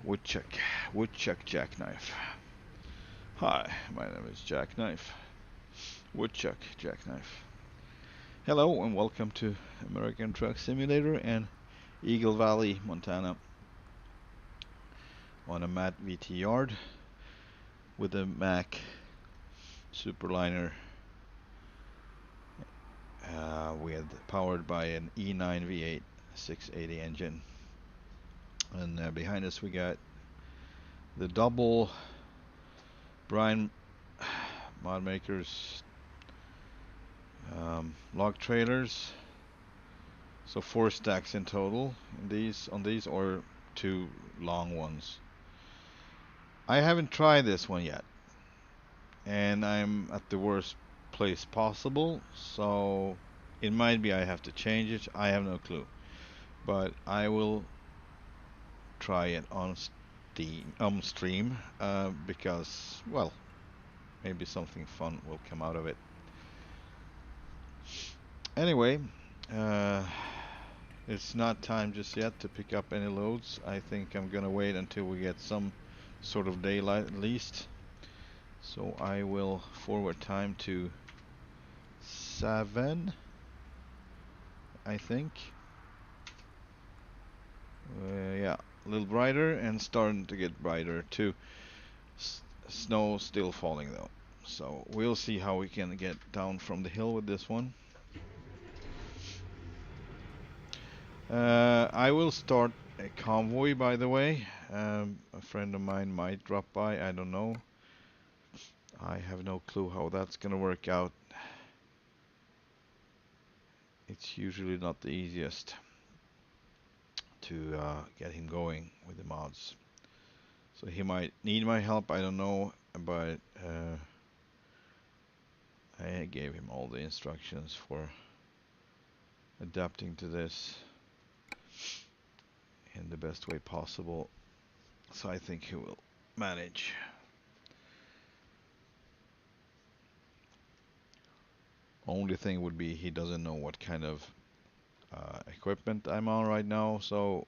WoodChuck, WoodChuck JackKnife. Hi, my name is JackKnife. WoodChuck JackKnife. Hello and welcome to American Truck Simulator and Eagle Valley, Montana, on a Matt VT yard with a Mack Superliner powered by an E9 V8 680 engine. And behind us we got the double Brian Mod Makers log trailers. So 4 stacks in total on these, or 2 long ones. I haven't tried this one yet, and I'm at the worst place possible, so it might be I have to change it. I have no clue, but I will try it on stream because, well, maybe something fun will come out of it. Anyway, it's not time just yet to pick up any loads. I think I'm gonna wait until we get some sort of daylight at least. So I will forward time to 7, I think. Yeah, a little brighter and starting to get brighter too. Snow still falling though. So we'll see how we can get down from the hill with this one. I will start a convoy, by the way. A friend of mine might drop by, I don't know. I have no clue how that's gonna work out. It's usually not the easiest to get him going with the mods. So he might need my help, I don't know, but I gave him all the instructions for adapting to this in the best way possible. So I think he will manage. Only thing would be he doesn't know what kind of equipment I'm on right now, so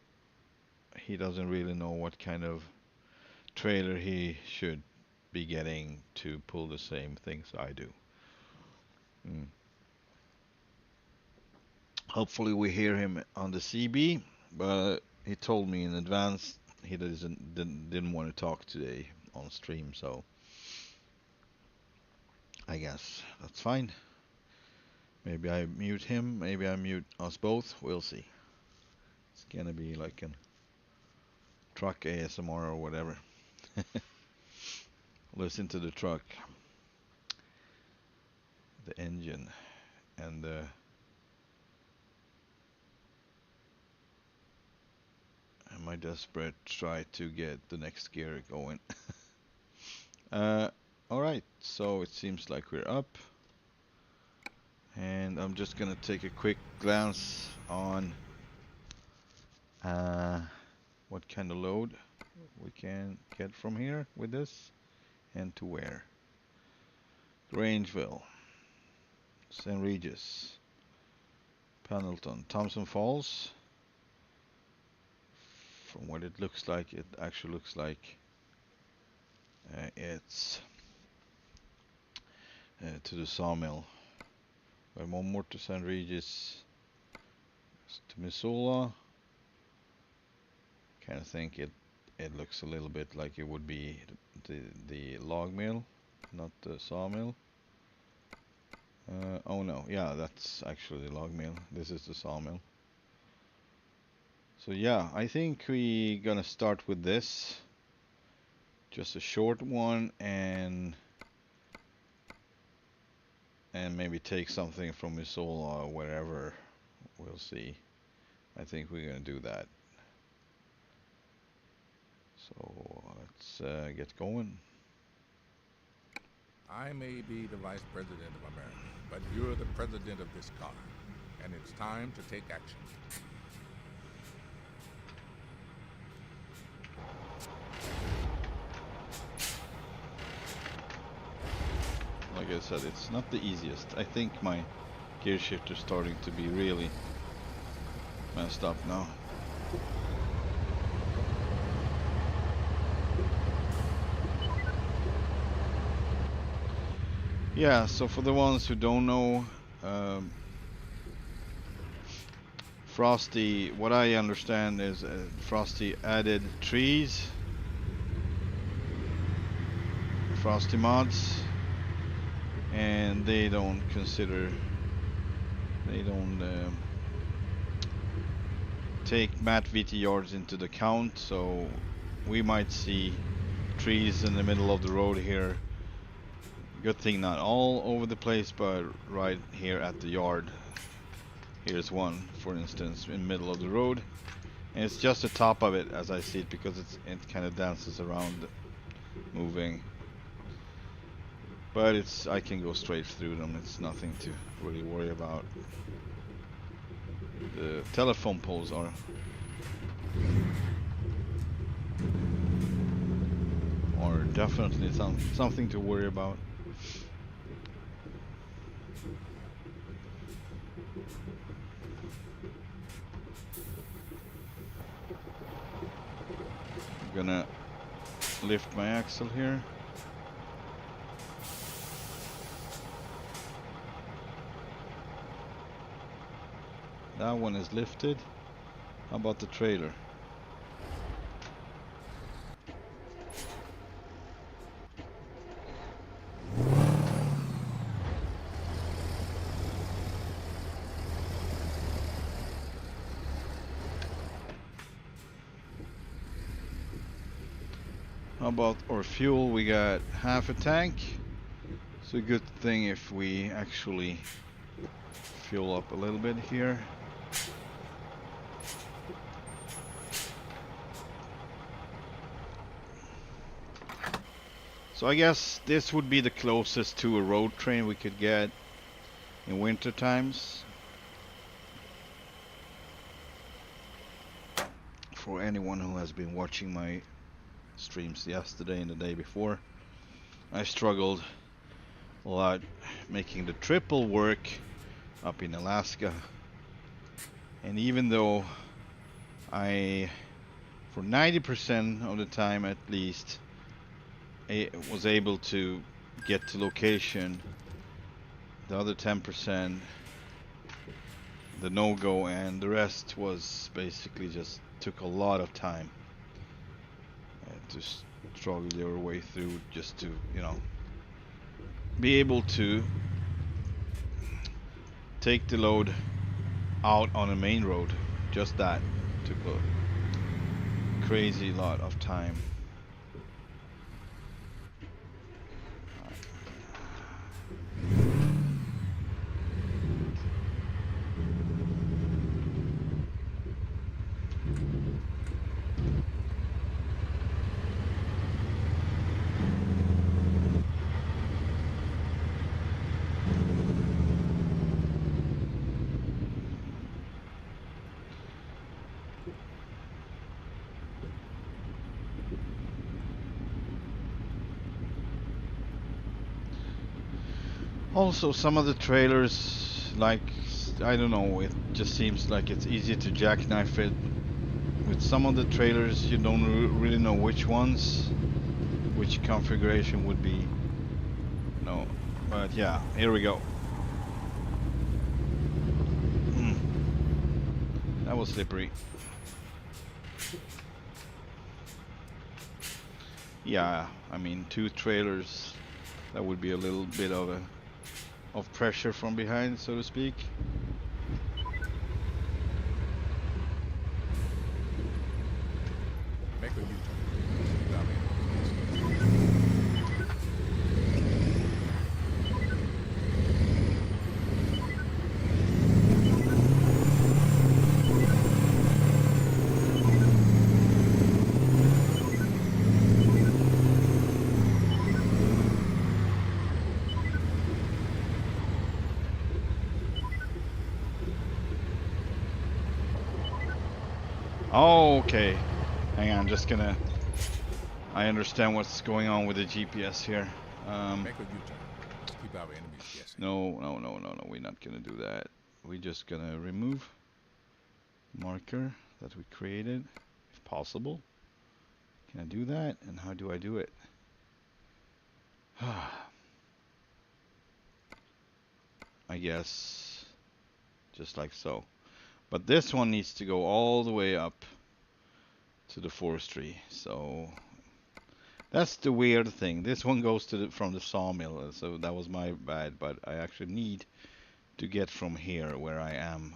he doesn't really know what kind of trailer he should be getting to pull the same things I do. Hopefully we hear him on the CB, but he told me in advance he didn't want to talk today on stream, so I guess that's fine. Maybe I mute him, maybe I mute us both, we'll see. It's gonna be like a truck ASMR or whatever. Listen to the truck, the engine, and am I desperate try to get the next gear going. Alright, so it seems like we're up. And I'm just gonna take a quick glance on what kind of load we can get from here with this and to where. Grangeville, St. Regis, Pendleton, Thompson Falls. From what it looks like, it actually looks like it's to the sawmill. One more to St. Regis, to Missoula. Kind of think it looks a little bit like it would be the log mill, not the sawmill. Oh no, yeah, that's actually the log mill. This is the sawmill. So yeah, I think we're gonna start with this. Just a short one, and maybe take something from Missoula or wherever. We'll see. I think we're gonna do that. So let's get going. I may be the Vice President of America, but you're the President of this car, and it's time to take action. Like I said, it's not the easiest. I think my gear shifter's starting to be really messed up now. Yeah, so for the ones who don't know, um, Frosty, what I understand is Frosty added trees, Frosty mods, and they don't consider, they don't take Matt VT yards into the count, so we might see trees in the middle of the road here. Good thing not all over the place, but right here at the yard. Here's one, for instance, in the middle of the road. And it's just the top of it as I see it, because it kind of dances around moving. But I can go straight through them. It's nothing to really worry about. The telephone poles are definitely something to worry about. I'm gonna lift my axle here. That one is lifted. How about the trailer? How about our fuel? We got half a tank. It's a good thing if we actually fuel up a little bit here. So I guess this would be the closest to a road train we could get in winter times. For anyone who has been watching my streams yesterday and the day before, I struggled a lot making the triple work up in Alaska. And even though I, for 90% of the time at least, was able to get to location, the other 10%, the no-go, and the rest was basically just took a lot of time to struggle your way through just to, be able to take the load out on a main road. Just that took a crazy lot of time. Also, some of the trailers, like, I don't know, it just seems like it's easy to jackknife it. With some of the trailers, you don't really know which ones, which configuration would be. No, but yeah, here we go. That was slippery. Yeah, I mean, two trailers, that would be a little bit of pressure from behind, so to speak. Make a U-turn. Oh, okay. Hang on, I understand what's going on with the GPS here. Make a U-turn. Keep our enemies guessing. No, we're not gonna do that. We're just gonna remove marker that we created, if possible. Can I do that? And how do I do it? I guess, just like so. But this one needs to go all the way up to the forestry. So that's the weird thing. This one goes to from the sawmill, so that was my bad. But I actually need to get from here where I am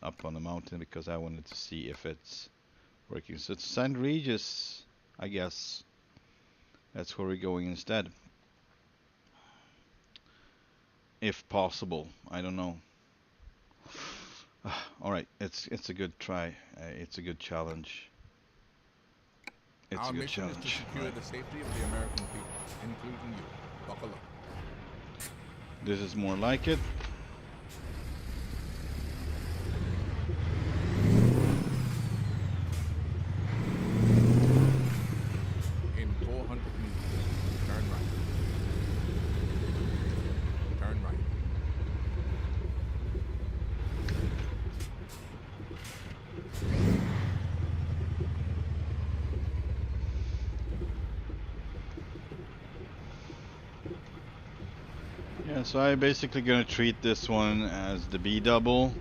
up on the mountain because I wanted to see if it's working. So it's St. Regis, I guess. That's where we're going instead. If possible, I don't know. All right, it's a good try. It's a good challenge. It's Our a good mission is to challenge. secure Right. the safety of the American people, including you. Buckle up. This is more like it. In 400 meters, turn right. Turn right. Yeah, so I'm basically gonna treat this one as the B double,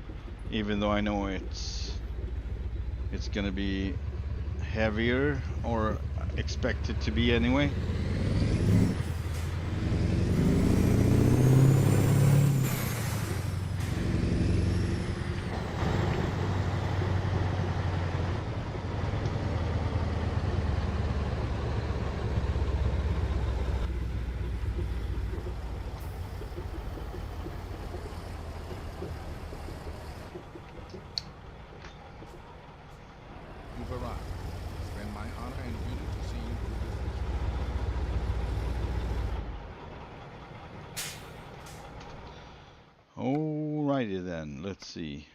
even though I know it's gonna be heavier or expected to be anyway. You've arrived. It's been my honor and duty to see you through this mission. Alrighty then, let's see.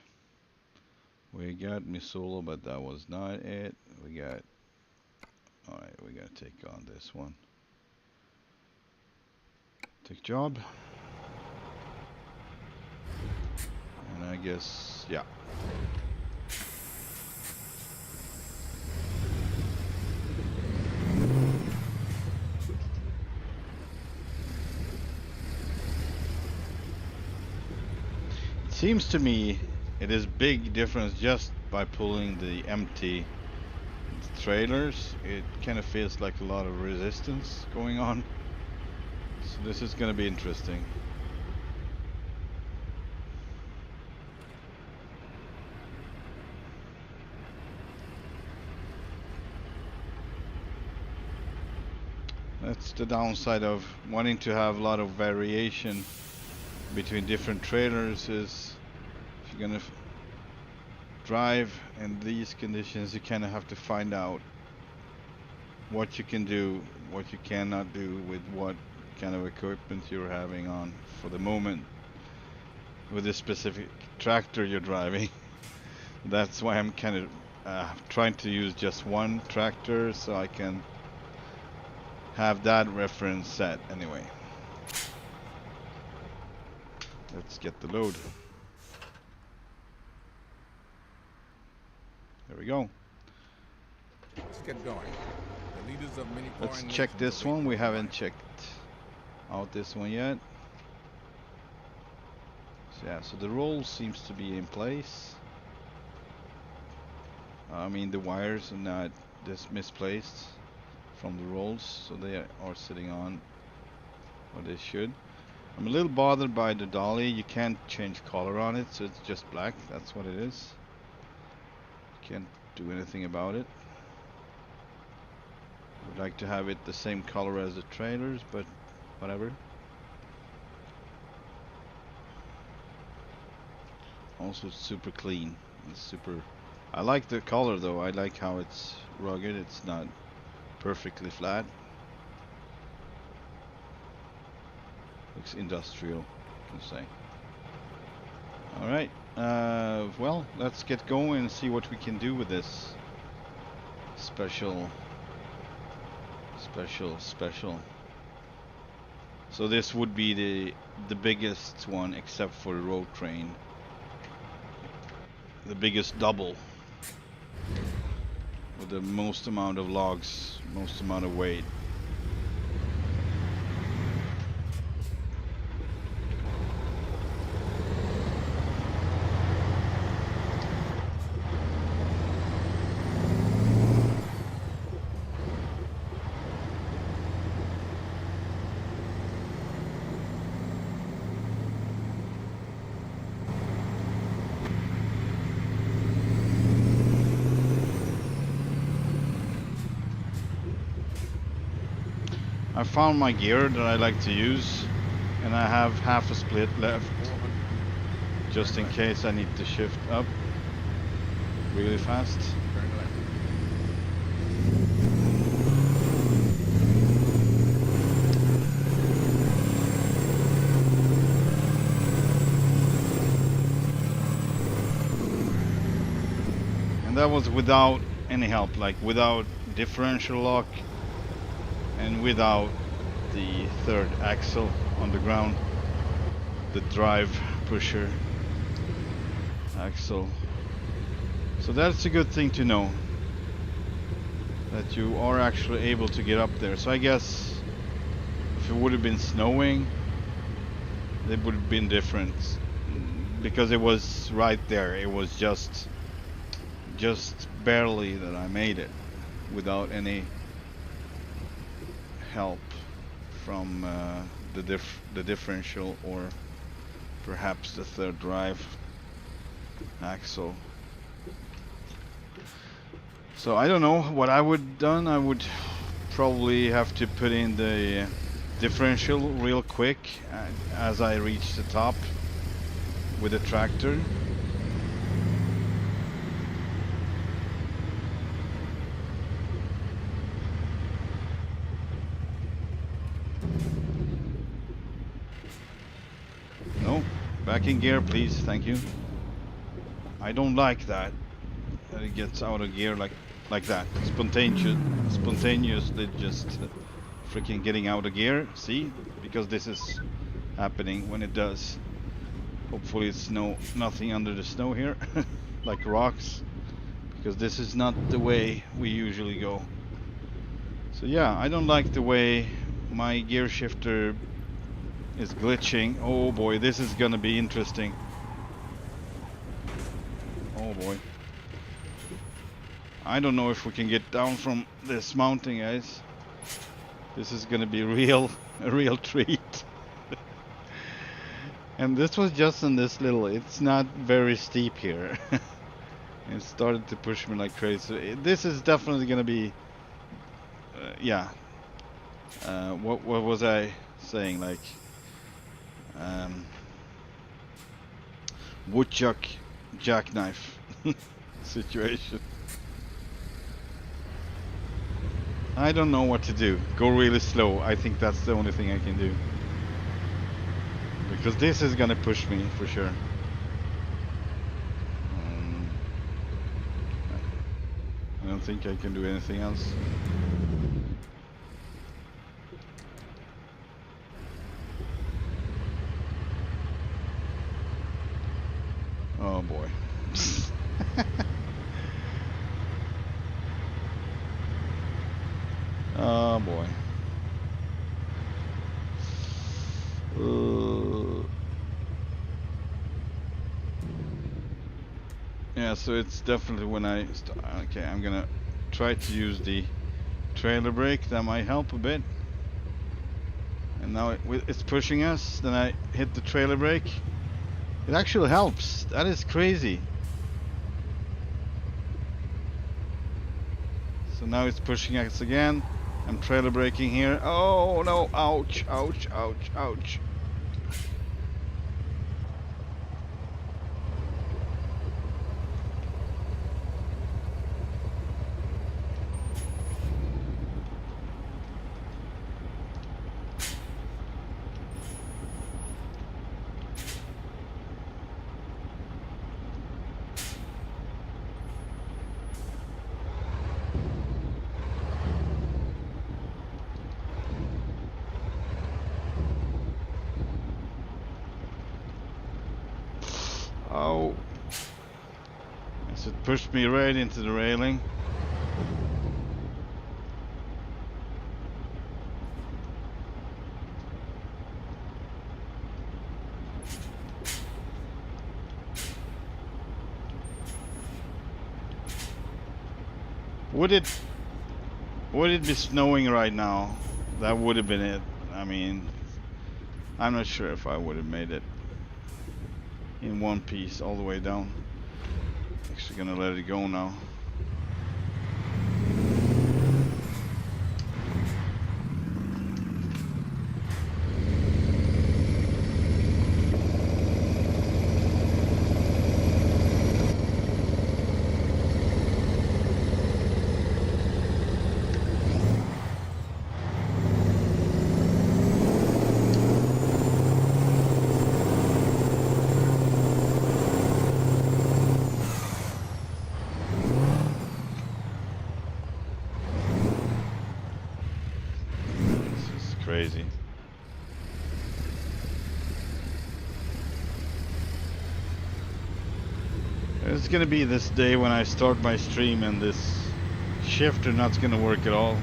We got Missoula, but that was not it. We got. Alright, we gotta take on this one. Take job. And I guess, yeah. It seems to me it is big difference just by pulling the empty trailers. It kind of feels like a lot of resistance going on. So this is going to be interesting. That's the downside of wanting to have a lot of variation between different trailers is if you're gonna drive in these conditions, you kind of have to find out what you can do, what you cannot do with what kind of equipment you're having on for the moment with the specific tractor you're driving. That's why I'm kind of trying to use just one tractor so I can have that reference set anyway. Let's get the load. There we go. Let's get going. The leaders of many Let's foreign check nations this await one. your We haven't arrival. checked out this one yet. So yeah, so the roll seems to be in place. I mean the wires are not misplaced from the rolls, so they are sitting on what they should. I'm a little bothered by the dolly. You can't change color on it, so it's just black. That's what it is. Can't do anything about it. Would like to have it the same color as the trailers, but whatever. Also super clean. It's super. I like the color though. I like how it's rugged. It's not perfectly flat. Looks industrial, you can say. All right. Well, let's get going and see what we can do with this special. So this would be the biggest one, except for the road train. The biggest double with the most amount of logs, most amount of weight. I found my gear that I like to use, and I have half a split left, 400. just in case I need to shift up really fast. Turn left. And that was without any help, like without differential lock and without the third axle on the ground, the drive pusher axle. So that's a good thing to know, that you are actually able to get up there. So I guess if it would have been snowing, it would have been different, because it was right there. It was just barely that I made it without any help from the differential, or perhaps the third drive axle. So I don't know what I would done. I would probably have to put in the differential real quick as I reach the top with the tractor. No, back in gear please, thank you. I don't like that it gets out of gear like that, spontaneously just freaking getting out of gear. See, because this is happening when it does. Hopefully it's nothing under the snow here like rocks, because this is not the way we usually go. So yeah, I don't like the way my gear shifter is glitching. Oh boy, this is gonna be interesting. Oh boy. I don't know if we can get down from this mountain, guys. This is gonna be a real treat. And this was just in this little, it's not very steep here. It started to push me like crazy. This is definitely gonna be, yeah. What was I saying? Like, WoodChuck JackKnife situation. I don't know what to do. Go really slow. I think that's the only thing I can do. Because this is gonna push me for sure. I don't think I can do anything else. Oh boy. Oh boy. Yeah, so it's definitely when I okay, I'm gonna try to use the trailer brake. That might help a bit. And now it's pushing us. Then I hit the trailer brake. It actually helps. That is crazy. So now it's pushing us again. I'm trailer braking here. Oh no, ouch, ouch, ouch, ouch. Oh. Yes, it pushed me right into the railing. Would it be snowing right now? That would have been it. I mean, I'm not sure if I would have made it in one piece all the way down. Actually gonna let it go now. crazy. It's gonna be this day when I start my stream and this shifter not gonna work at all.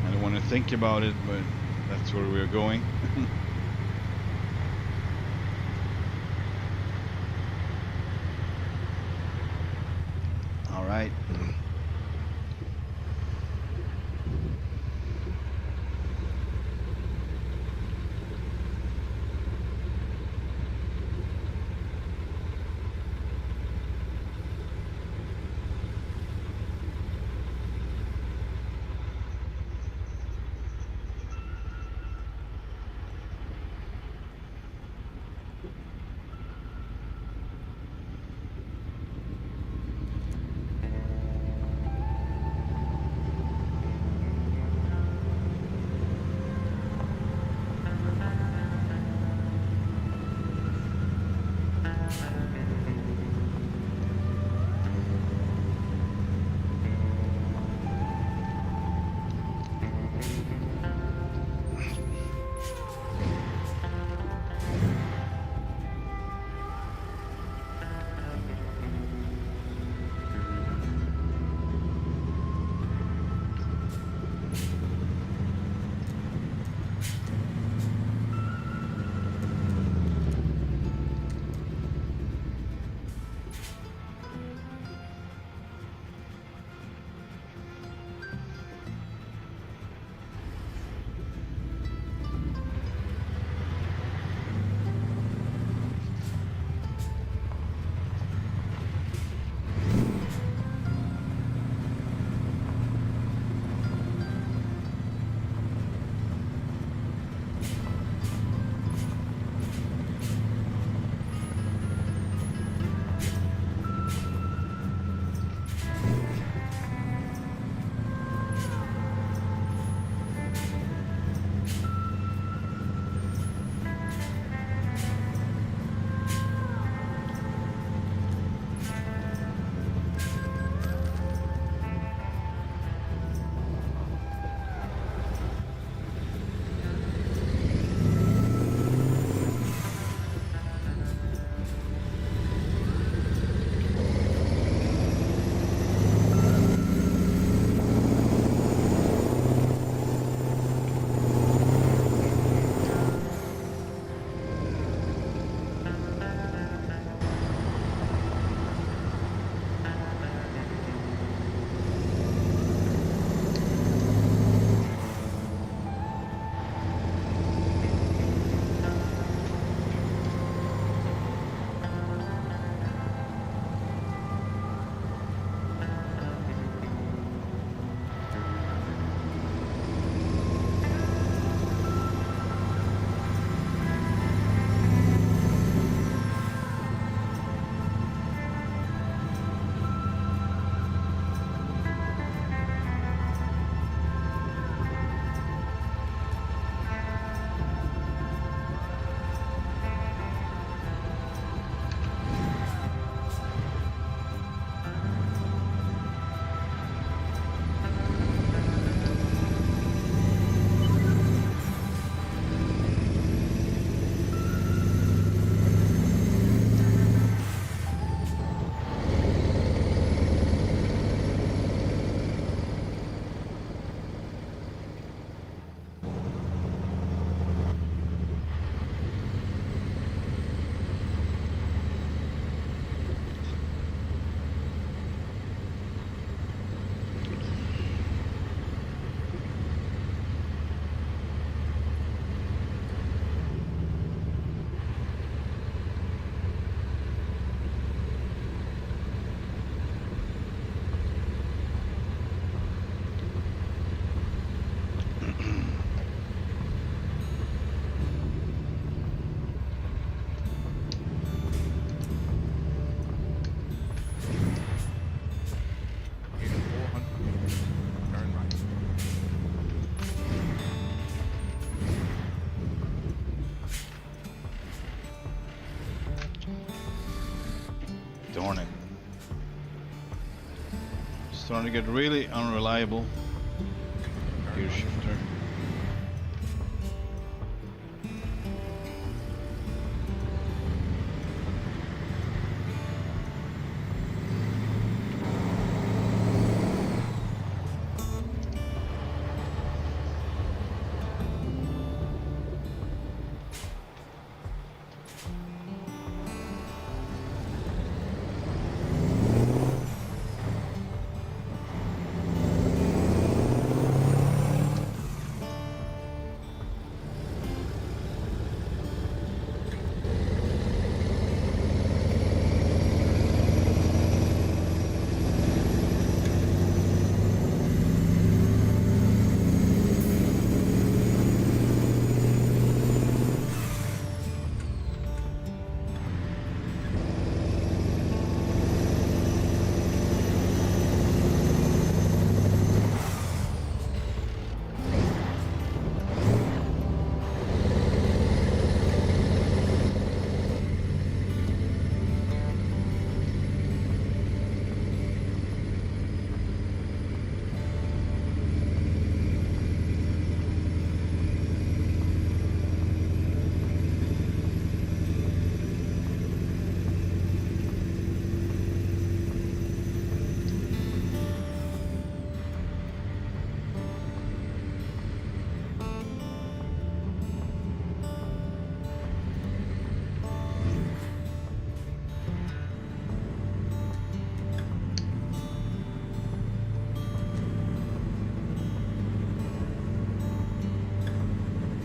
I don't want to think about it, but that's where we're going. All right. Darn it. Starting to get really unreliable. Gear shifter.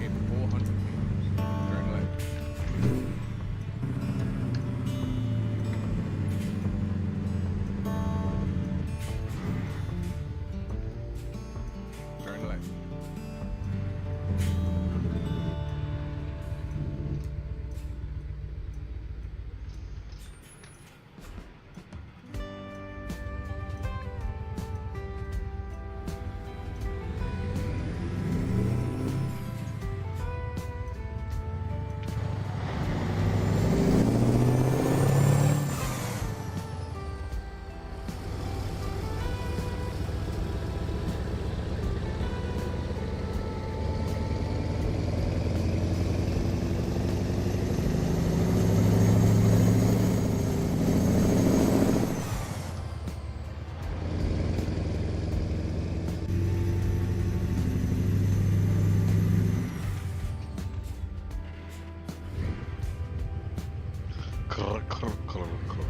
In 400 meters, turn left. Turn left. Krr, krr, krr, krr.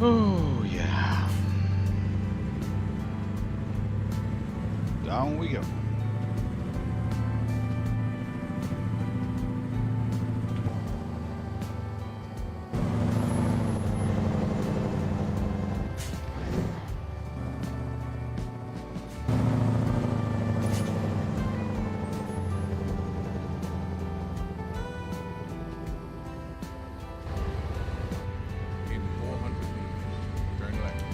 Oh, yeah. Down we go. In 400 meters, turn left.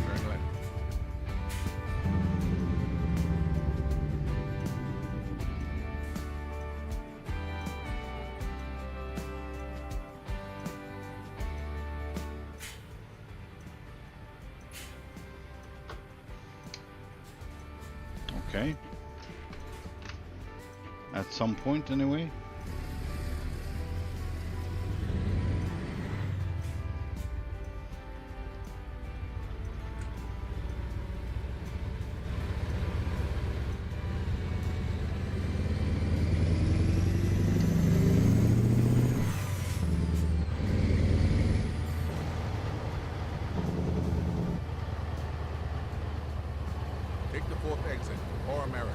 Turn left. Okay. At some point, anyway. Take the fourth exit for America.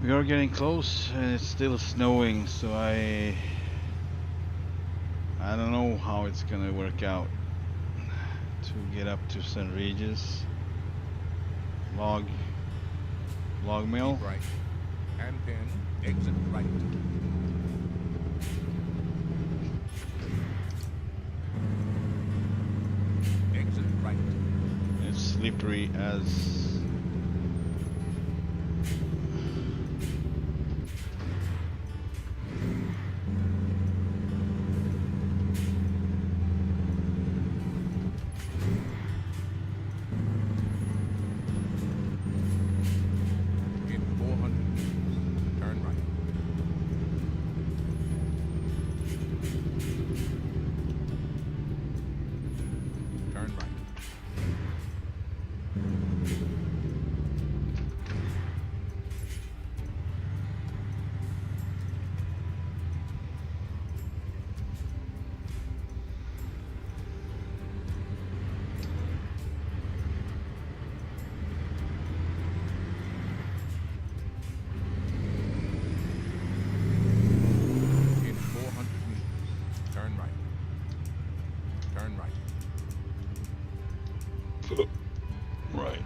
We are getting close and it's still snowing, so I don't know how it's gonna work out to get up to St. Regis. Log mill. Keep right. Hand pin. Exit right. Exit right. It's slippery as In 400 meters, turn right. Turn right. In 400 meters, turn right. Turn right. right.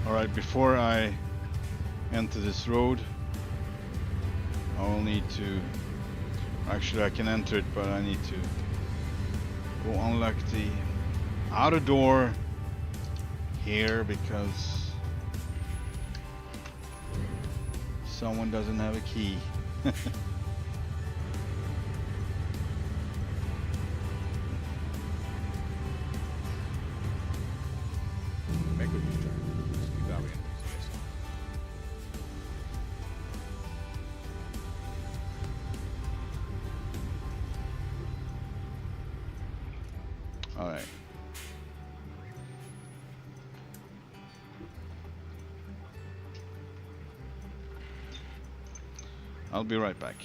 Alright, before I enter this road, I will need to, actually I can enter it, but I need to go unlock the outer door here because someone doesn't have a key. Make a U-turn. Cuidado en eso. Alright. I'll be right back.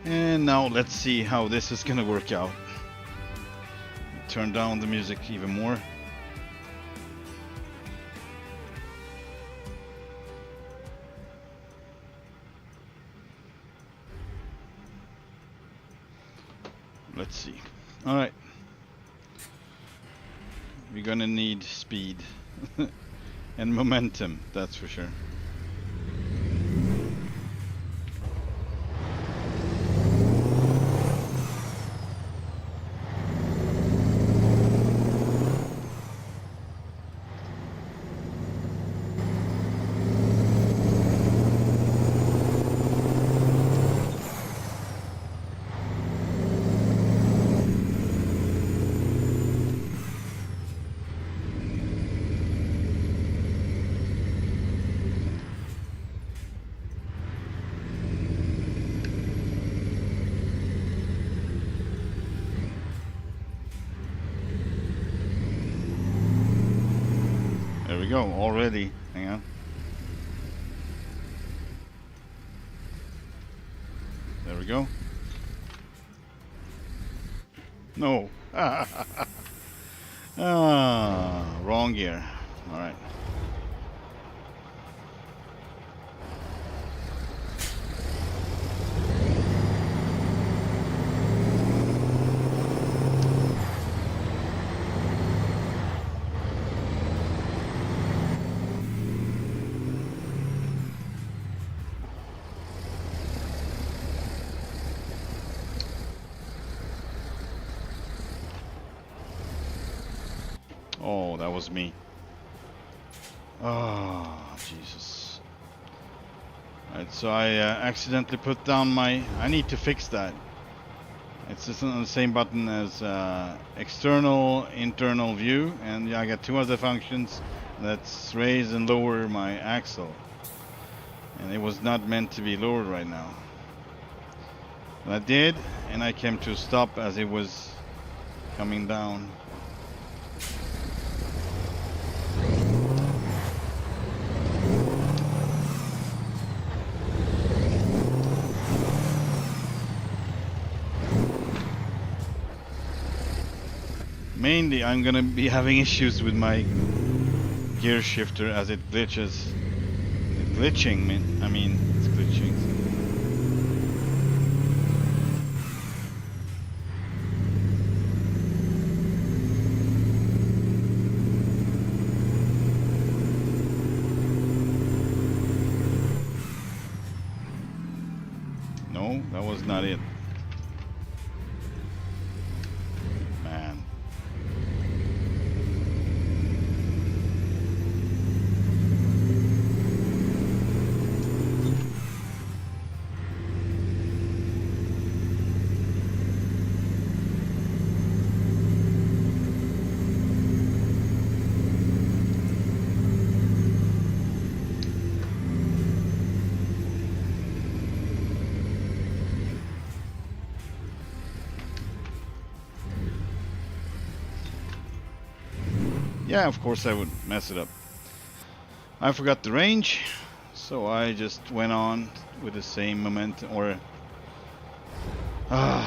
And now let's see how this is gonna work out. Turn down the music even more. Let's see. Alright. We're gonna need speed and momentum, that's for sure. we go. Already. Hang on. There we go. No. Wrong gear. All right. Oh, that was me. Oh, Jesus. Alright, so I accidentally put down my... I need to fix that. It's just on the same button as external, internal view, and I got two other functions. That's raise and lower my axle. And it was not meant to be lowered right now. But I did, and I came to a stop as it was coming down. Mainly, I'm gonna be having issues with my gear shifter as it glitches. It's glitching, man. I mean, it's glitching. No, that was not it. Man. Yeah, of course I would mess it up. I forgot the range, so I just went on with the same momentum, or... Alright.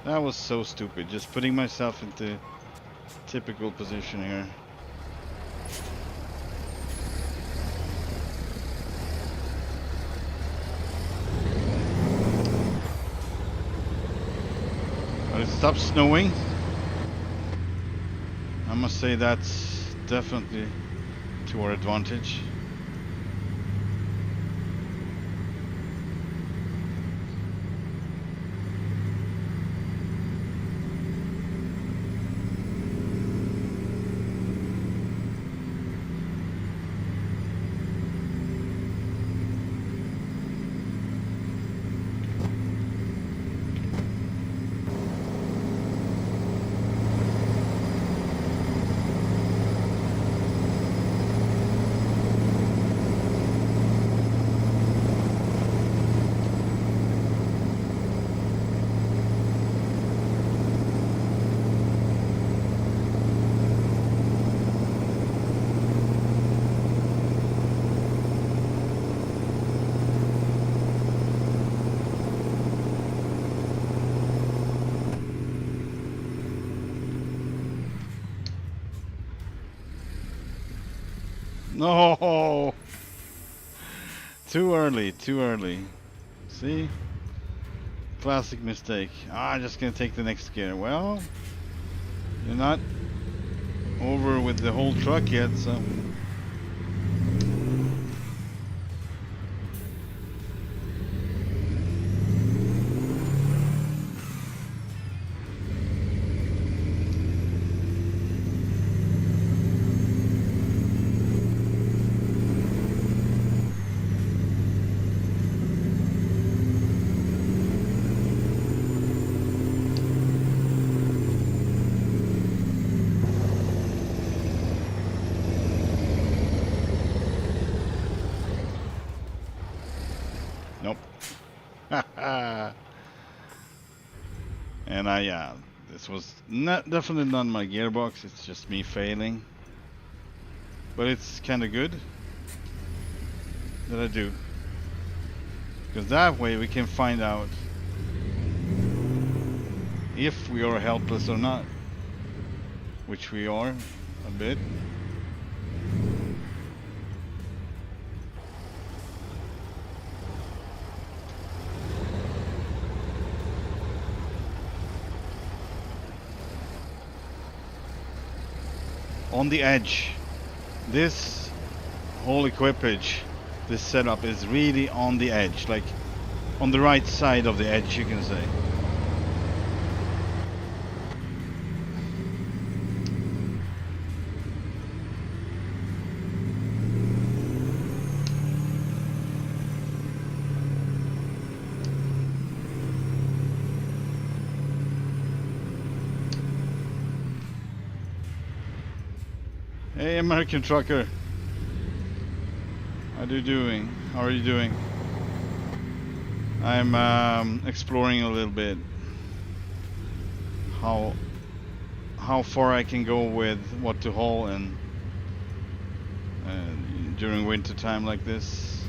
That was so stupid, just putting myself into typical position here. But it stopped snowing. I must say that's definitely to our advantage. No! Too early, too early. See? Classic mistake. I'm just gonna take the next gear. Well, you're not over with the whole truck yet, so... And this was definitely not my gearbox. It's just me failing. But it's kind of good that I do. Because that way we can find out if we are helpless or not. Which we are a bit. On the edge. This whole equipage, this setup is really on the edge, like on the right side of the edge, you can say. Hey, American trucker. How are you doing? How are you doing? I'm exploring a little bit how far I can go with what to haul and during winter time like this.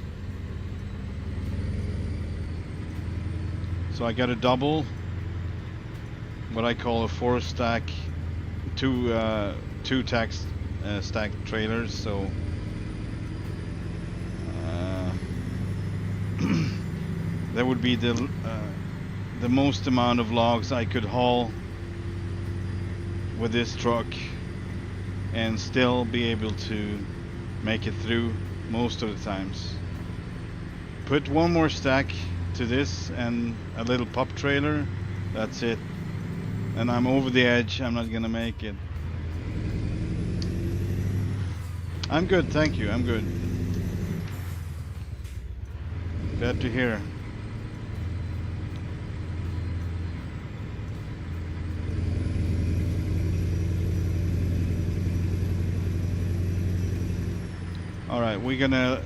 So I got a double, what I call a 4-stack, two stacked trailers. So that would be the most amount of logs I could haul with this truck and still be able to make it through most of the times. Put one more stack to this and a little pup trailer, that's it, and I'm over the edge. I'm not gonna make it. I'm good, thank you, I'm good. Glad to hear. Alright, we're gonna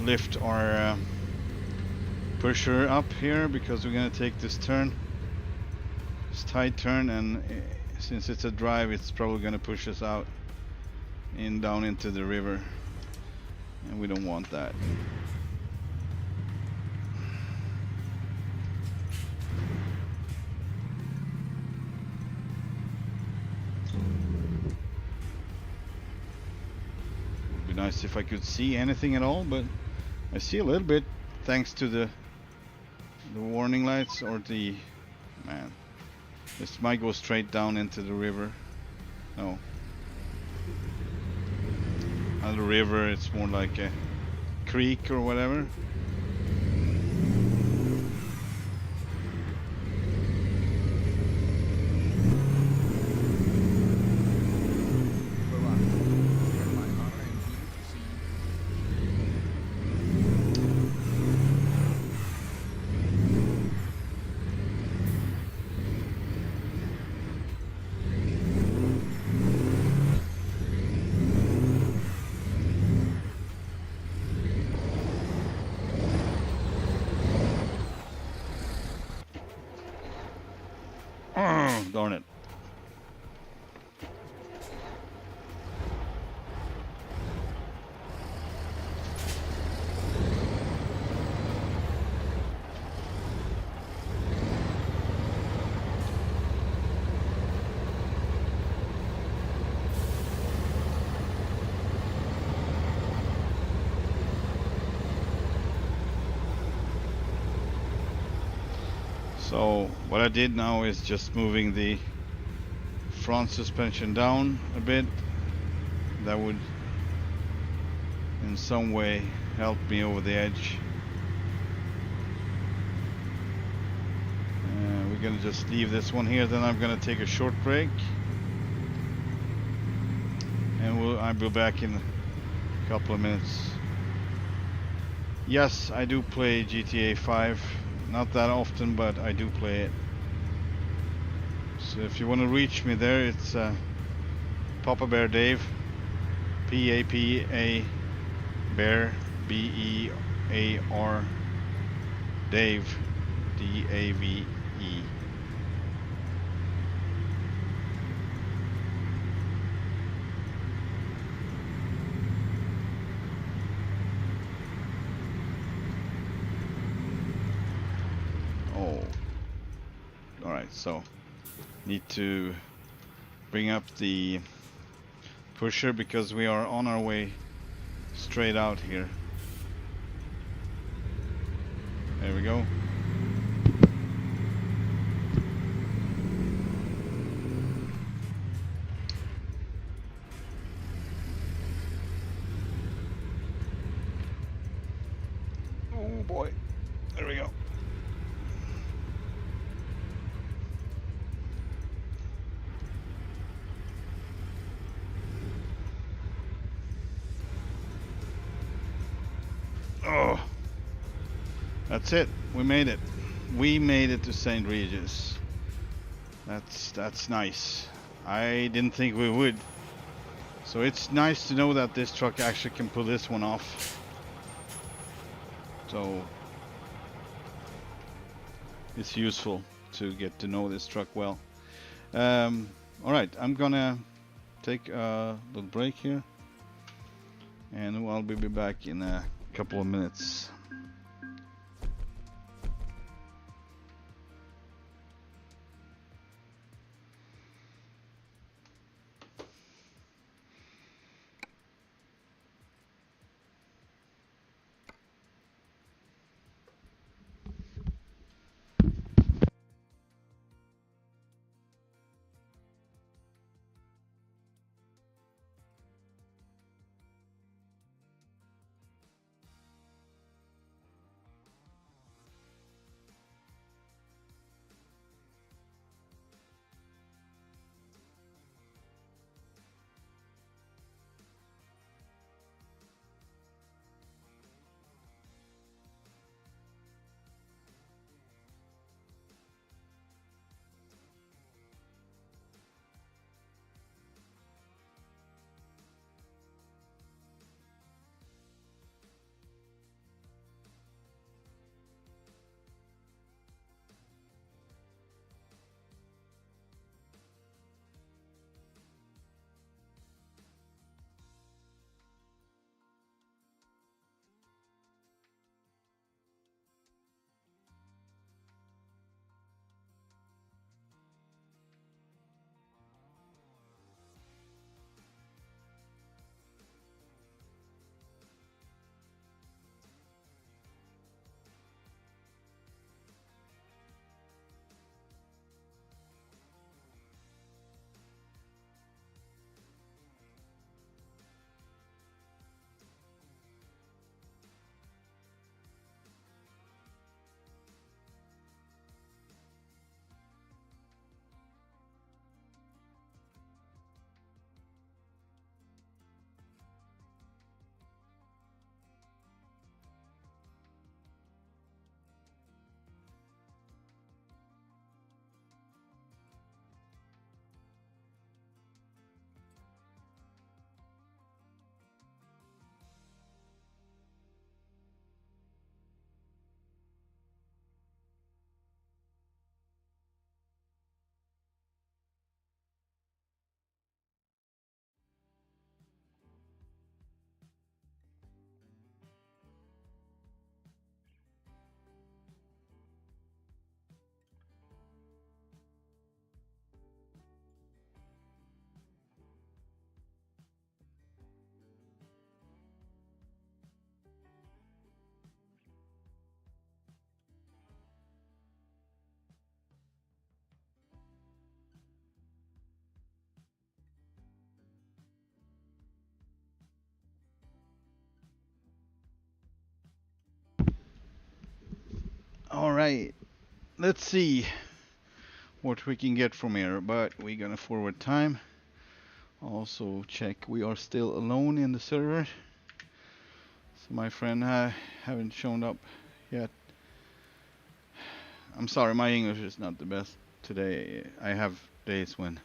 lift our pusher up here because we're gonna take this turn, this tight turn, and since it's a drive, it's probably gonna push us out down into the river, and we don't want that. Be nice if I could see anything at all, but I see a little bit thanks to the warning lights, or the man. This might go straight down into the river. No. Not a river, it's more like a creek or whatever. Darn it. So what I did now is just moving the front suspension down a bit. That would in some way help me over the edge. We're gonna just leave this one here, then I'm gonna take a short break, and I'll be back in a couple of minutes. Yes, I do play GTA 5. Not that often, but I do play it. So if you want to reach me there, it's Papa Bear Dave, P-A-P-A Bear, B-E-A-R Dave DAVE. Oh, all right. So need to bring up the pusher because we are on our way straight out here. There we go. Oh boy. There we go. Oh, that's it. We made it. We made it to St. Regis. That's nice. I didn't think we would. So it's nice to know that this truck actually can pull this one off. So it's useful to get to know this truck well. All right, I'm gonna take a little break here, and I'll be back in a couple of minutes. All right, let's see what we can get from here, but we're gonna forward time. Also check we are still alone in the server. So my friend haven't shown up yet. I'm sorry, my English is not the best today. I have days when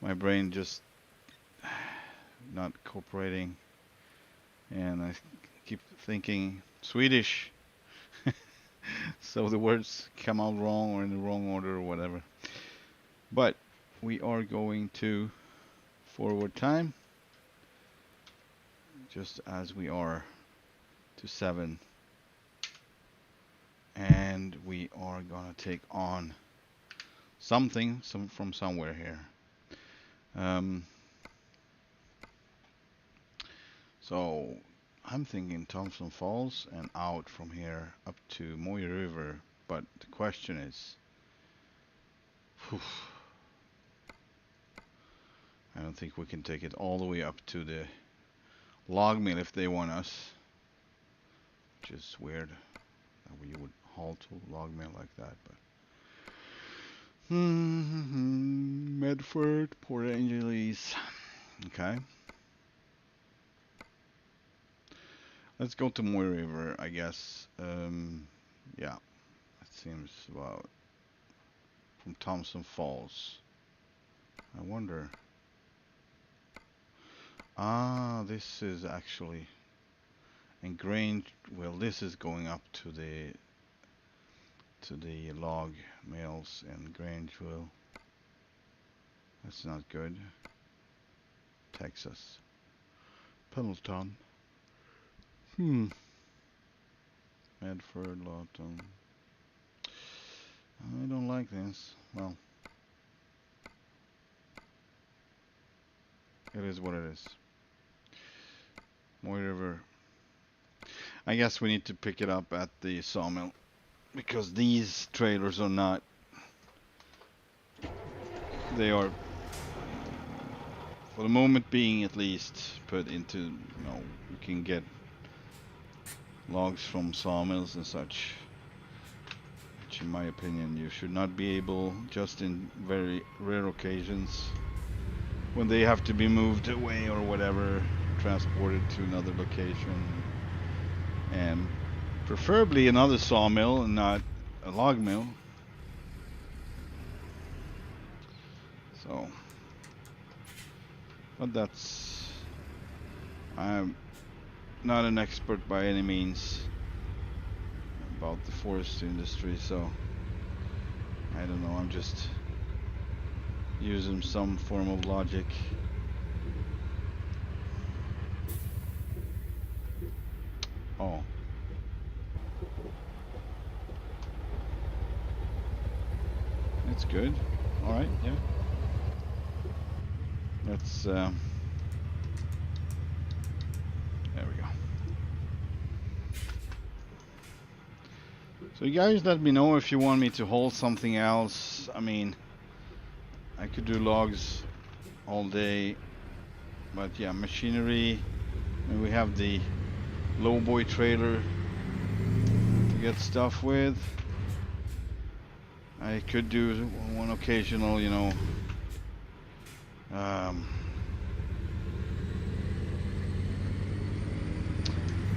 my brain just not cooperating, and I keep thinking Swedish. so the words come out wrong or in the wrong order or whatever. But we are going to forward time, just as we are to 7. And we are gonna take on something from somewhere here. So I'm thinking Thompson Falls and out from here up to Moy River. But the question is, whew, I don't think we can take it all the way up to the log mill if they want us. Which is weird that we would haul to a log mill like that, but Medford, Port Angeles. Okay. Let's go to Moy River, I guess. Yeah, that seems about from Thompson Falls. I wonder. Ah, this is actually in Grange. Well, this is going up to the log mills in Grangeville. That's not good. Texas. Pendleton. Medford, Lawton. I don't like this. Well, it is what it is. Moy River. I guess we need to pick it up at the sawmill because these trailers are not. They are, for the moment being at least, put into, you can get logs from sawmills and such, which in my opinion you should not be able, just in very rare occasions when they have to be moved away or whatever, transported to another location, and preferably another sawmill and not a log mill. So, but I'm not an expert by any means about the forest industry, so I don't know, I'm just using some form of logic. Oh. That's good. Alright, yeah. Let's, there we go. So you guys let me know if you want me to hold something else. I mean, I could do logs all day, but yeah, machinery, and we have the lowboy trailer to get stuff with. I could do one occasional,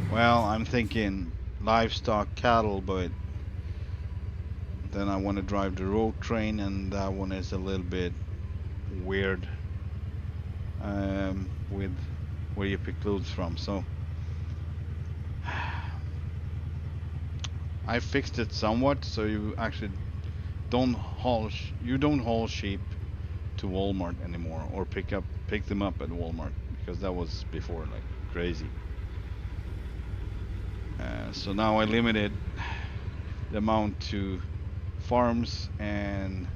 well, I'm thinking livestock cattle, but then I want to drive the road train, and that one is a little bit weird with where you pick loads from. So I fixed it somewhat, so you actually don't haul sheep to Walmart anymore, or pick them up at Walmart, because that was before like crazy. So now I limited the amount to farms and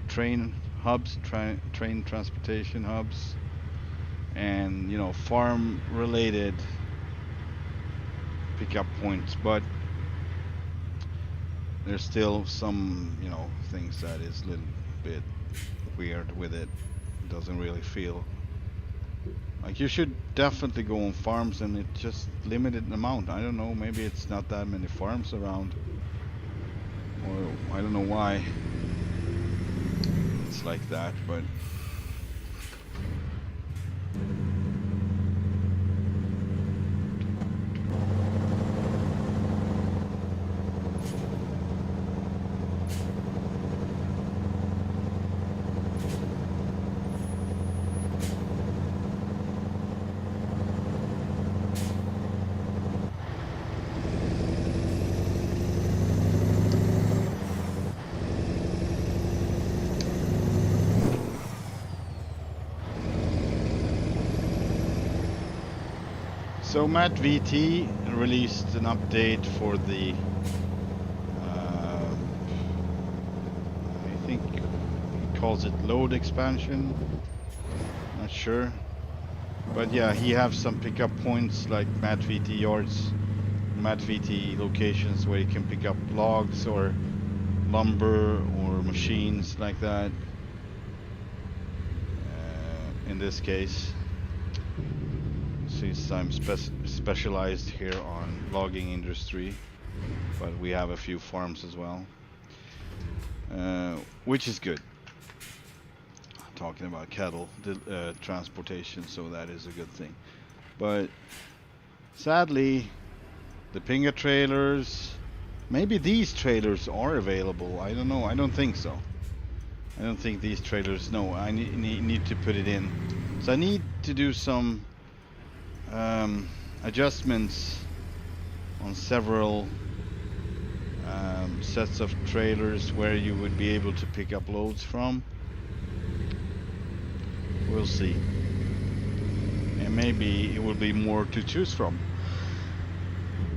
train hubs, train transportation hubs, and farm related pickup points. But there's still some things that is a little bit weird with it. It doesn't really feel like you should definitely go on farms, and it's just limited amount. I don't know, maybe it's not that many farms around, or I don't know why it's like that, but So Matt VT released an update for the, I think he calls it load expansion. Not sure, but yeah, he have some pickup points like Matt VT yards, Matt VT locations where you can pick up logs or lumber or machines like that. In this case, since I'm specialized here on logging industry, but we have a few farms as well, which is good. Talking about cattle transportation, so that is a good thing. But sadly, the Pinga trailers, maybe these trailers are available. I don't know. I don't think so. I don't think these trailers. No, I need to put it in. So I need to do some adjustments on several sets of trailers where you would be able to pick up loads from. We'll see. And maybe it will be more to choose from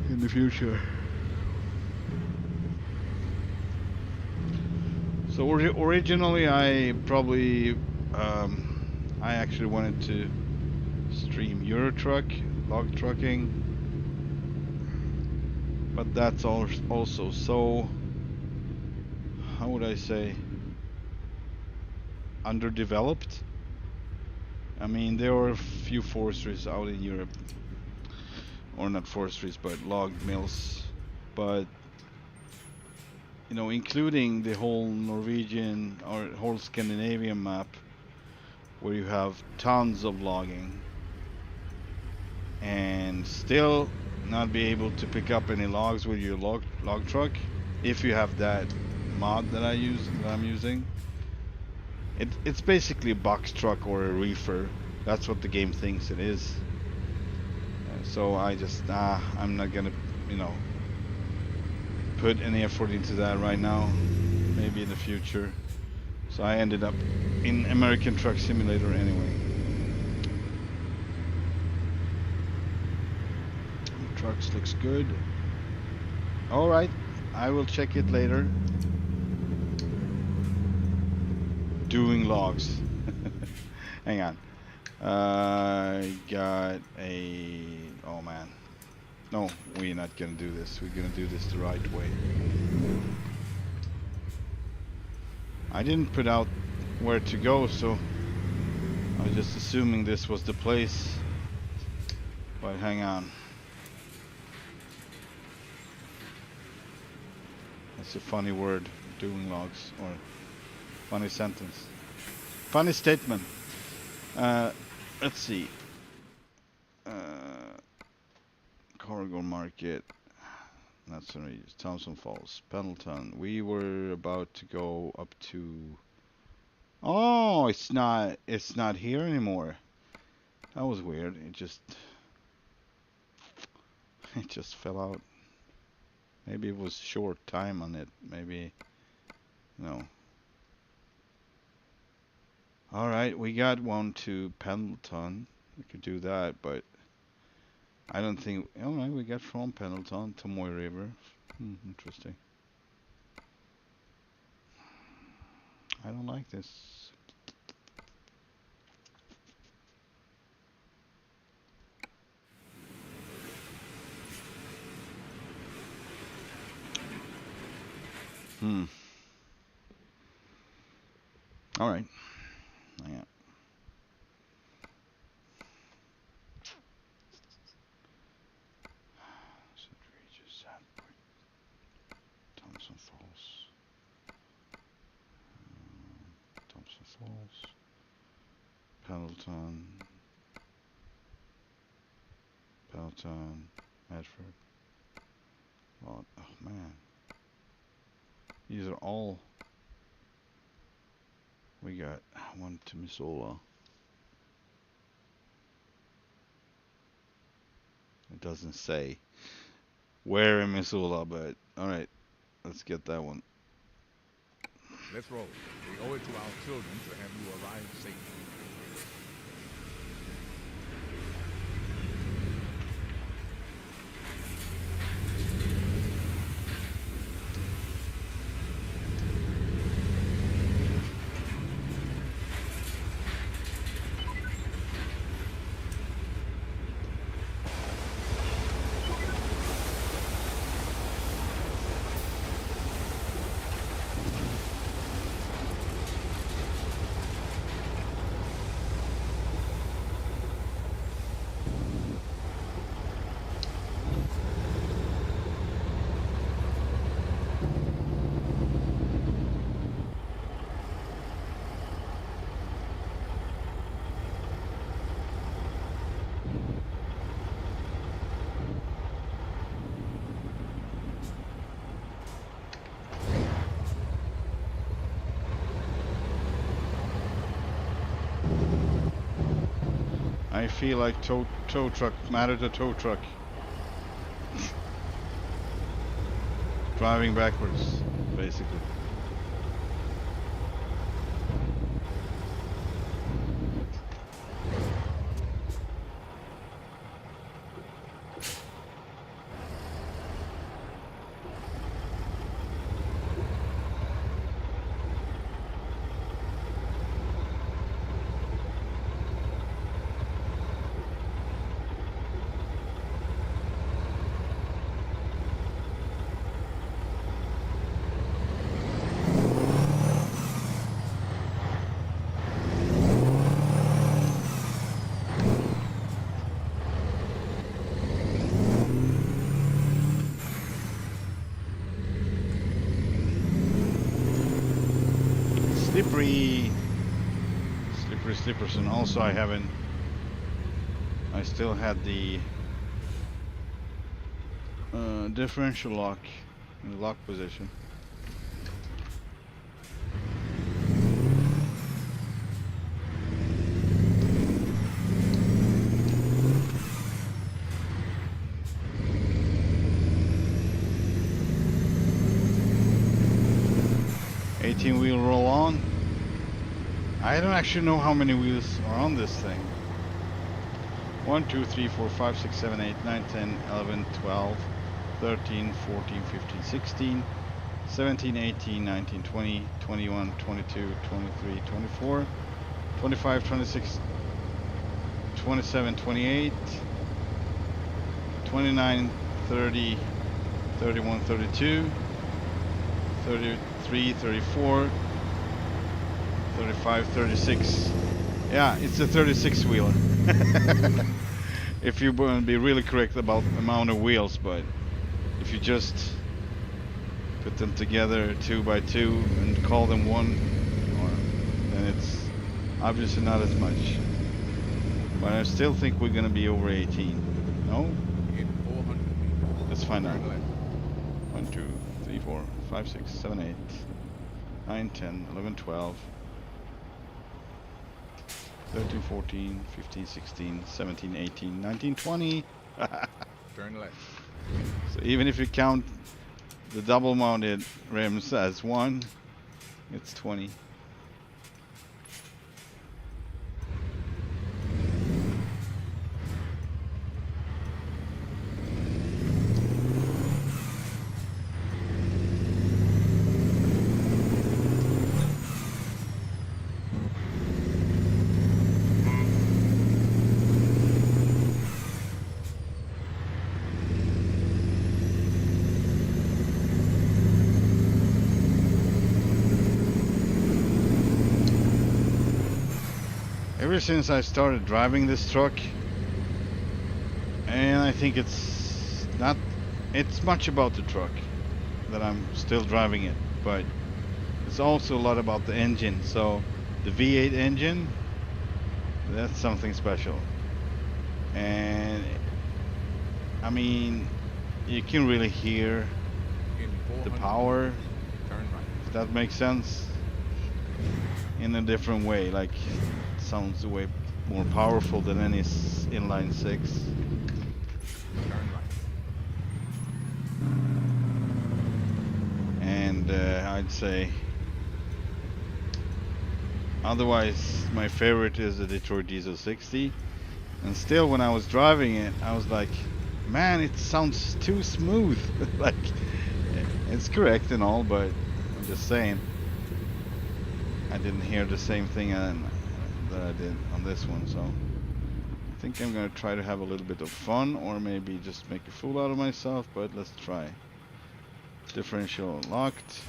in the future. So originally I probably I actually wanted to stream Eurotruck, log trucking, but that's also so, how would I say, underdeveloped. I mean, there are a few forestries out in Europe, or not forestries, but log mills, but you know, including the whole Norwegian or whole Scandinavian map, where you have tons of logging, and still not be able to pick up any logs with your log truck, if you have that mod that I'm using. It's basically a box truck or a reefer. That's what the game thinks it is. So I just I'm not gonna, you know, put any effort into that right now. Maybe in the future. So I ended up in American Truck Simulator anyway. Trucks looks good. All right, I will check it later. Doing logs. Hang on. I got a... Oh man. No, we're not gonna do this. We're gonna do this the right way. I didn't put out where to go, so I was just assuming this was the place. But hang on. That's a funny word, doing logs, or funny sentence. Funny statement. Let's see. Cargo Market. That's Thompson Falls, Pendleton. We were about to go up to... Oh, it's not here anymore. That was weird. It just fell out. Maybe it was short time on it. Maybe, no. All right, we got one to Pendleton. We could do that, but I don't think... All right, we got from Pendleton to Moy River. Interesting. I don't like this. All right. Yeah. Thompson Falls. Thompson Falls. Pendleton. Medford. Oh man. These are all... We got one to Missoula. It doesn't say where in Missoula, but alright, let's get that one. Let's roll. We owe it to our children to have you arrive safely. I feel like tow truck, matter to tow truck. Driving backwards, basically. Slippery slippers, and also I still had the differential lock in the lock position. Wheel roll on. I don't actually know how many wheels are on this thing. 1, 2, 3, 4, 5, 6, 7, 8, 9, 10, 11, 12, 13, 14, 15, 16, 17, 18, 19, 20, 21, 22, 23, 24, 25, 26, 27, 28, 29, 30, 31, 32, 33, 34, 35, 36. Yeah, it's a 36 wheeler. If you want to be really correct about the amount of wheels, but if you just put them together 2 by 2 and call them one, then it's obviously not as much. But I still think we're gonna be over 18. No? In 400 meters. Let's find out. Turn left. 1, 2, 3, 4, 5, 6, 7, 8, 9, 10, 11, 12, 13, 14, 15, 16, 17, 18, 19, 20. Turn left. So even if you count the double mounted rims as one, it's 20. Ever since I started driving this truck, and I think it's much about the truck that I'm still driving it, but it's also a lot about the engine. So the V8 engine, that's something special. And I mean, you can really hear the power, Turn right. if that makes sense, in a different way. Like, sounds way more powerful than any inline 6. Turn right. And I'd say otherwise my favorite is the Detroit Diesel 60, and still when I was driving it I was like, man, it sounds too smooth. Like, it's correct and all, but I'm just saying I didn't hear the same thing that I did on this one. So I think I'm gonna try to have a little bit of fun, or maybe just make a fool out of myself, but let's try. Differential locked.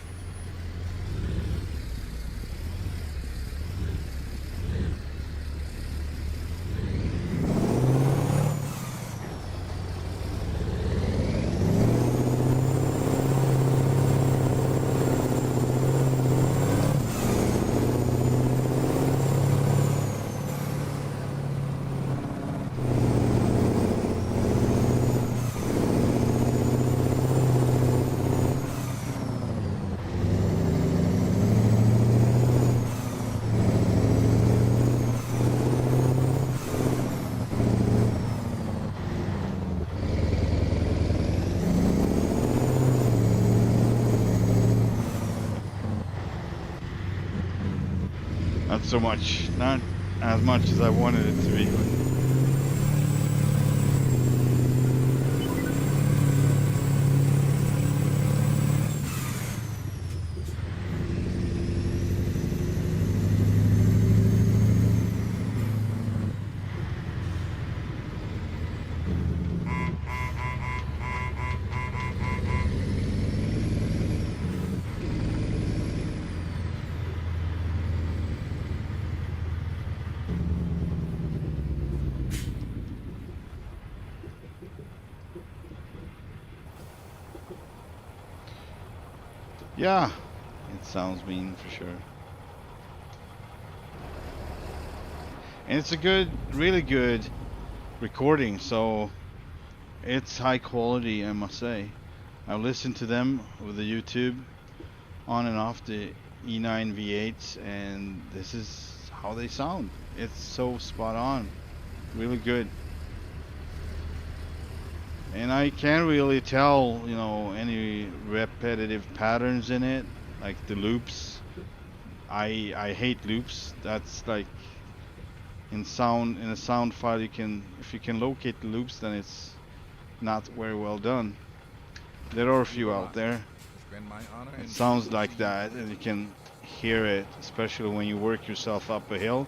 Not so much. Not as much as I wanted it to be. Yeah, it sounds mean for sure. And it's a good, really good recording, so it's high quality, I must say. I listened to them with the YouTube on and off the E9 V8s, and this is how they sound. It's so spot on, really good. And I can't really tell, you know, any repetitive patterns in it, like the loops. I hate loops. That's like in a sound file, you can, if you can locate the loops, then it's not very well done. There are a few out there. It sounds like that, and you can hear it, especially when you work yourself up a hill.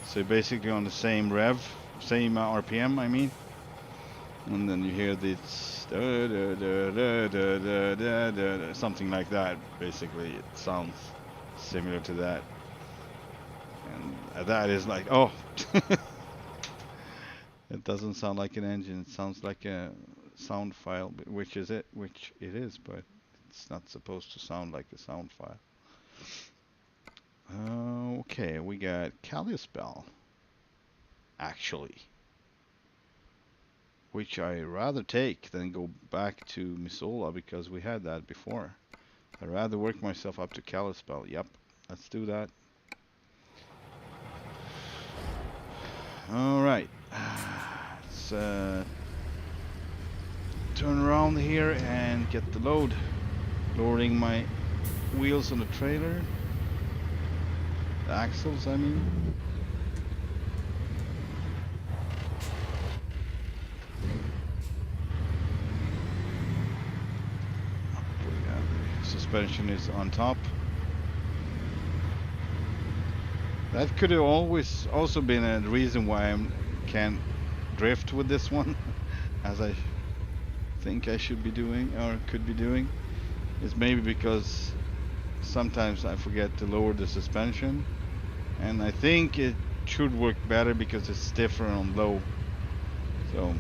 So basically on the same rev, same RPM, I mean. And then you hear this something like that. Basically, it sounds similar to that. And that is like, oh, it doesn't sound like an engine. It sounds like a sound file, which it is, but it's not supposed to sound like a sound file. Okay, we got Kalispell, actually, which I rather take than go back to Missoula because we had that before. I'd rather work myself up to Kalispell. Yep, let's do that. All right, let's turn around here and get the load. Lowering my wheels on the trailer. The axles, I mean. The suspension is on top. That could have always also been a reason why I can't drift with this one, as I think I should be doing, or could be doing, is maybe because sometimes I forget to lower the suspension, and I think it should work better because it's stiffer on low. So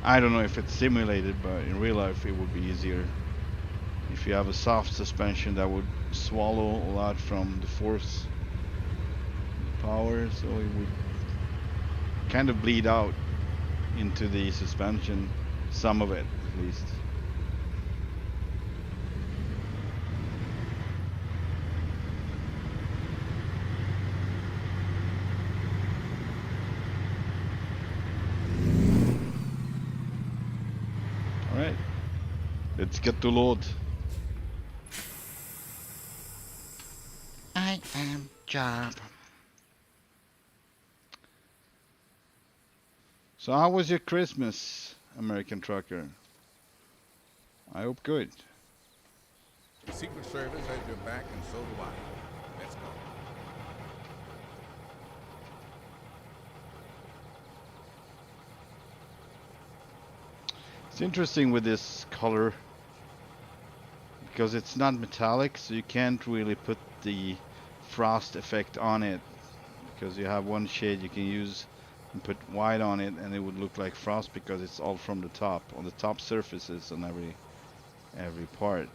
I don't know if it's simulated, but in real life it would be easier. If you have a soft suspension, that would swallow a lot from the force power, so it would kind of bleed out into the suspension, some of it at least. Alright, let's get to load. I am Job. So how was your Christmas, American Trucker? I hope good. The Secret Service has your back, and so do I. Let's go. It's interesting with this color because it's not metallic, so you can't really put the frost effect on it, because you have one shade you can use and put white on it and it would look like frost because it's all from the top, on the top surfaces on every part.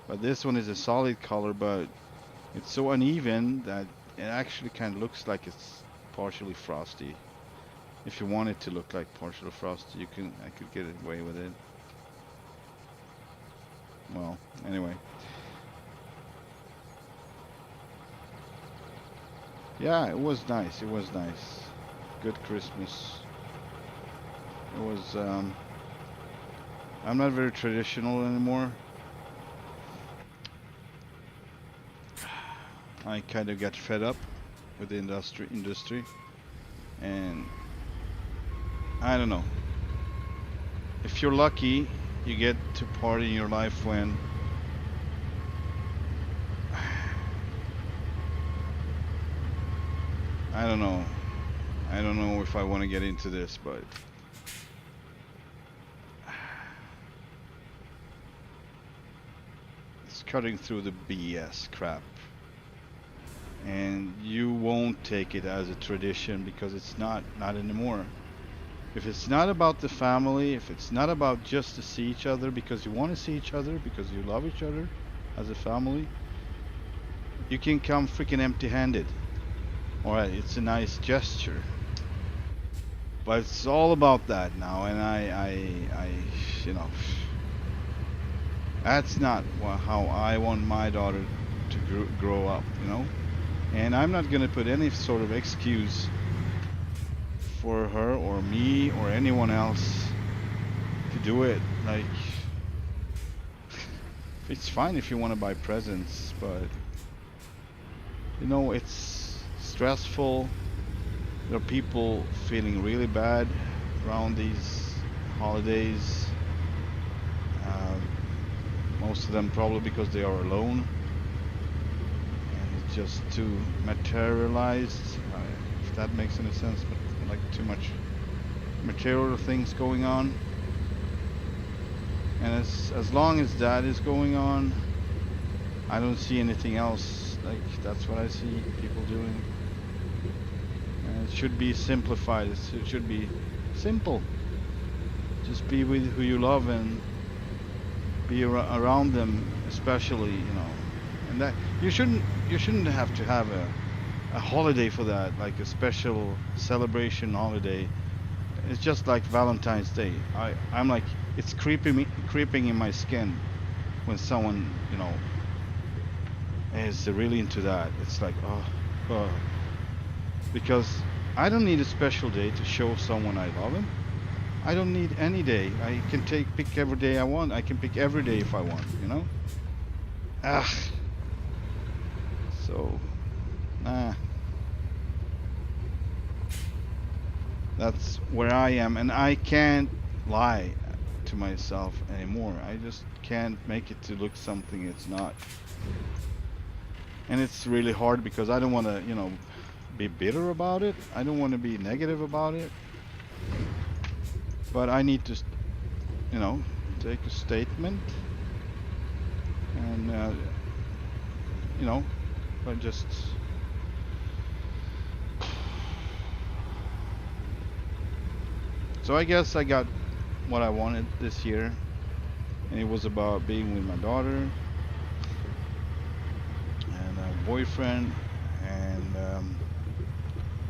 But this one is a solid color, but it's so uneven that it actually kind of looks like it's partially frosty. If you want it to look like partially frosty, I could get away with it. Well, anyway. Yeah, it was nice. It was nice. Good Christmas. It was, I'm not very traditional anymore. I kind of got fed up with the industry, and I don't know. If you're lucky, you get to part in your life when I don't know. I don't know if I want to get into this, but it's cutting through the BS crap. And you won't take it as a tradition because it's not anymore. If it's not about the family, if it's not about just to see each other because you want to see each other, because you love each other as a family, you can come freaking empty-handed. Alright, it's a nice gesture. But it's all about that now, and I you know, that's not how I want my daughter to grow up, you know? And I'm not gonna put any sort of excuse for her or me or anyone else to do it. Like, it's fine if you want to buy presents, but you know, it's stressful. There are people feeling really bad around these holidays. Most of them probably because they are alone and it's just too materialized, if that makes any sense, but like too much material things going on. And as long as that is going on, I don't see anything else. Like, that's what I see people doing. And it should be simplified. It should be simple. Just be with who you love and be around them, especially, you know. And that you shouldn't have to have a holiday for that, like a special celebration holiday. It's just like Valentine's Day. I'm like, it's creeping in my skin when someone, you know, is really into that. It's like, oh, because I don't need a special day to show someone I love him. I don't need any day. I can pick every day I want. I can pick every day if I want, you know? So, that's where I am, and I can't lie to myself anymore. I just can't make it to look something it's not. And it's really hard because I don't want to, you know, be bitter about it. I don't want to be negative about it. But I need to, you know, take a statement and, you know, but just so I guess I got what I wanted this year, and it was about being with my daughter and a boyfriend, and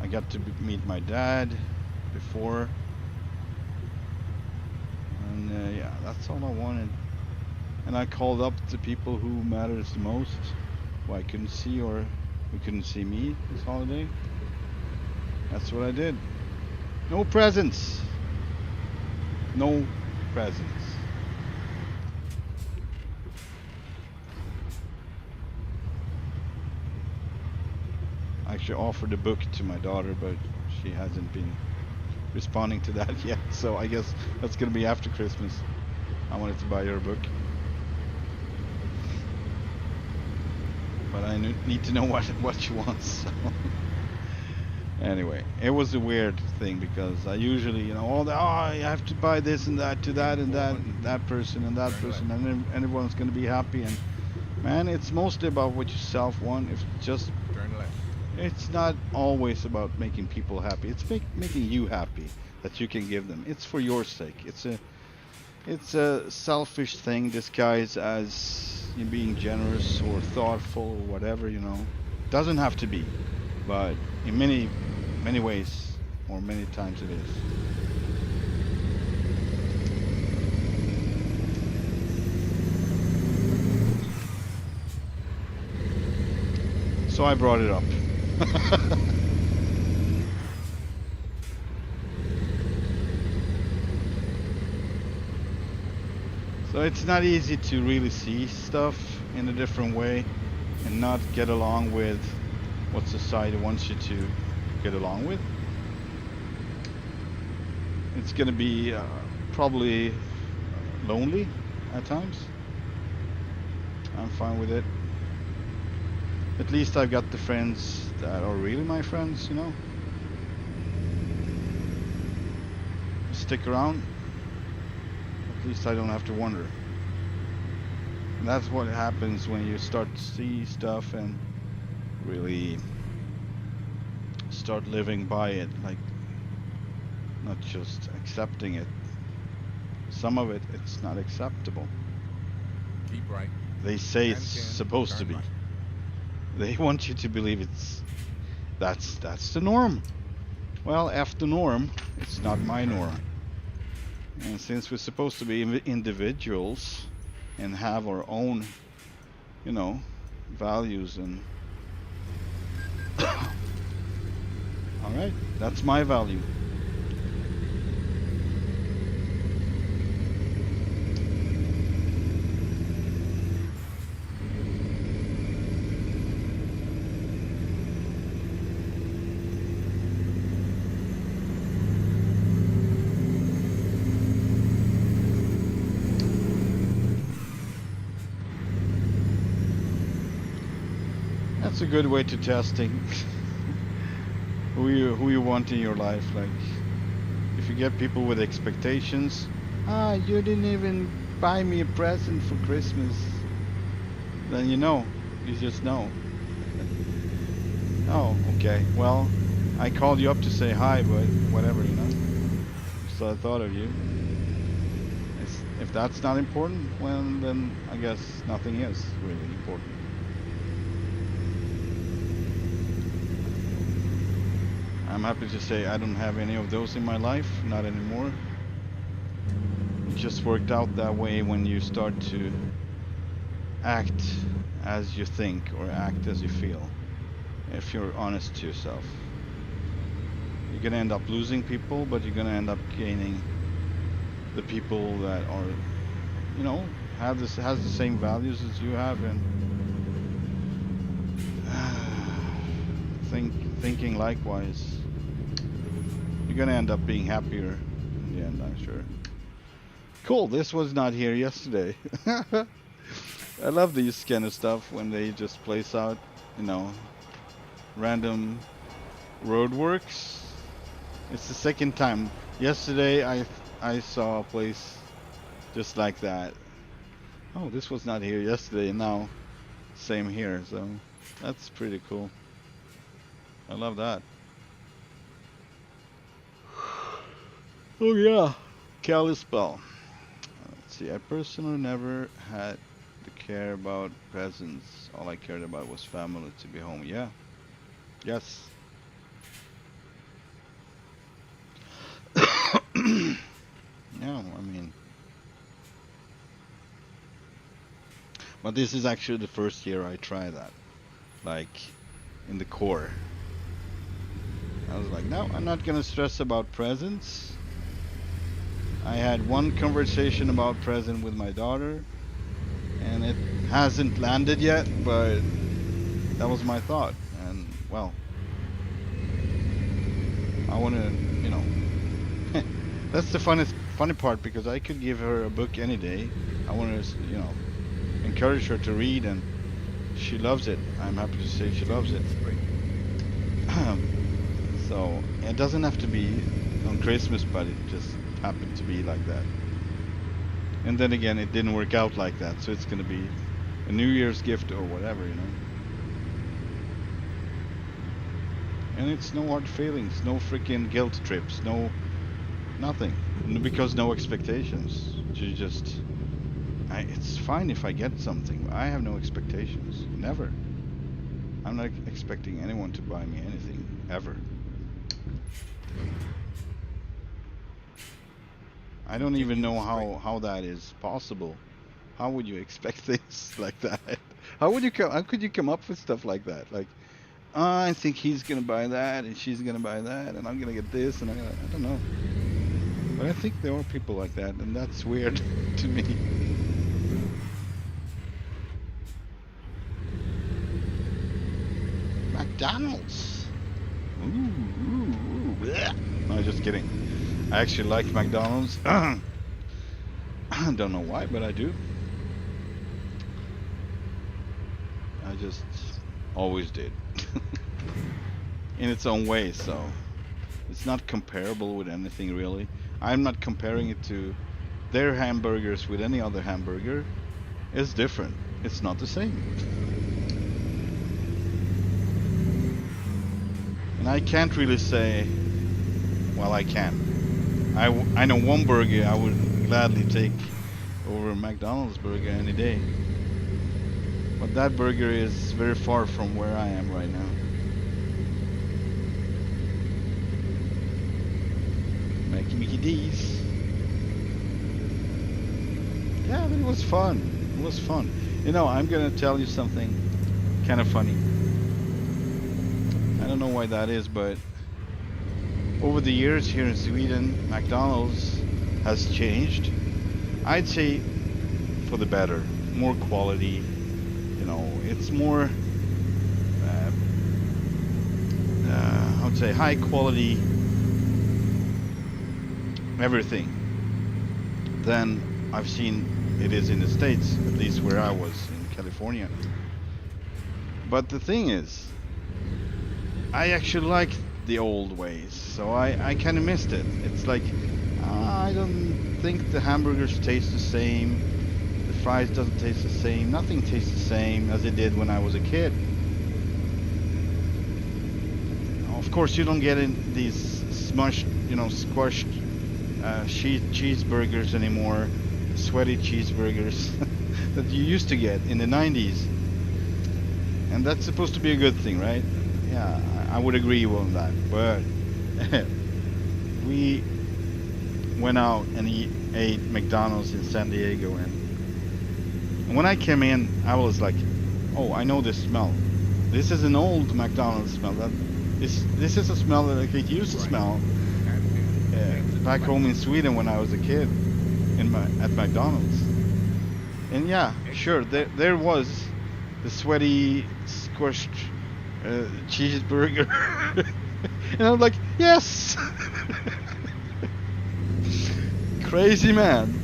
I got to meet my dad before, and yeah, that's all I wanted. And I called up the people who matters the most, who I couldn't see or who couldn't see me this holiday. That's what I did. No presents. No presents. I actually offered a book to my daughter, but she hasn't been responding to that yet, so I guess that's gonna be after Christmas. I wanted to buy her a book, but I need to know what she wants. So. Anyway, it was a weird thing because I usually, you know, I have to buy this and that to that and that person and that person, and then everyone's gonna be happy. And man, it's mostly about what yourself want. If just Turn left. it's not always about making people happy. It's making you happy that you can give them. It's for your sake. It's a selfish thing disguised as you being generous or thoughtful or whatever, you know. Doesn't have to be, but in many ways or many times it is. So I brought it up. So it's not easy to really see stuff in a different way. and not get along with what society wants you to get along with, it's gonna be probably lonely at times. I'm fine with it. At least I've got the friends that are really my friends, you know. Stick around. At least I don't have to wonder. And that's what happens when you start to see stuff and really start living by it, like not just accepting it. Some of it, it's not acceptable. Keep right. They say And it's Ken, supposed to turn be. right. They want you to believe that's the norm. Well, F the norm. It's not my Turn norm. right. And since we're supposed to be individuals and have our own, you know, values and all right, that's my value. That's a good way to testing who you want in your life. Like, if you get people with expectations, you didn't even buy me a present for Christmas, then you just know. Oh, okay. Well, I called you up to say hi, but whatever, So I thought of you. If that's not important, well, then I guess nothing is really important. I'm happy to say I don't have any of those in my life, not anymore. It just worked out that way when you start to act as you think or act as you feel. If you're honest to yourself, you're gonna end up losing people, but you're gonna end up gaining the people that are, has the same values as you have, and thinking likewise. You're gonna end up being happier in the end, I'm sure. Cool, this was not here yesterday. I love these kind of stuff when they just place out, random roadworks. It's the second time. Yesterday I saw a place just like that. Oh, this was not here yesterday, and now same here, so that's pretty cool. I love that. Oh yeah, Kalispell. Let's see, I personally never had to care about presents. All I cared about was family to be home. Yeah. Yes. Yeah, I mean, but this is actually the first year I try that, like in the core. I was like, no, I'm not gonna stress about presents. I had one conversation about present with my daughter, and it hasn't landed yet, but that was my thought. And well, I want to, that's the funny part, because I could give her a book any day. I want to, encourage her to read, and she loves it. I'm happy to say she loves it. So it doesn't have to be on Christmas, but it just happened to be like that. And then again, it didn't work out like that, so it's gonna be a New Year's gift or whatever, And it's no hard feelings, no freaking guilt trips, nothing, because no expectations. You just, it's fine if I get something. I have no expectations, never. I'm not expecting anyone to buy me anything, ever. I don't even know how that is possible. How would you expect things like that? How could you come up with stuff like that? Like, I think he's gonna buy that, and she's gonna buy that, and I'm gonna get this, and I don't know. But I think there are people like that, and that's weird to me. McDonald's. Ooh, bleh. No, just kidding. I actually like McDonald's. I don't know why, but I do. I just always did. In its own way, so it's not comparable with anything really. I'm not comparing it to their hamburgers with any other hamburger. It's different. It's not the same. And I can't really say, well, I can. I know one burger I would gladly take over a McDonald's burger any day. But that burger is very far from where I am right now. Making Mickey D's. Yeah, but it was fun. It was fun. You know, I'm gonna tell you something kind of funny. I don't know why that is, but over the years here in Sweden, McDonald's has changed. I'd say for the better. More quality. You know, it's more, I would say, high quality everything than I've seen it is in the States, at least where I was in California. But the thing is, I actually like the old ways, so I kind of missed it. It's like, I don't think the hamburgers taste the same, the fries doesn't taste the same, nothing tastes the same as it did when I was a kid. Of course, you don't get in these smushed, you know, squashed cheeseburgers anymore, sweaty cheeseburgers that you used to get in the 90s. And that's supposed to be a good thing, right? Yeah, I would agree on that. But we went out and ate McDonald's in San Diego, and when I came in, I was like, oh, I know this smell. This is an old McDonald's smell. This is a smell that I could use to smell back home in Sweden when I was a kid at McDonald's. And yeah, sure, there was the sweaty, squished cheeseburger. And I'm like, yes! Crazy man.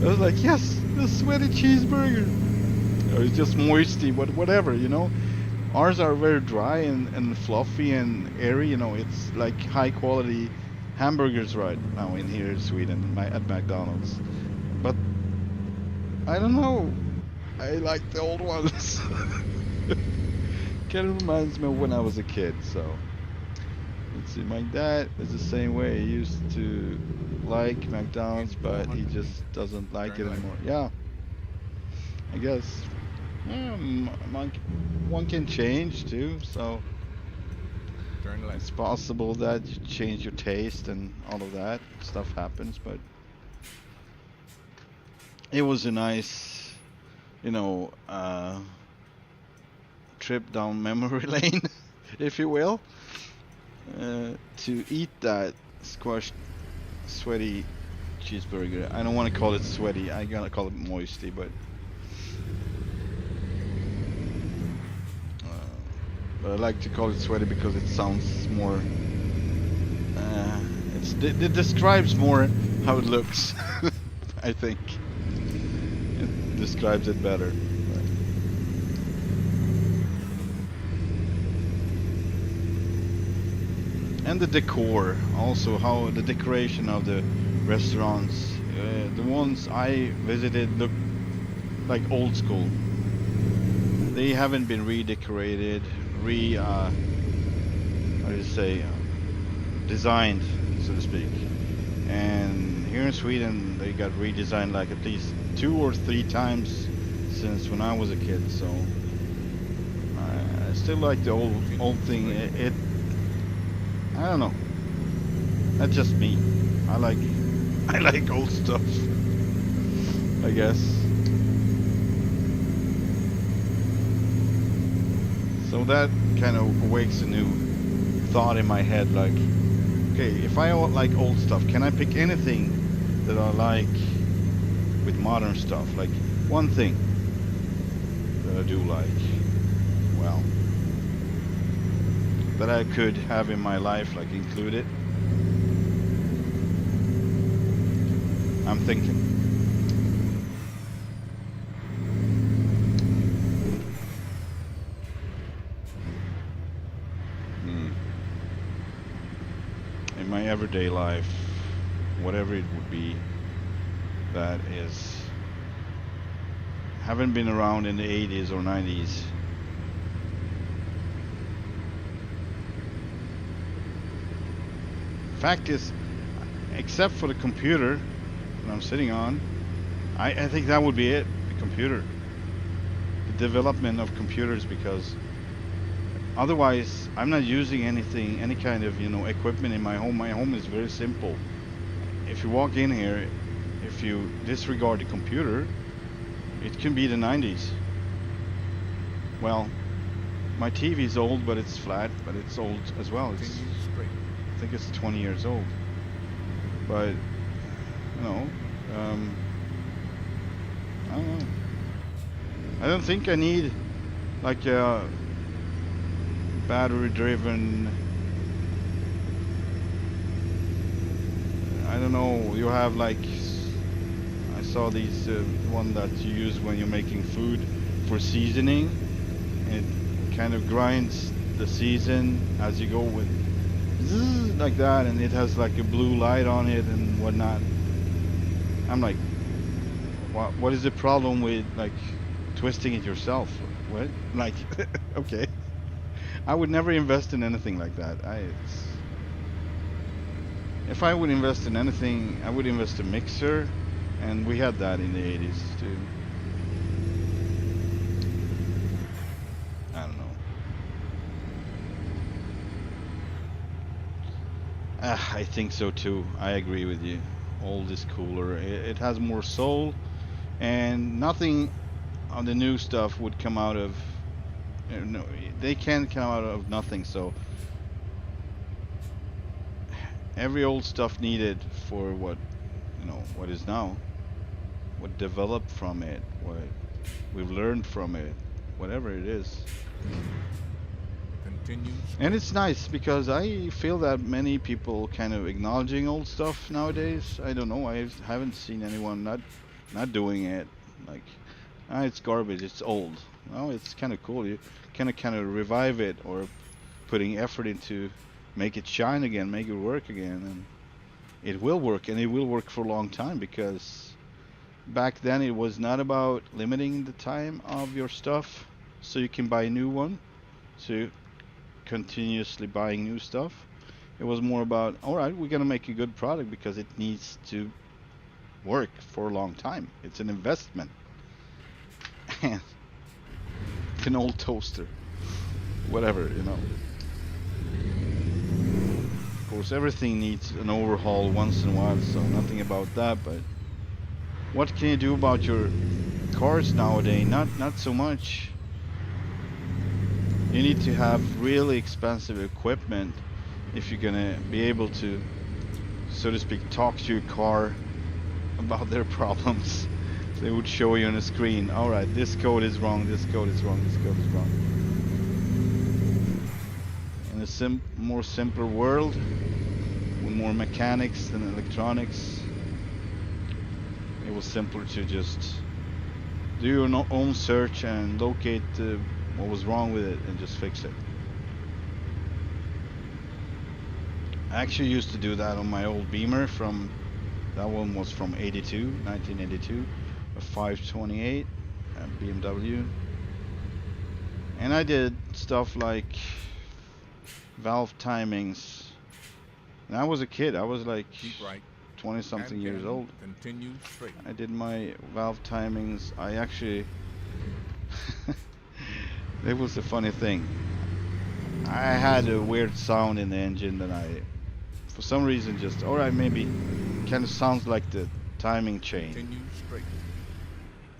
I was like, yes, the sweaty cheeseburger. Or it's just moisty, but whatever, you know. Ours are very dry and fluffy and airy, you know. It's like high quality hamburgers right now in here in Sweden at McDonald's. But I don't know. I like the old ones. Kind of reminds me of when I was a kid. So let's see, my dad is the same way. He used to like McDonald's, but he just doesn't like it anymore. Yeah, I guess. Yeah, one can change too, so it's possible that you change your taste and all of that stuff happens. But it was a nice, you know, trip down memory lane, if you will, to eat that squashed, sweaty cheeseburger. I don't want to call it sweaty. I'm gonna call it moisty, but I like to call it sweaty because it sounds more. It describes more how it looks. I think it describes it better. And the decor, also how the decoration of the restaurants. The ones I visited look like old school. They haven't been redecorated, how do you say, designed, so to speak. And here in Sweden, they got redesigned like at least 2 or 3 times since when I was a kid. So I still like the old thing. I don't know. That's just me. I like old stuff, I guess. So that kind of awakes a new thought in my head, like, okay, if I like old stuff, can I pick anything that I like with modern stuff? Like one thing that I do like. well, that I could have in my life, like included. I'm thinking. Hmm. In my everyday life, whatever it would be, that is haven't been around in the 80s or 90s. Fact is, except for the computer that I'm sitting on, I think that would be it. The computer, the development of computers, because otherwise I'm not using anything, any kind of equipment in my home. My home is very simple. If you walk in here, if you disregard the computer, it can be the 90s. Well, my TV is old, but it's flat, but it's old as well. Continue straight. I think it's 20 years old. But, I don't know. I don't think I need like a battery-driven. I don't know. You have like I saw these one that you use when you're making food for seasoning. It kind of grinds the season as you go with zzz, like that, and it has like a blue light on it and whatnot. I'm like, what is the problem with like twisting it yourself? What? Like, okay, I would never invest in anything like that. If I would invest in anything, I would invest in a mixer, and we had that in the 80s too. I don't know. I think so too. I agree with you. Old is cooler. It has more soul, and nothing on the new stuff would come out of. No, they can't come out of nothing. So every old stuff needed for what is now, what developed from it, what we've learned from it, whatever it is. Continue And straight. it's nice because I feel that many people kind of acknowledging old stuff nowadays. I don't know. I haven't seen anyone not doing it. Like, it's garbage. It's old. No, it's kind of cool. You kind of revive it or putting effort into make it shine again, make it work again, and it will work, and it will work for a long time because back then it was not about limiting the time of your stuff so you can buy a new one. So continuously buying new stuff. It was more about, all right, we're gonna make a good product because it needs to work for a long time. It's an investment. And an old toaster, whatever. Of course, everything needs an overhaul once in a while, so nothing about that. But what can you do about your cars nowadays? Not so much. You need to have really expensive equipment if you're gonna be able to, so to speak, talk to your car about their problems. They would show you on the screen, all right, this code is wrong, this code is wrong, this code is wrong. In a more simpler world, with more mechanics than electronics, it was simpler to just do your own search and locate what was wrong with it and just fix it. I actually used to do that on my old Beamer that one was from 1982, a 528 BMW. And I did stuff like valve timings. And I was a kid. I was like Keep right. 20 something years old. Continue straight. I did my valve timings. I actually it was a funny thing. I had a weird sound in the engine that I for some reason just alright, maybe kind of sounds like the timing chain. Continue straight.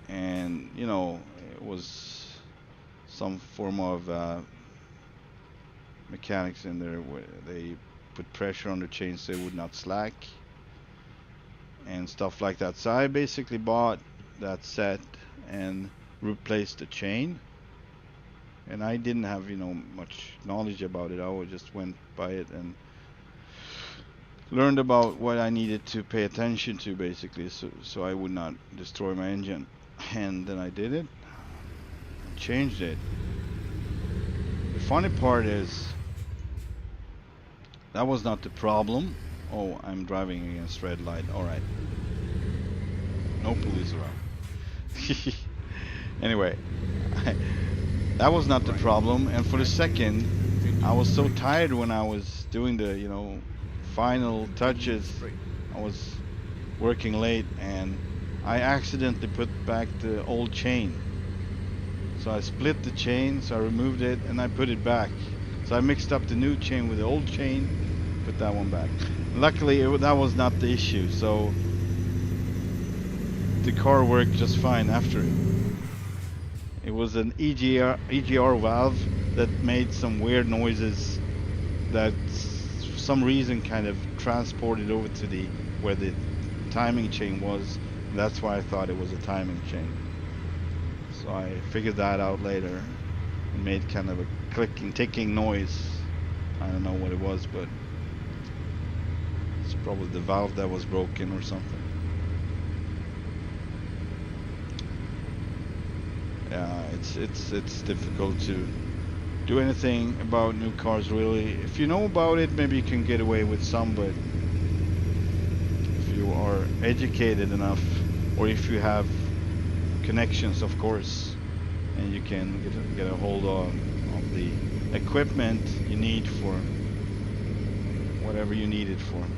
And it was some form of mechanics in there where they put pressure on the chains so they would not slack and stuff like that. So I basically bought that set and replaced the chain and I didn't have much knowledge about it. I just went by it and learned about what I needed to pay attention to basically, so I would not destroy my engine. And then I did it, changed it. The funny part is that was not the problem. Oh, I'm driving against red light. All right, no police around. Anyway, that was not the Right. problem. And for the second, I Continue was so straight. tired when I was doing the final Continue touches. straight. I was working late and I accidentally put back the old chain. So I split the chain, so I removed it and I put it back. So I mixed up the new chain with the old chain, put that one back. Luckily, that was not the issue, so the car worked just fine after it. It was an EGR valve that made some weird noises that for some reason kind of transported over to the where the timing chain was. That's why I thought it was a timing chain. So I figured that out later and made kind of a clicking, ticking noise. I don't know what it was, but it's probably the valve that was broken or something. Yeah, it's difficult to do anything about new cars really. If you know about it, maybe you can get away with some, but if you are educated enough, or if you have connections, of course, and you can get a hold of the equipment you need for whatever you need it for.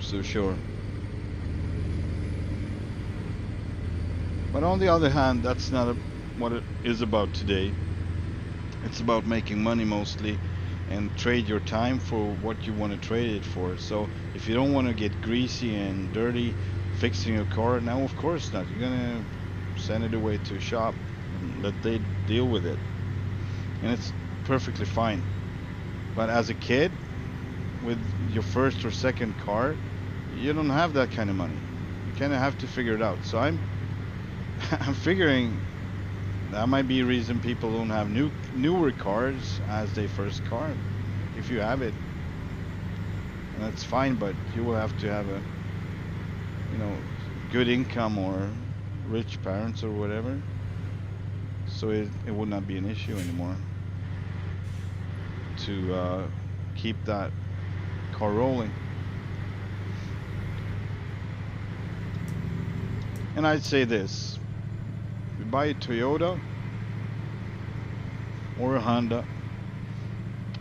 So sure. But on the other hand, that's not what it is about today. It's about making money mostly and trade your time for what you want to trade it for. So if you don't want to get greasy and dirty fixing your car, now of course not. You're gonna send it away to a shop and let they deal with it. And it's perfectly fine. But as a kid with your first or second car, you don't have that kind of money. You kind of have to figure it out. So I'm figuring that might be a reason people don't have newer cars as their first car. If you have it, and that's fine, but you will have to have a good income or rich parents or whatever. So it would not be an issue anymore to keep that car rolling. And I'd say this: if you buy a Toyota or a Honda,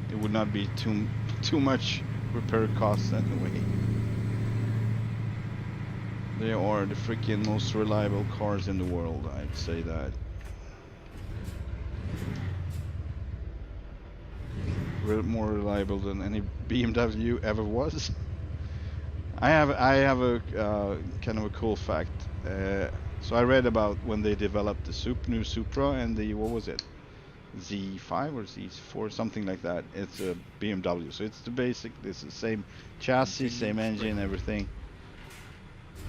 it would not be too much repair costs anyway. They are the freaking most reliable cars in the world, I'd say that. More reliable than any BMW ever was. I have a kind of a cool fact. So I read about when they developed the new Supra and the what was it, Z5 or Z4, something like that. It's a BMW, so it's the basic. It's the same chassis, Continue same straight. engine, everything.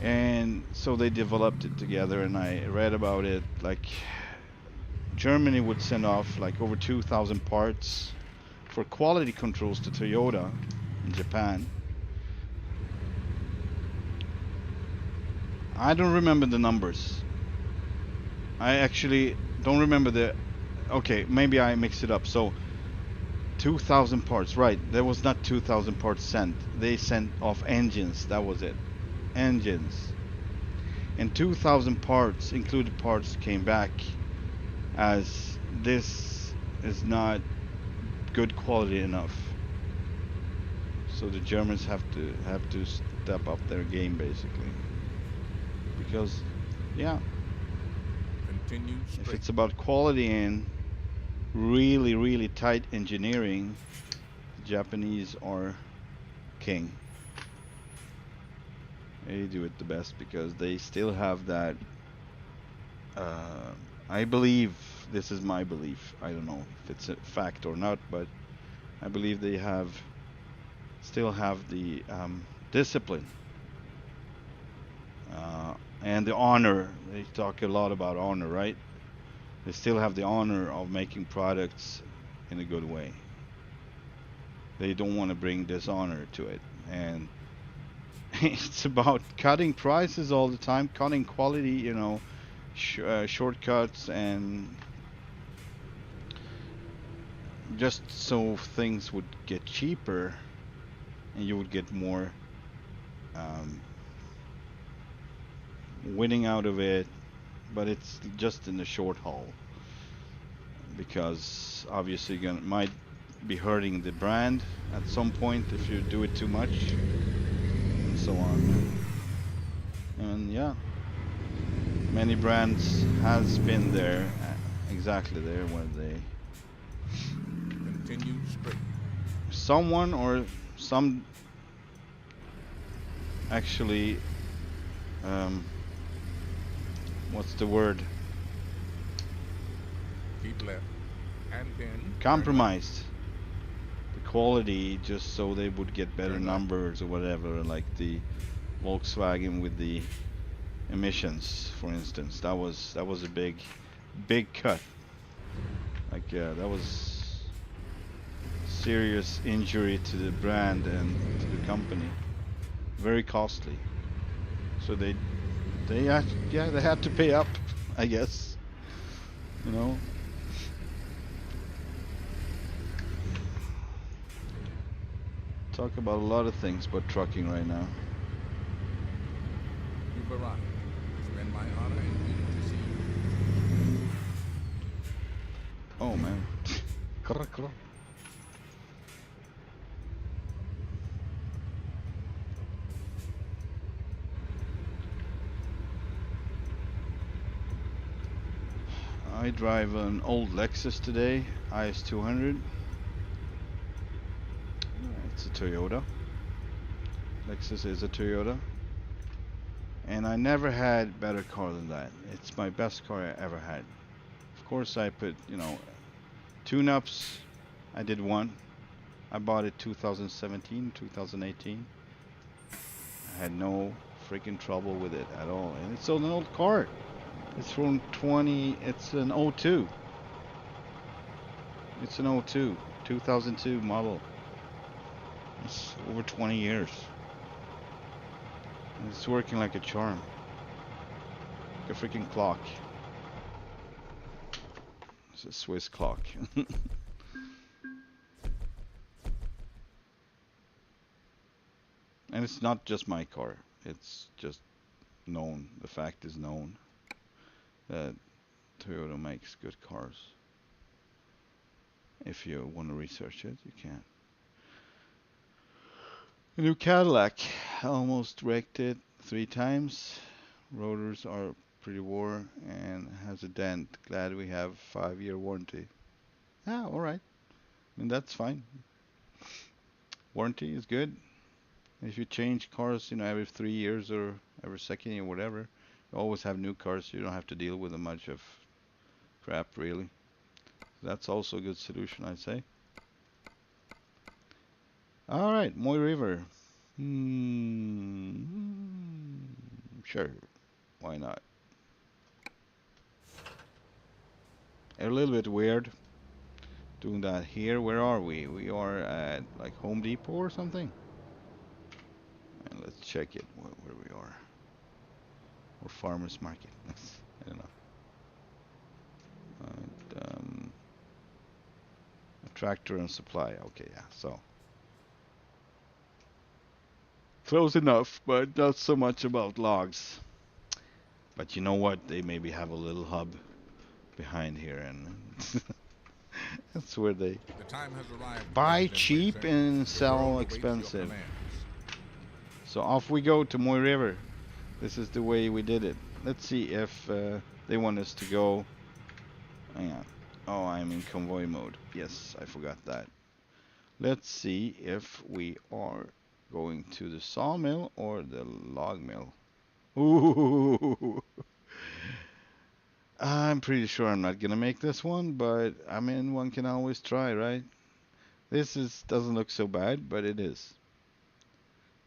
And so they developed it together, and I read about it. Like Germany would send off like over 2,000 parts for quality controls to Toyota in Japan. I don't remember the numbers. I actually don't remember the. Okay, maybe I mixed it up. So 2,000 parts, right? There was not 2,000 parts sent. They sent off engines. That was it. Engines. And 2,000 parts, included parts, came back as this is not good quality enough. So the Germans have to step up their game basically. Because yeah, Continue if straight. it's about quality and really tight engineering, the Japanese are king. They do it the best because they still have that. Uh, I believe this is my belief. I don't know if it's a fact or not, but I believe they still have the discipline uh, and the honor. They talk a lot about honor, right? They still have the honor of making products in a good way. They don't want to bring dishonor to it. And it's about cutting prices all the time, cutting quality, shortcuts, and just so things would get cheaper and you would get more um, winning out of it. But it's just in the short haul because obviously might be hurting the brand at some point if you do it too much and so on. And yeah, many brands has been there, exactly there where they Continue straight. someone or some actually um, what's the word, Keep left. And then compromised the quality just so they would get better turn left. numbers or whatever, like the Volkswagen with the emissions, for instance. That was a big cut. Like that was serious injury to the brand and to the company. Very costly. So they had to pay up, I guess. You know. Talk about a lot of things but trucking right now. You've arrived. It's been my honor and duty to see you. Oh man. Krr, krr. I drive an old Lexus today, IS200. It's a Toyota. Lexus is a Toyota. And I never had better car than that. It's my best car I ever had. Of course I put, tune-ups. I did one. I bought it 2017, 2018. I had no freaking trouble with it at all. And it's an old car. It's from it's an '02. It's an '02, 2002 model. It's over 20 years. And it's working like a charm. Like a freaking clock. It's a Swiss clock. And it's not just my car. It's just known. The fact is known that Toyota makes good cars. If you want to research it, you can. A new Cadillac. Almost wrecked it 3 times. Rotors are pretty wore and has a dent. Glad we have 5-year warranty. Ah, alright. I mean, that's fine. Warranty is good. If you change cars, every 3 years or every second year, whatever, you always have new cars. So you don't have to deal with a bunch of crap, really. That's also a good solution, I'd say. All right, Moy River. Sure, why not? A little bit weird doing that here. Where are we? We are at like Home Depot or something. And let's check it where we are. Or Farmers Market. I don't know. A tractor and supply. Okay, yeah. So close enough, but not so much about logs. But you know what? They maybe have a little hub behind here, and that's where they The time has arrived, buy President cheap Wilson. and The sell world awaits your expensive. commands. So off we go to Moy River. This is the way we did it. Let's see if they want us to go. Hang on. Oh, I'm in convoy mode. Yes, I forgot that. Let's see if we are going to the sawmill or the log mill. Ooh. I'm pretty sure I'm not gonna make this one, but I mean, one can always try, right? This doesn't look so bad, but it is.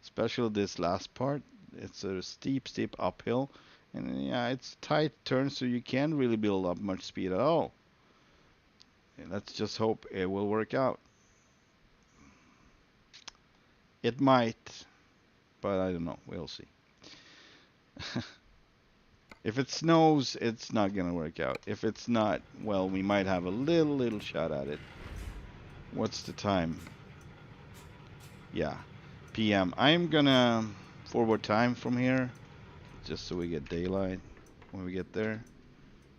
Especially this last part. It's a steep uphill. And yeah, it's tight turn, so you can't really build up much speed at all. And let's just hope it will work out. It might, but I don't know. We'll see. If it snows, it's not gonna work out. If it's not, well, we might have a little shot at it. What's the time? Yeah, PM. I'm gonna forward time from here, just so we get daylight when we get there.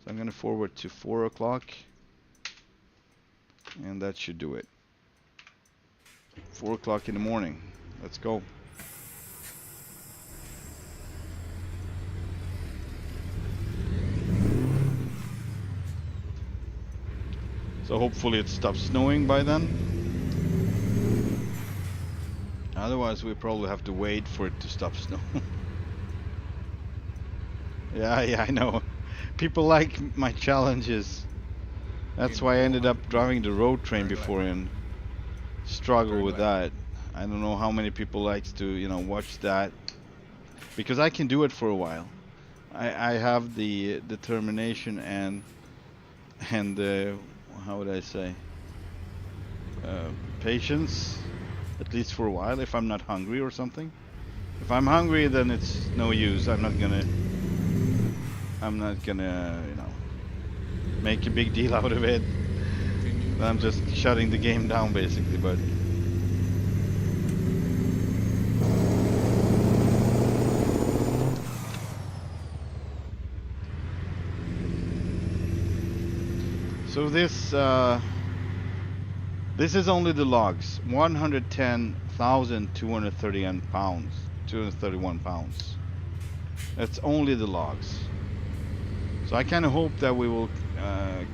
So I'm gonna forward to 4 o'clock, and that should do it. 4 o'clock in the morning. Let's go. So hopefully it stops snowing by then. Otherwise we probably have to wait for it to stop snowing. Yeah, I know. People like my challenges. That's why I ended up driving the road train before and struggle with that. I don't know how many people likes to, watch that. Because I can do it for a while. I have the determination and how would I say, patience, at least for a while, if I'm not hungry or something. If I'm hungry, then it's no use. I'm not gonna, make a big deal out of it. I'm just shutting the game down, basically, but... So this is only the logs. 110,231 pounds. 231 pounds. That's only the logs. So I kind of hope that we will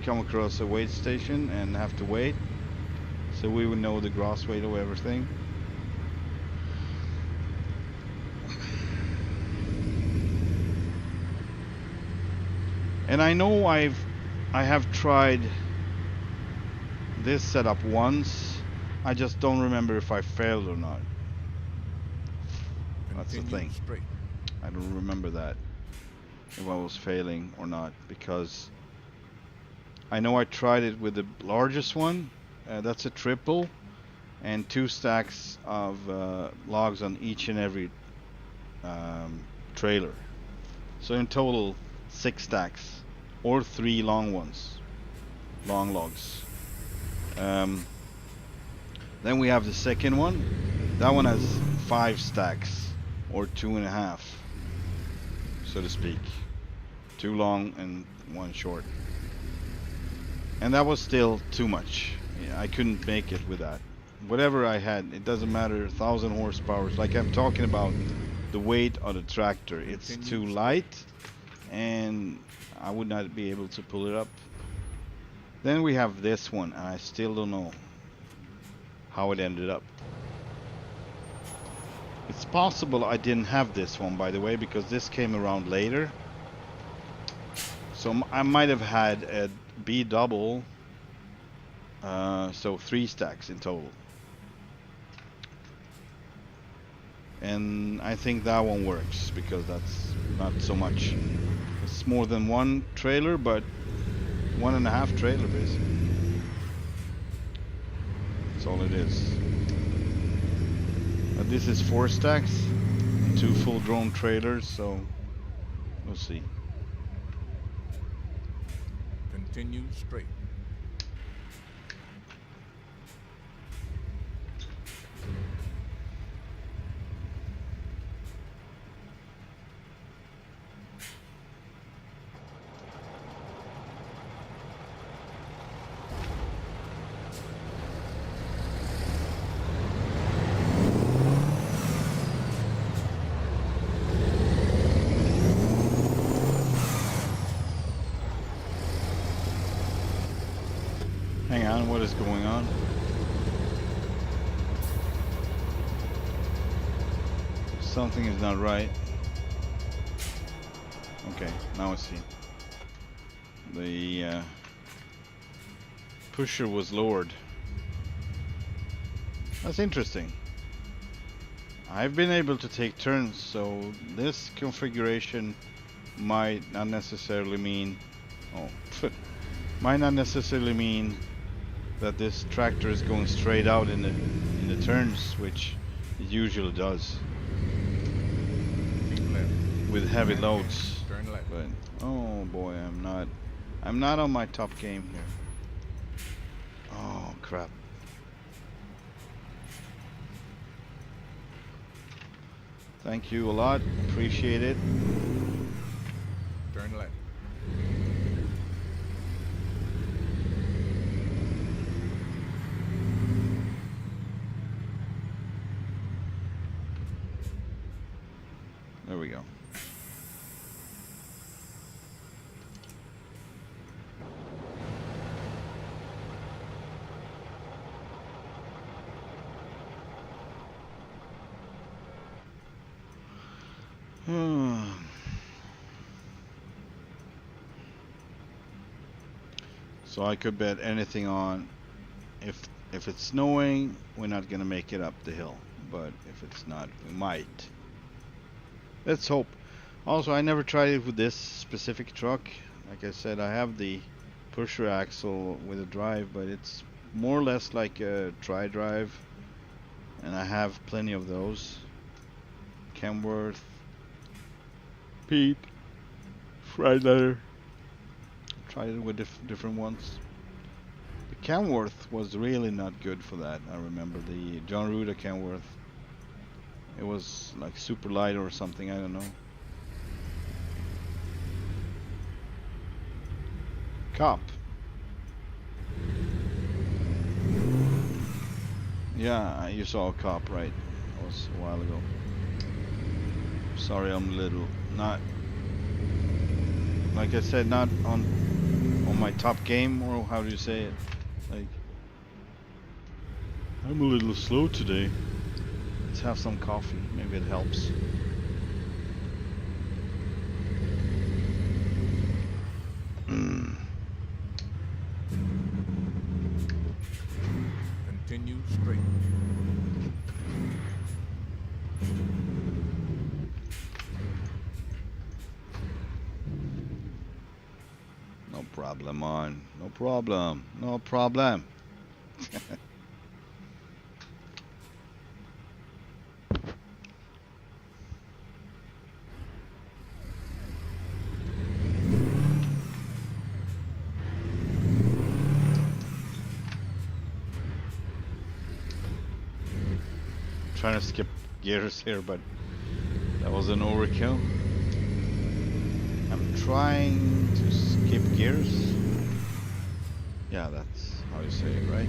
come across a weight station and have to wait, so we will know the gross weight of everything. And I know I have tried this setup once. I just don't remember if I failed or not. That's the thing. I don't remember that, if I was failing or not, because I know I tried it with the largest one. That's a triple, and 2 stacks of logs on each and every trailer. So in total 6 stacks, or 3 long ones, long logs. Then we have the second one. That one has 5 stacks, or 2.5, so to speak. 2 long and 1 short. And that was still too much. I couldn't make it with that. Whatever I had, it doesn't matter, 1,000 horsepower. Like I'm talking about the weight of the tractor. It's too light, and I would not be able to pull it up. Then we have this one, and I still don't know how it ended up. It's possible I didn't have this one, by the way, because this came around later. So I might have had a B double, so 3 stacks in total. And I think that one works, because that's not so much. It's more than 1 trailer, but 1.5 trailer basically. That's all it is. But this is 4 stacks, 2 full grown trailers, so we'll see. Continue straight. Hang on, what is going on? Something is not right. Okay, now I see. The pusher was lowered. That's interesting. I've been able to take turns, so this configuration might not necessarily mean, oh, might not necessarily mean that this tractor is going straight out in the turns, which it usually does Keep left. with heavy And loads. turn left. But oh boy, I'm not on my top game here. Oh crap. Thank you a lot. Appreciate it. Turn left. There we go. So I could bet anything on if it's snowing, we're not gonna make it up the hill. But if it's not, we might. Let's hope. Also, I never tried it with this specific truck. Like I said, I have the pusher axle with a drive, but it's more or less like a tri-drive, and I have plenty of those. Kenworth, Pete, Freidler. Tried it with different ones. The Kenworth was really not good for that. I remember the John Ruda Kenworth. It was like Superliner or something, I don't know. Cop. Yeah, you saw a cop, right? That was a while ago. Sorry, I'm a little not, like I said, not on my top game, or how do you say it? Like, I'm a little slow today. Let's have some coffee. Maybe it helps. Continue straight. No problem, on. No problem. No problem. Trying to skip gears here, but that was an overkill. I'm trying to skip gears. Yeah, that's how you say it, right?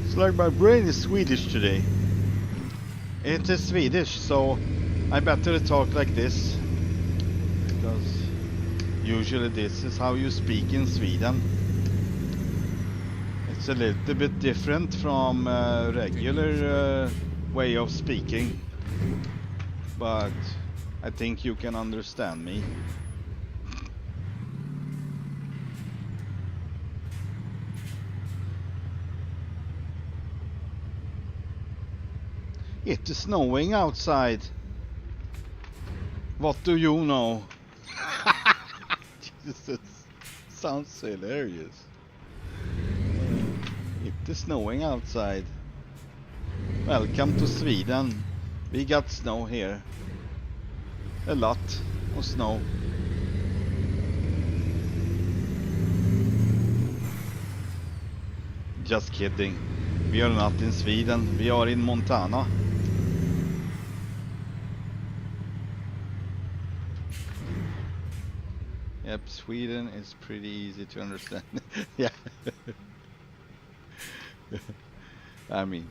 It's like my brain is Swedish today. It is Swedish, so I better talk like this, because usually this is how you speak in Sweden. It's a little bit different from regular way of speaking, but I think you can understand me. It is snowing outside. What do you know? Jesus, sounds hilarious. It is snowing outside. Welcome to Sweden. We got snow here. A lot of snow. Just kidding. We are not in Sweden. We are in Montana. Yep, Sweden is pretty easy to understand. Yeah. I mean,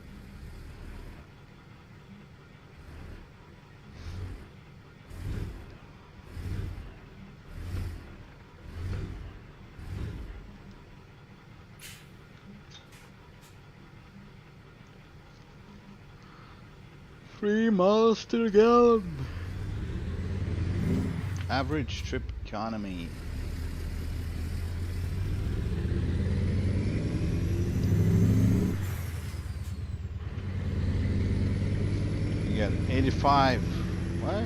Free Master Gallon. Average trip economy. got 85. What? I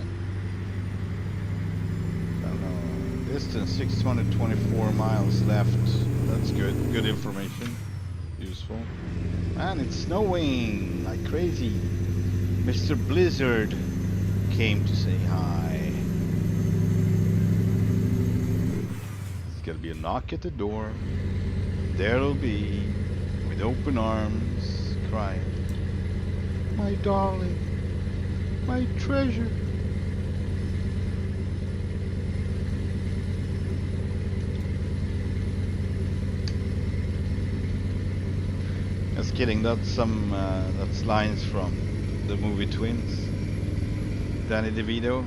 don't know. Distance 624 miles left. That's good. Good information. Useful. Man, it's snowing like crazy. Mr. Blizzard came to say hi. There's gonna be a knock at the door. There'll be, with open arms, crying, "My darling, my treasure." Just kidding. That's that's lines from the movie Twins. Danny DeVito.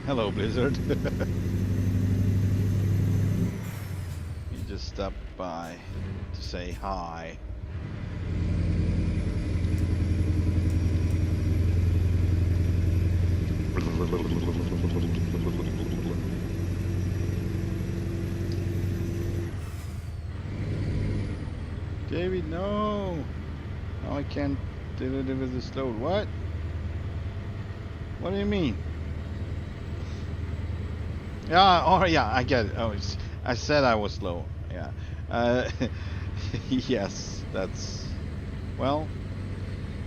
Hello, Blizzard. He just stopped by to say hi. David, no! Now I can't deliver this load. What? What do you mean? Yeah, oh yeah, I get it. Oh, I said I was slow. Yeah. Yes, that's. Well,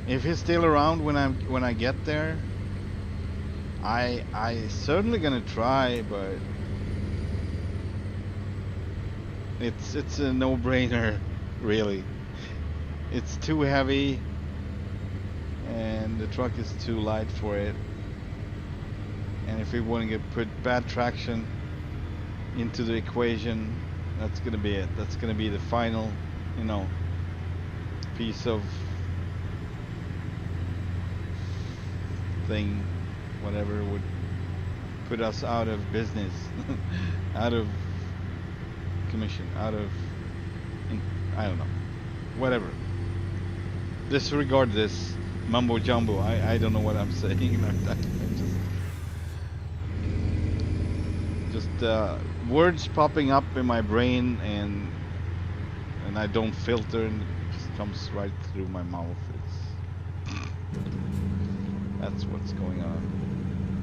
if he's still around when I get there, I certainly gonna try, but it's a no-brainer, really. It's too heavy, and the truck is too light for it. And if we want to put bad traction into the equation, that's gonna be it. That's gonna be the final, you know, piece of thing, whatever would put us out of business, out of commission, out of, I don't know, whatever. Disregard this mumbo jumbo. I don't know what I'm saying. I'm just words popping up in my brain, and I don't filter, and it just comes right through my mouth. That's what's going on.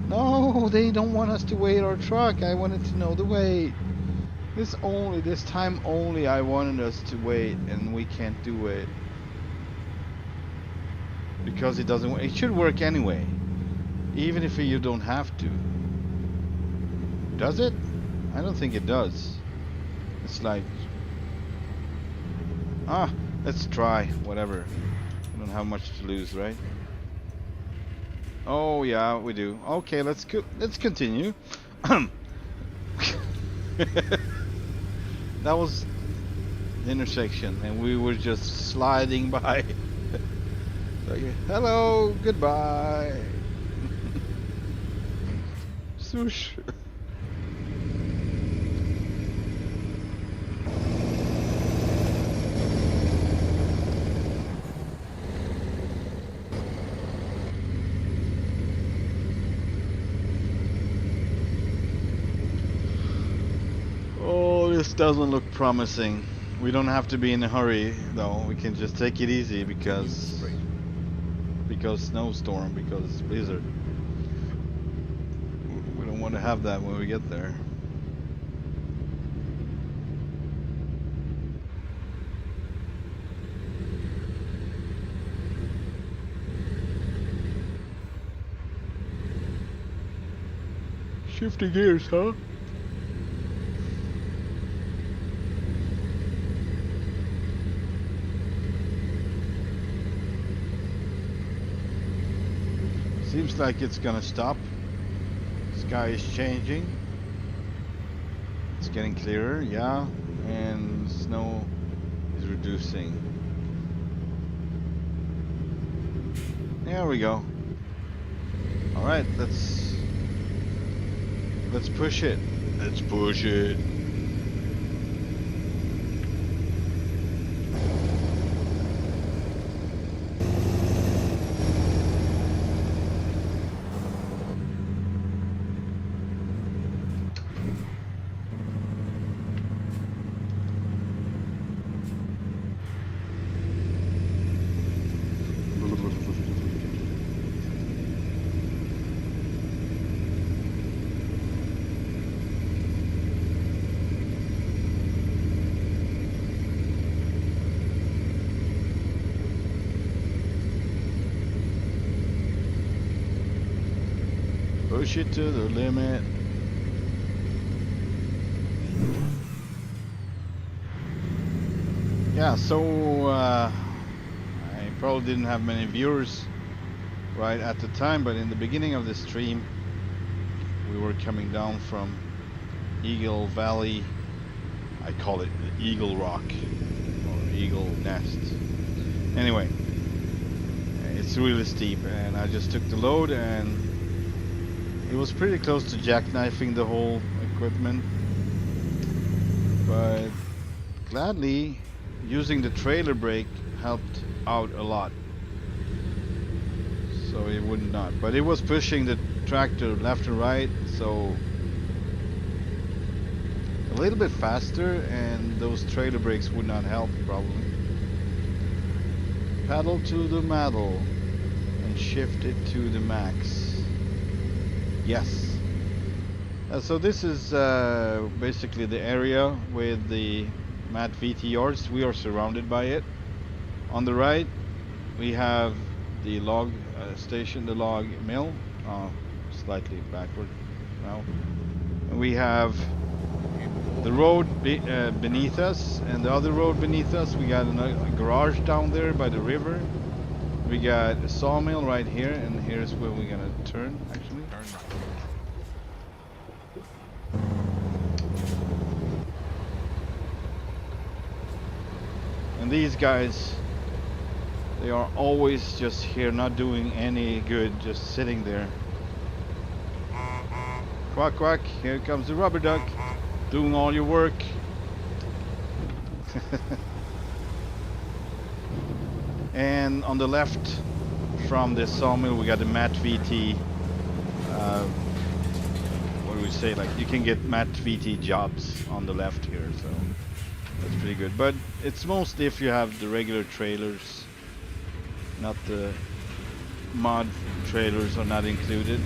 No, they don't want us to weight our truck. I wanted to know the weight. This time only I wanted us to wait, and we can't do it. Because it doesn't work. It should work anyway. Even if you don't have to. Does it? I don't think it does. It's like, let's try, whatever. We don't have much to lose, right? Oh yeah, we do. Okay, let's continue. That was the intersection, and we were just sliding by. So, hello, goodbye. Swoosh. This doesn't look promising. We don't have to be in a hurry though. We can just take it easy because snowstorm, because blizzard. We don't want to have that when we get there. Shifting gears, huh? Seems like it's gonna stop. Sky is changing. It's getting clearer, yeah, and snow is reducing. There we go. All right, let's push it. Let's push it. Push it to the limit. Yeah, so I probably didn't have many viewers right at the time, but in the beginning of the stream, we were coming down from Eagle Valley. I call it the Eagle Rock or Eagle Nest. Anyway, it's really steep, and I just took the load, and it was pretty close to jackknifing the whole equipment. But gladly, using the trailer brake helped out a lot. So it would not. But it was pushing the tractor left and right, so a little bit faster, and those trailer brakes would not help probably. Pedal to the metal and shift it to the max. Yes. So this is basically the area with the Matt VT yards. We are surrounded by it. On the right we have the log station, the log mill, slightly backward now. And we have the road beneath us, and the other road beneath us. We got a garage down there by the river. We got a sawmill right here, and here's where we're gonna turn actually. And these guys, they are always just here, not doing any good, just sitting there. Quack quack, here comes the rubber duck, doing all your work. And on the left from the sawmill we got the Matt VT, what do we say, like you can get Matt VT jobs on the left here, so that's pretty good. But it's mostly if you have the regular trailers, not the mod trailers are not included.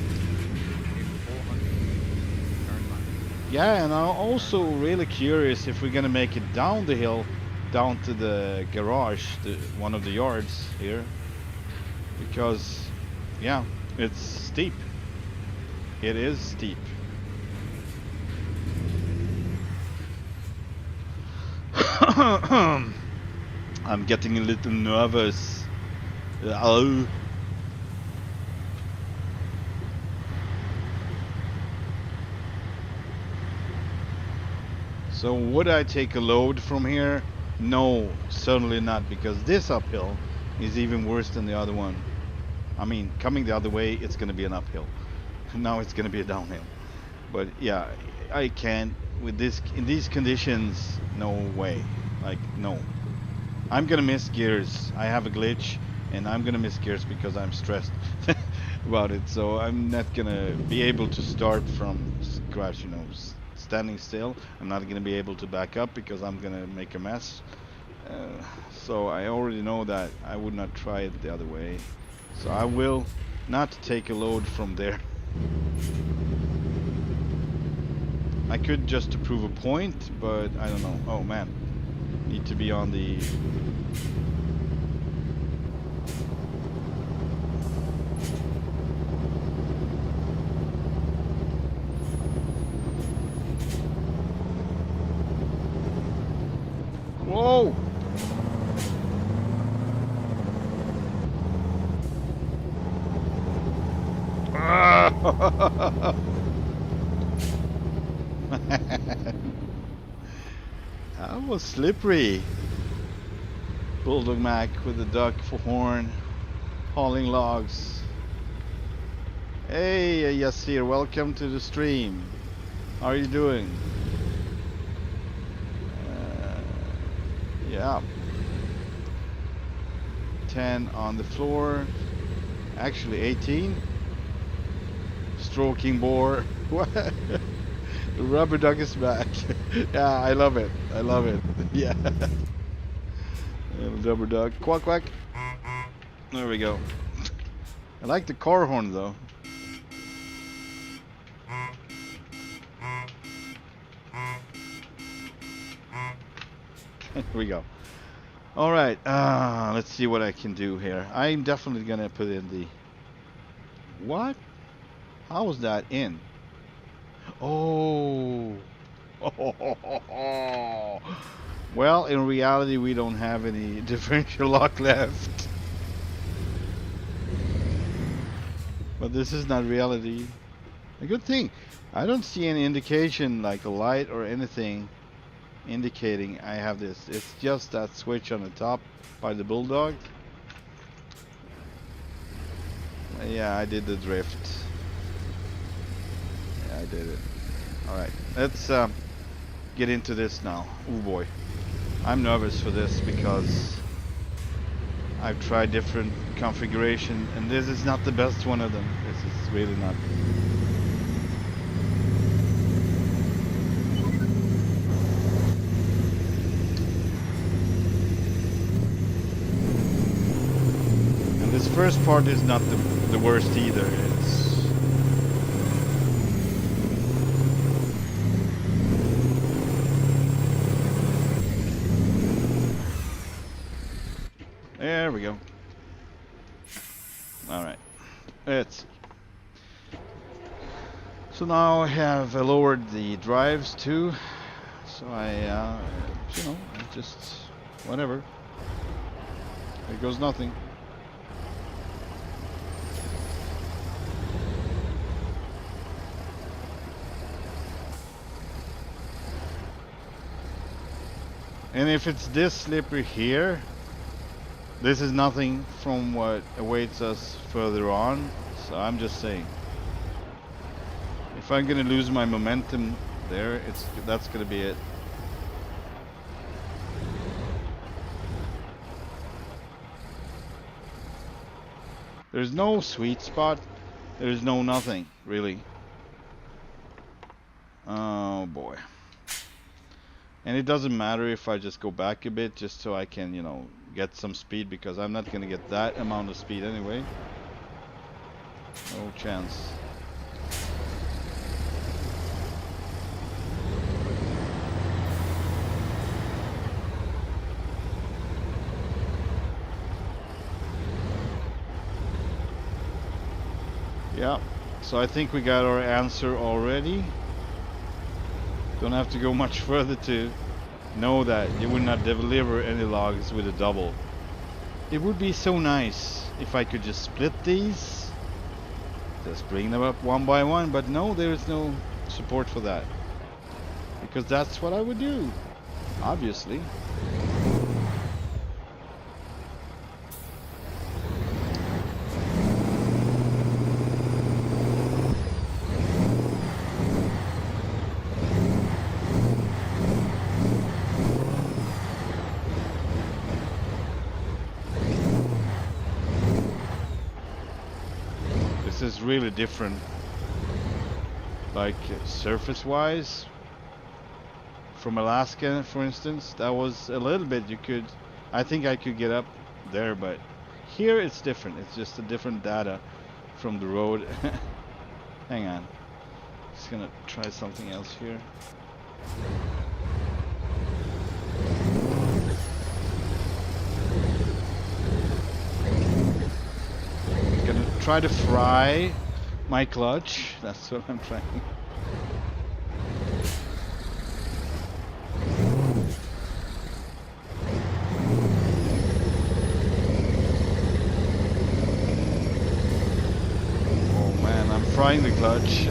Yeah, and I'm also really curious if we're gonna make it down the hill, down to the garage, one of the yards here, because yeah, it's steep. It is steep. I'm getting a little nervous. So would I take a load from here? No, certainly not, because this uphill is even worse than the other one. I mean, coming the other way, it's going to be an uphill. Now it's going to be a downhill. But yeah, I can't with this in these conditions. No way. Like no. I'm going to miss gears. I have a glitch, and I'm going to miss gears because I'm stressed about it. So I'm not going to be able to start from scratch, you know, standing still. I'm not going to be able to back up because I'm going to make a mess. So I already know that I would not try it the other way. So I will not take a load from there. I could just to prove a point, but I don't know. Oh man, need to be on the... Whoa! That was slippery. Bulldog Mac with the duck for horn, hauling logs. Hey, Yasir, welcome to the stream. How are you doing? Yeah. 10 on the floor. Actually 18. Stroking bore. What? The rubber duck is back. Yeah, I love it. I love it. Yeah. Rubber duck. Quack quack. There we go. I like the car horn though. Here we go. All right. Let's see what I can do here. I'm definitely gonna put in the... What? How was that in? Oh. Well, in reality, we don't have any differential lock left. But this is not reality. A good thing. I don't see any indication like a light or anything indicating I have this. It's just that switch on the top by the Bulldog. Yeah, I did the drift. Yeah, I did it. Alright, let's get into this now. Oh boy. I'm nervous for this because I've tried different configuration and this is not the best one of them. This is really not. And this first part is not the worst either. It's there we go. Alright. Let's see. So now I have lowered the drives too. So I, just whatever. There goes nothing. And if it's this slippery here, this is nothing from what awaits us further on. So I'm just saying. If I'm gonna lose my momentum there, that's gonna be it. There's no sweet spot. There's no nothing, really. Oh boy. And it doesn't matter if I just go back a bit just so I can, get some speed, because I'm not gonna get that amount of speed anyway. No chance. Yeah, so I think we got our answer already. Don't have to go much further to know that you would not deliver any logs with a double. It would be so nice if I could just split these, just bring them up one by one, but no, there is no support for that. Because that's what I would do, obviously. This is really different, like surface-wise. From Alaska, for instance, that was a little bit I think I could get up there, but here it's different. It's just a different data from the road. Hang on. Just gonna try something else here. Gonna try to fry my clutch. That's what I'm trying. Frying the clutch.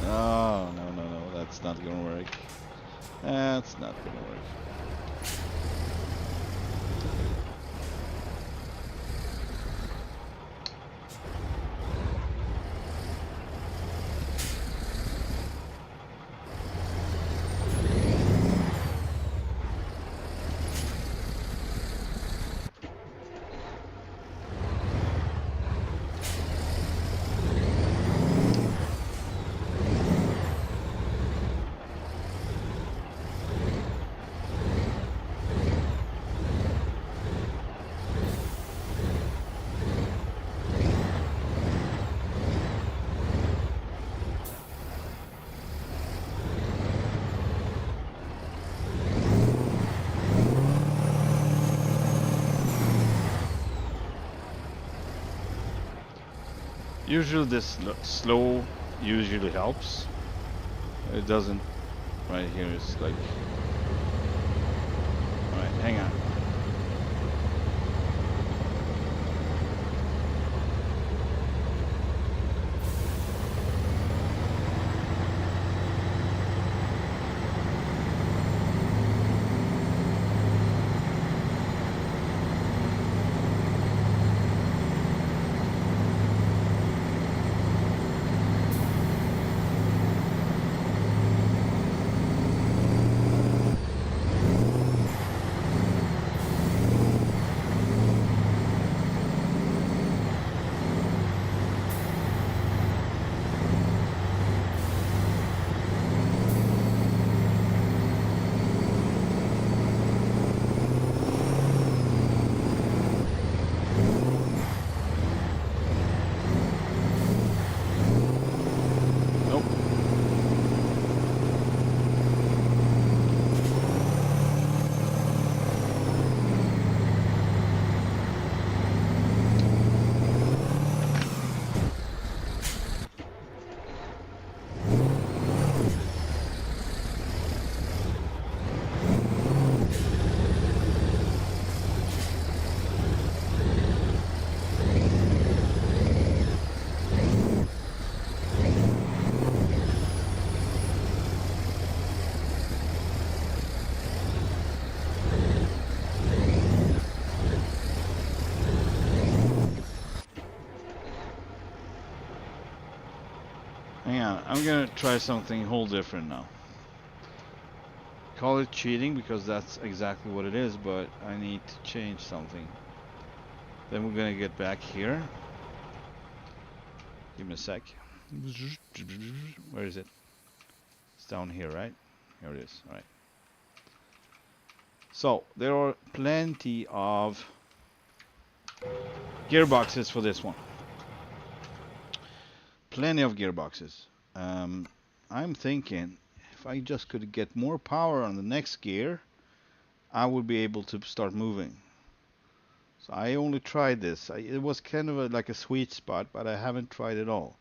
Oh, no, that's not gonna work. That's not gonna work. Usually this slow usually helps. It doesn't. Right here is like. All right, hang on. Hang on, I'm gonna try something whole different now. Call it cheating because that's exactly what it is, but I need to change something. Then we're gonna get back here. Give me a sec. Where is it? It's down here, right? Here it is. All right. So there are plenty of gearboxes for this one. Plenty of gearboxes. I'm thinking if I just could get more power on the next gear, I would be able to start moving. So I only tried this. It was kind of like a sweet spot, but I haven't tried it all.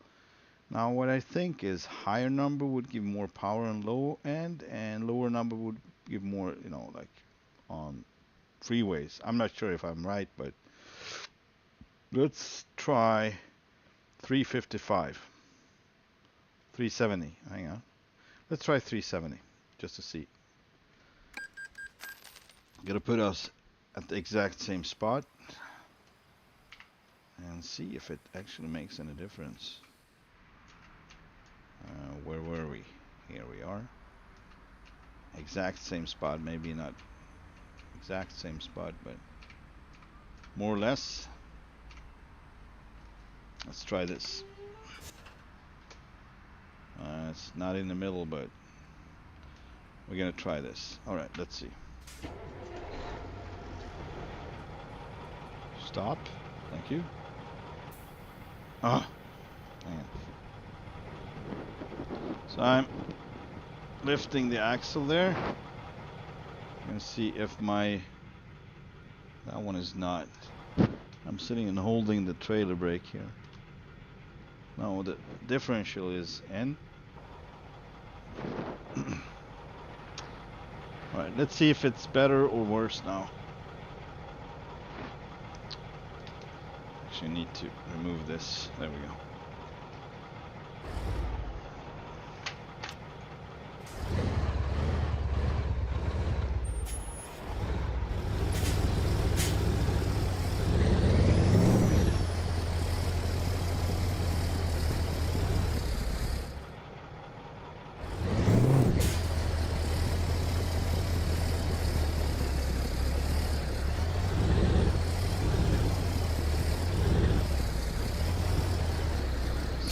Now what I think is higher number would give more power on low end, and lower number would give more, you know, like on freeways. I'm not sure if I'm right, but let's try 355. 370. Hang on. Let's try 370 just to see. Gotta put us at the exact same spot and see if it actually makes any difference. Where were we? Here we are. Exact same spot, maybe not exact same spot, but more or less. Let's try this. It's not in the middle, but we're gonna try this. Alright, let's see. Stop. Thank you. Ah. Hang on. So I'm lifting the axle there. I'm gonna see if my... That one is not. I'm sitting and holding the trailer brake here. No, the differential is N. Alright, let's see if it's better or worse now. Actually, I need to remove this. There we go.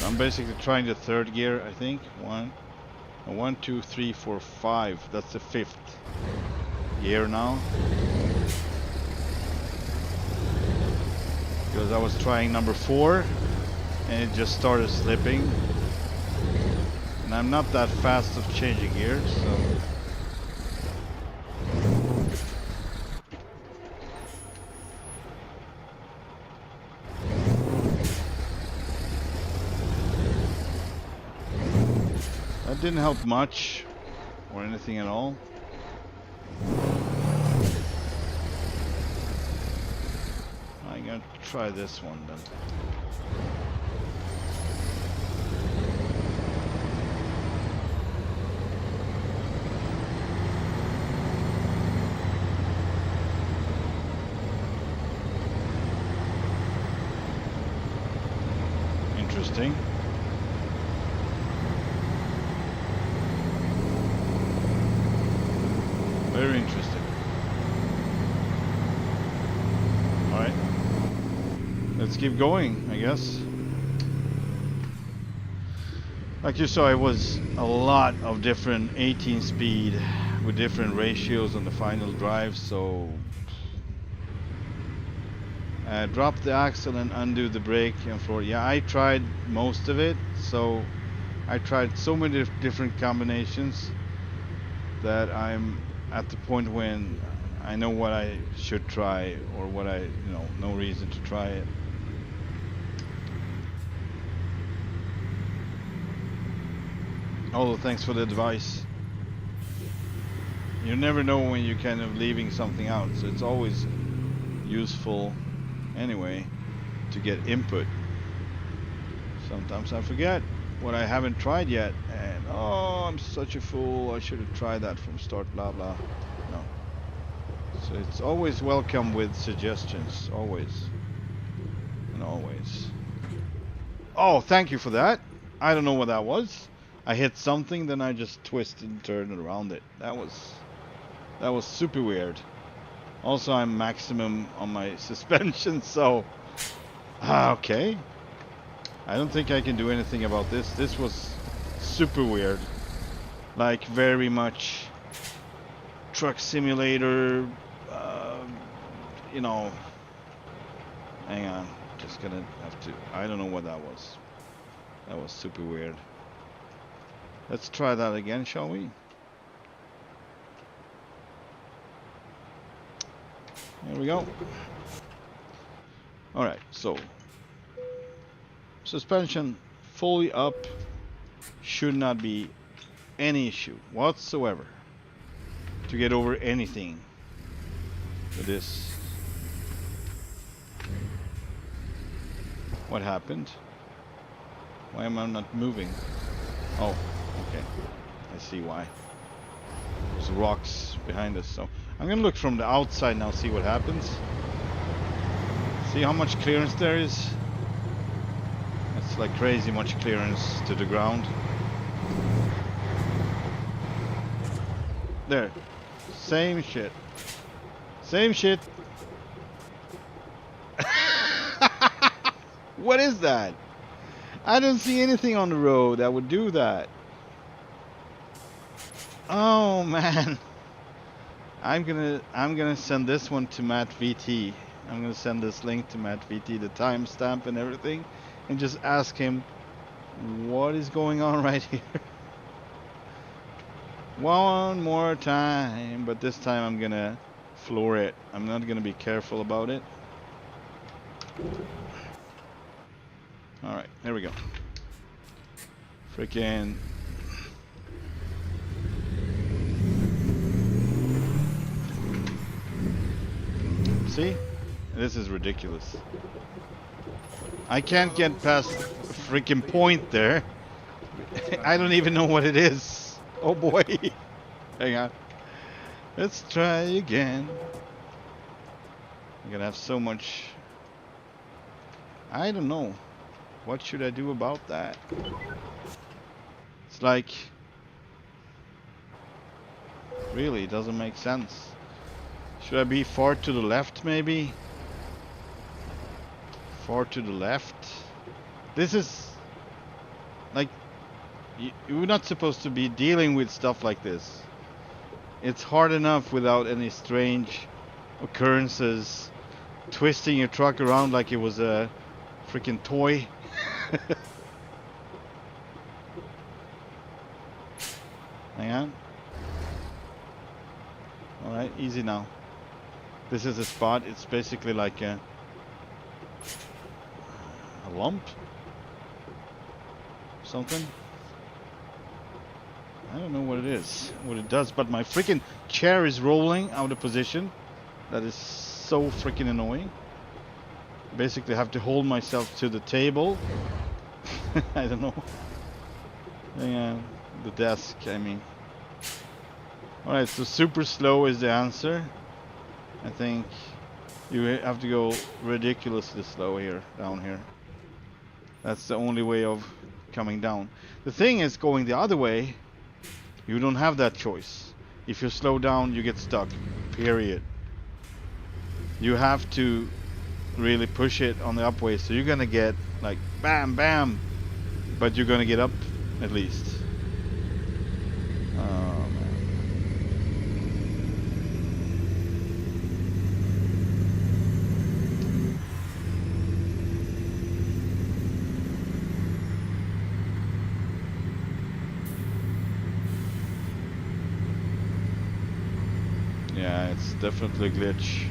I'm basically trying the third gear, I think. 1, 2, 3, 4, 5. That's the 5th gear now. Because I was trying number 4 and it just started slipping. And I'm not that fast of changing gears, so... That didn't help much or anything at all. I'm gonna try this one then. Interesting. Very interesting. Alright. Let's keep going, I guess. Like you saw, it was a lot of different 18 speed with different ratios on the final drive, so drop the axle and undo the brake and floor. Yeah, I tried most of it, so I tried so many different combinations that I'm at the point when I know what I should try or what I, no reason to try it. Oh, thanks for the advice. You never know when you're kind of leaving something out, so it's always useful anyway to get input. Sometimes I forget what I haven't tried yet, and oh, I'm such a fool, I should have tried that from start, blah blah. No. So it's always welcome with suggestions, always and always. Oh, thank you for that. I don't know what that was. I hit something, then I just twisted and turned around it. That was super weird. Also, I'm maximum on my suspension, so okay. I don't think I can do anything about this. This was super weird. Like very much truck simulator, hang on, just gonna have to, I don't know what that was. That was super weird. Let's try that again, shall we? There we go. Alright, so suspension fully up, should not be any issue whatsoever to get over anything with this. What happened? Why am I not moving? Oh, okay. I see why. There's rocks behind us, so I'm gonna look from the outside now, see what happens. See how much clearance there is. It's like crazy much clearance to the ground. There. Same shit. Same shit. What is that? I don't see anything on the road that would do that. Oh man. I'm gonna send this one to Matt VT. I'm gonna send this link to Matt VT, the timestamp and everything, and just ask him what is going on right here. One more time, but this time I'm gonna floor it. I'm not gonna be careful about it. Alright, there we go. Freaking. See? This is ridiculous. I can't get past a freaking point there. I don't even know what it is. Oh boy. Hang on. Let's try again. I'm gonna have so much. I don't know. What should I do about that? It's like, really, it doesn't make sense. Should I be far to the left, maybe? Far to the left? This is like, you're not supposed to be dealing with stuff like this. It's hard enough without any strange occurrences, twisting your truck around like it was a freaking toy. Hang on. Alright, easy now. This is a spot, it's basically like a lump? Something? I don't know what it is, what it does, but my freaking chair is rolling out of position. That is so freaking annoying. Basically, I have to hold myself to the table. I don't know. Yeah, the desk, I mean. Alright, so super slow is the answer. I think you have to go ridiculously slow here, down here. That's the only way of coming down. The thing is, going the other way, you don't have that choice. If you slow down, you get stuck. Period. You have to really push it on the up way, so you're gonna get like bam, bam, but you're gonna get up at least. Oh man. Yeah, it's definitely a glitch.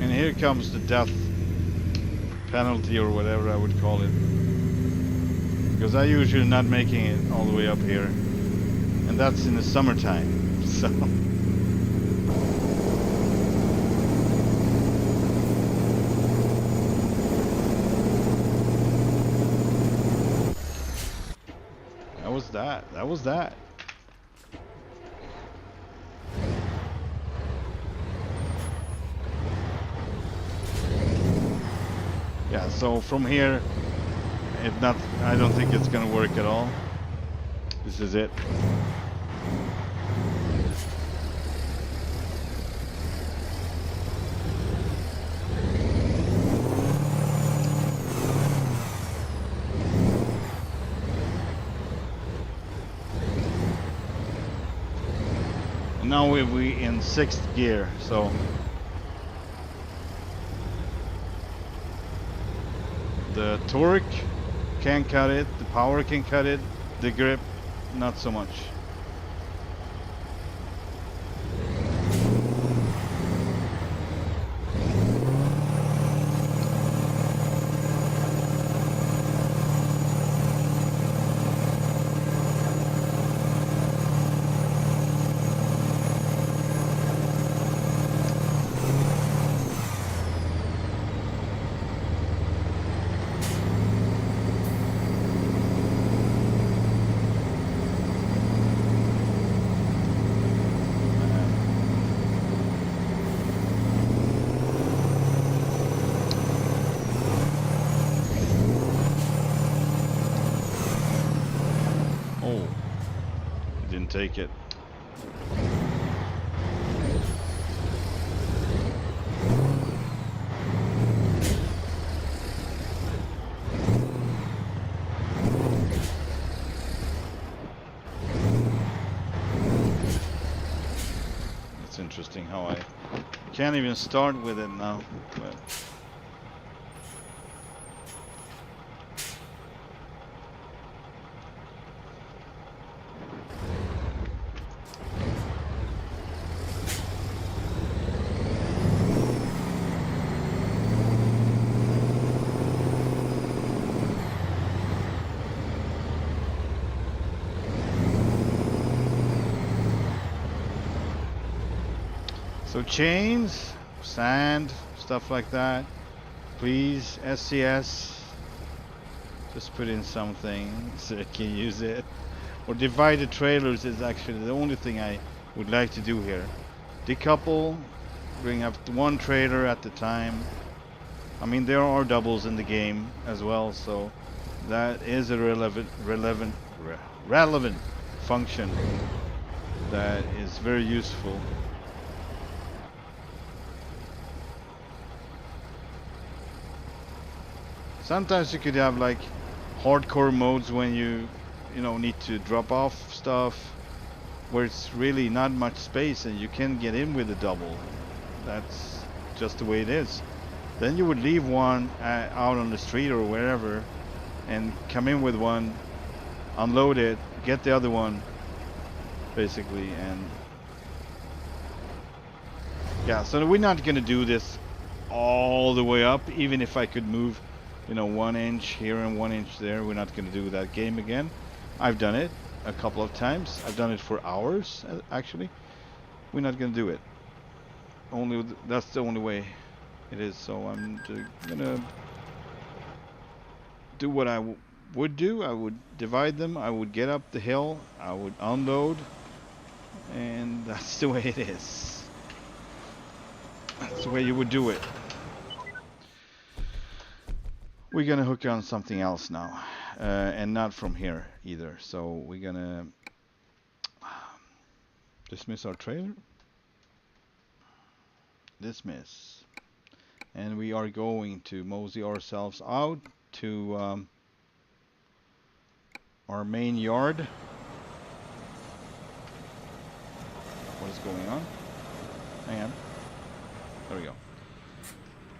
And here comes the death penalty or whatever I would call it. Because I usually not making it all the way up here. And that's in the summertime. So that was that. That was that. Yeah, so from here, I don't think it's gonna work at all. This is it. And now we in 6th gear, so the torque can cut it, the power can cut it, the grip not so much. Take it. It's interesting how I can't even start with it now. But so chains, sand, stuff like that. Please, SCS, just put in something so I can use it. Or divided trailers is actually the only thing I would like to do here. Decouple, bring up one trailer at the time. I mean, there are doubles in the game as well, so that is a relevant function that is very useful. Sometimes you could have like hardcore modes when you need to drop off stuff where it's really not much space and you can get in with a double. That's just the way it is. Then you would leave one out on the street or wherever, and come in with one, unload it, get the other one, basically, and yeah. So we're not gonna do this all the way up, even if I could move, 1 inch here and 1 inch there. We're not gonna do that game again. I've done it a couple of times. I've done it for hours, actually. We're not gonna do it. That's the only way it is. So I'm gonna do what I would do. I would divide them. I would get up the hill. I would unload, and that's the way it is. That's the way you would do it. We're gonna hook on something else now, and not from here either. So we're gonna dismiss our trailer. Dismiss. And we are going to mosey ourselves out to our main yard. What is going on? Hang on. There we go.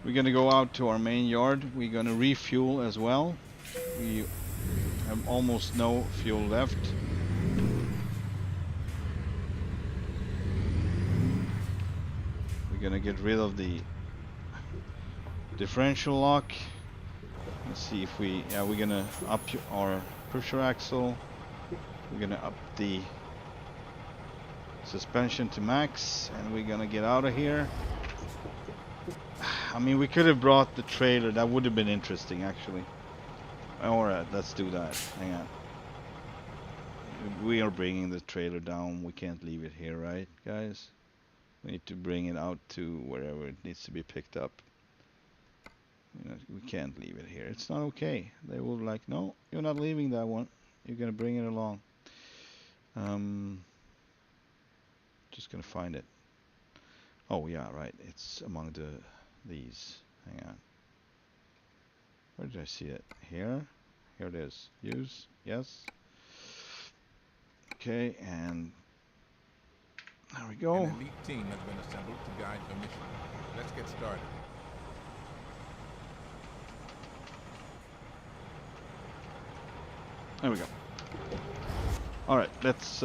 We're gonna go out to our main yard. We're gonna refuel as well. We have almost no fuel left. We're gonna get rid of the differential lock. Let's see if we're gonna up our pusher axle. We're gonna up the suspension to max, and we're gonna get out of here. I mean, we could have brought the trailer. That would have been interesting, actually. Alright, let's do that. Hang on. We are bringing the trailer down. We can't leave it here, right, guys? We need to bring it out to wherever it needs to be picked up. We can't leave it here. It's not okay. They will like, no, you're not leaving that one. You're gonna bring it along. Just gonna find it. Oh yeah, right. It's among these. Hang on. Where did I see it? Here. Here it is. Use. Yes. Okay, and there we go. An elite team has been assembled to guide the mission. Let's get started. There we go. All right, let's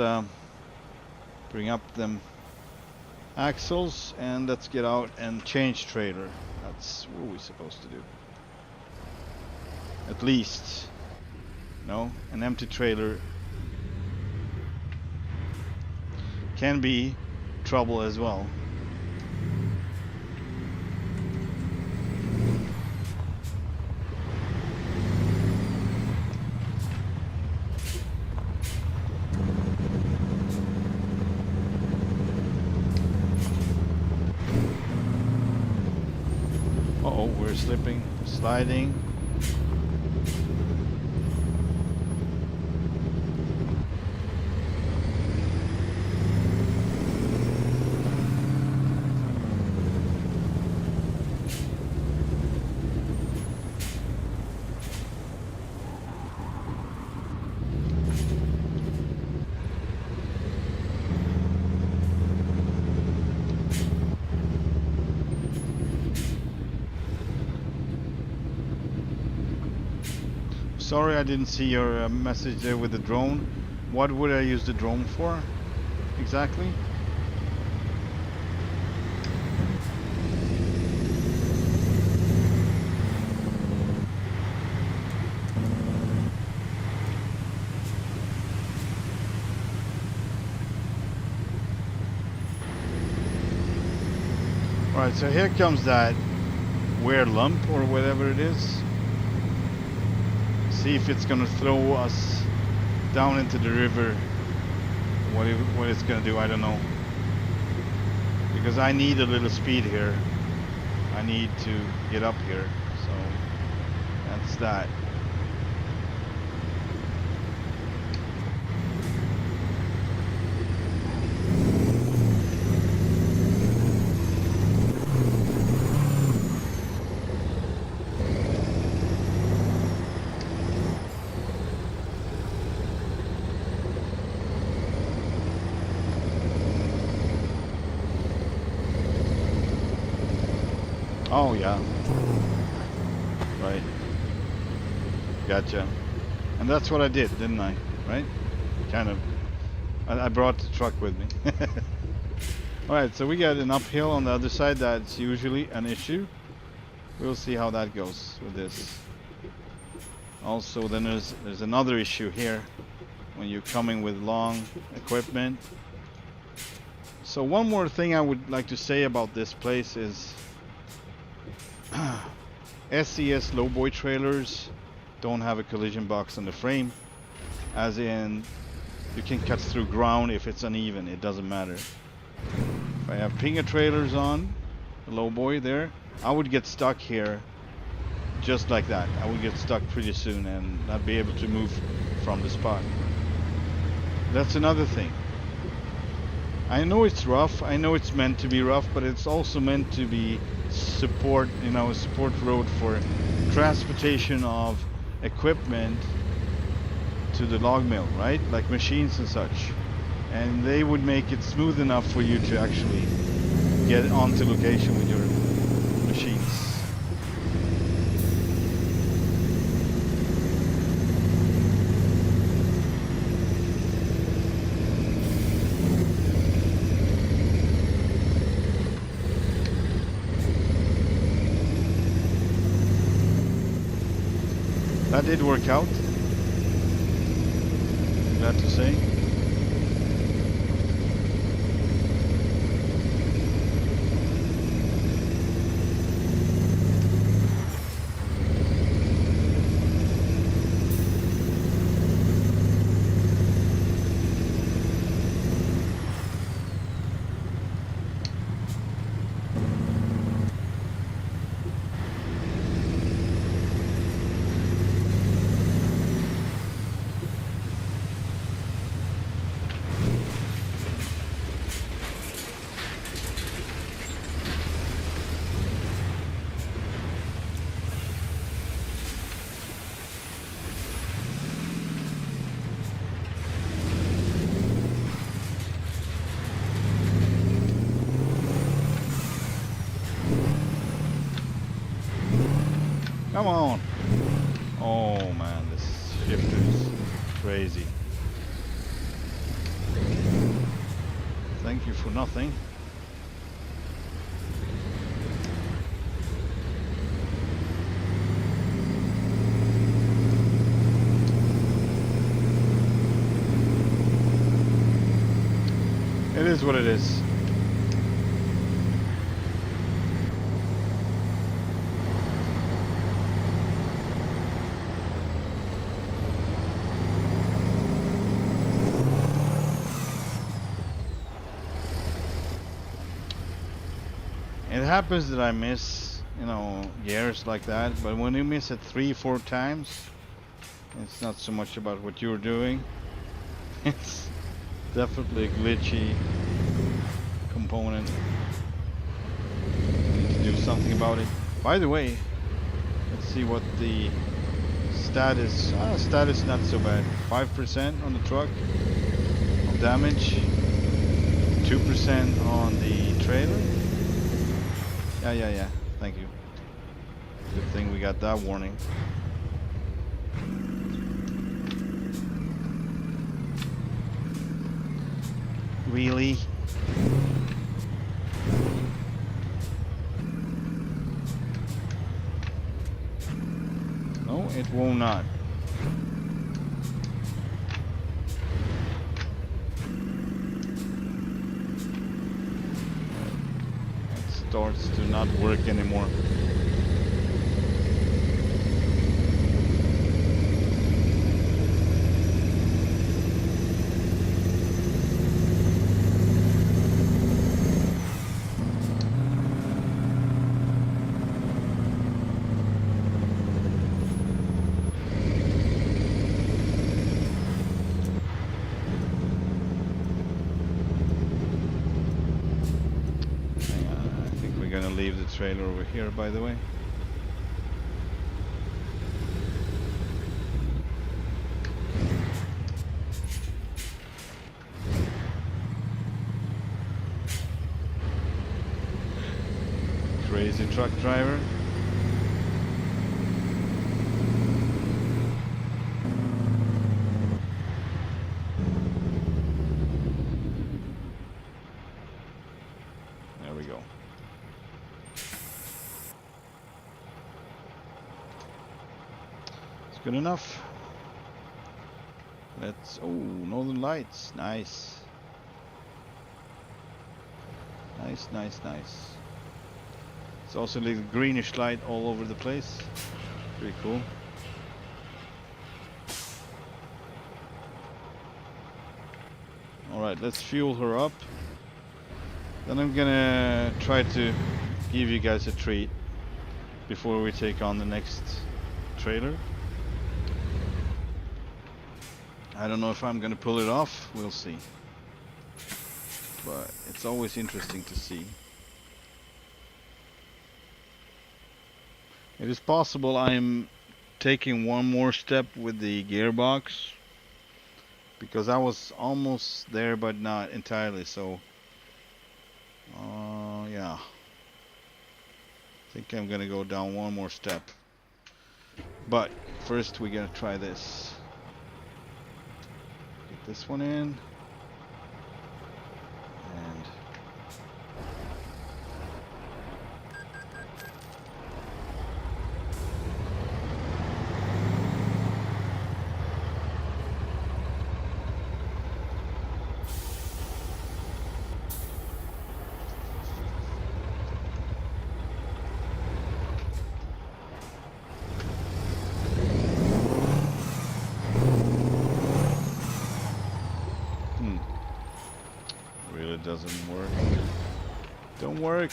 bring up them axles and let's get out and change trailer. That's what we're supposed to do. At least. No, an empty trailer can be trouble as well. Uh-oh, we're slipping, sliding. Sorry, I didn't see your message there with the drone. What would I use the drone for exactly? Alright, so here comes that weird lump or whatever it is. See if it's gonna throw us down into the river. What it's gonna do, I don't know. Because I need a little speed here. I need to get up here. So that's that. Oh, yeah. Right. Gotcha. And that's what I did, didn't I? Right? Kind of. I brought the truck with me. Alright, so we got an uphill on the other side. That's usually an issue. We'll see how that goes with this. Also, then there's another issue here when you're coming with long equipment. So one more thing I would like to say about this place is SCS lowboy trailers don't have a collision box on the frame, as in you can cut through ground if it's uneven, it doesn't matter. If I have Pinger trailers on, the lowboy there, I would get stuck here just like that. I would get stuck pretty soon and not be able to move from the spot. That's another thing. I know it's rough, I know it's meant to be rough, but it's also meant to be support, a support road for transportation of equipment to the log mill, right? Like machines and such. And they would make it smooth enough for you to actually get onto location with your machines. That did work out. Glad to say. Come on. Oh man, this shifter is crazy. Thank you for nothing. It is what it is. It happens that I miss, gears like that, but when you miss it 3-4 times, it's not so much about what you're doing. It's definitely a glitchy component. You need to do something about it. By the way, let's see what the status. Status not so bad. 5% on the truck of damage. 2% on the trailer. Yeah. Thank you. Good thing we got that warning. Really? No, it will not. It starts to not work anymore. Leave the trailer over here, by the way. Crazy. the truck driver. There we go. It's good enough. Let's, oh, Northern Lights, nice. Nice, nice, nice. It's also a little greenish light all over the place. Pretty cool. Alright, let's fuel her up. Then I'm gonna try to give you guys a treat before we take on the next trailer. I don't know if I'm gonna pull it off, we'll see. But it's always interesting to see. It is possible I'm taking one more step with the gearbox, because I was almost there but not entirely, so yeah. I think I'm gonna go down one more step. But first we're gonna try this. Get this one in. And really doesn't work. Don't work.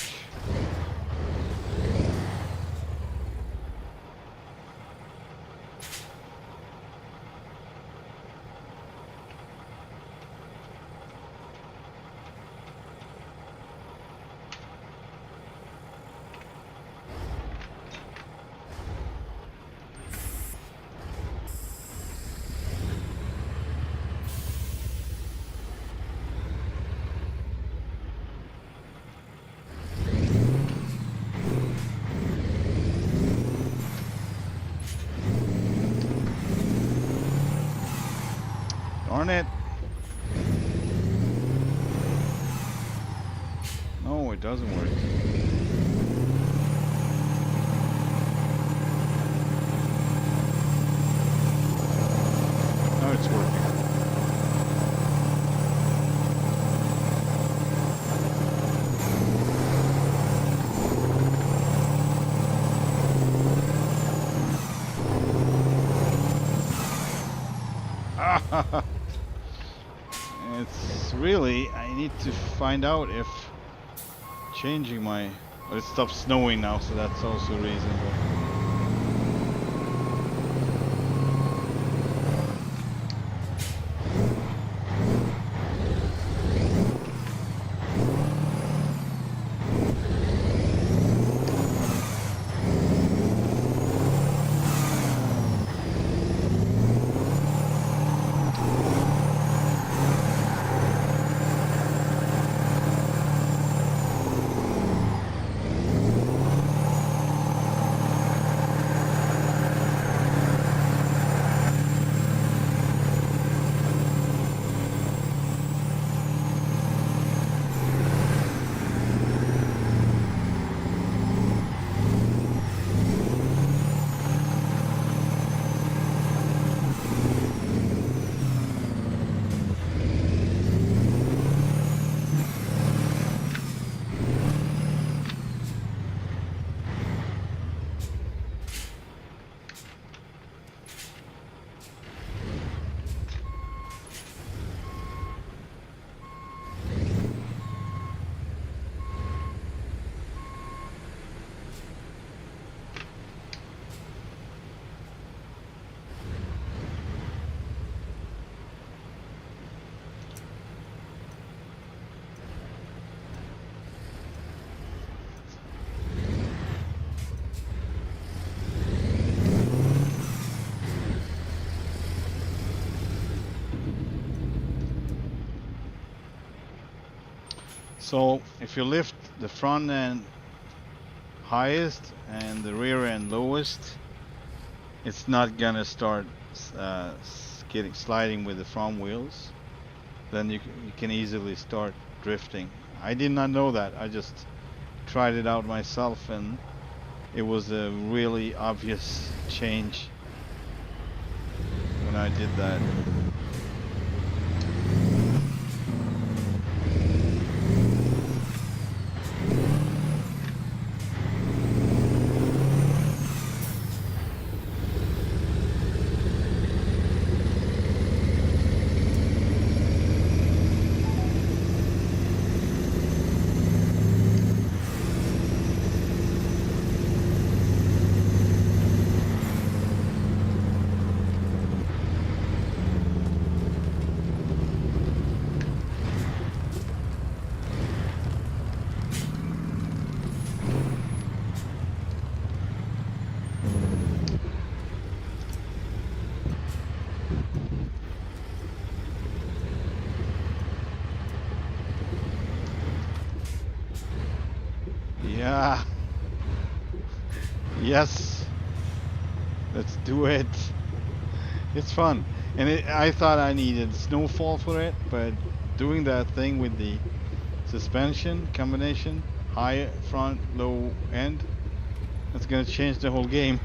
Darn it. No, it doesn't work. Now it's working. It's really, I need to find out if changing my, but it stopped snowing now, so that's also a reason. So if you lift the front end highest and the rear end lowest, it's not gonna start sliding with the front wheels. Then you can easily start drifting. I did not know that. I just tried it out myself, and it was a really obvious change when I did that. Yeah. Yes. Let's do it. It's fun. And I thought I needed snowfall for it, but doing that thing with the suspension combination, high front, low end, that's gonna change the whole game.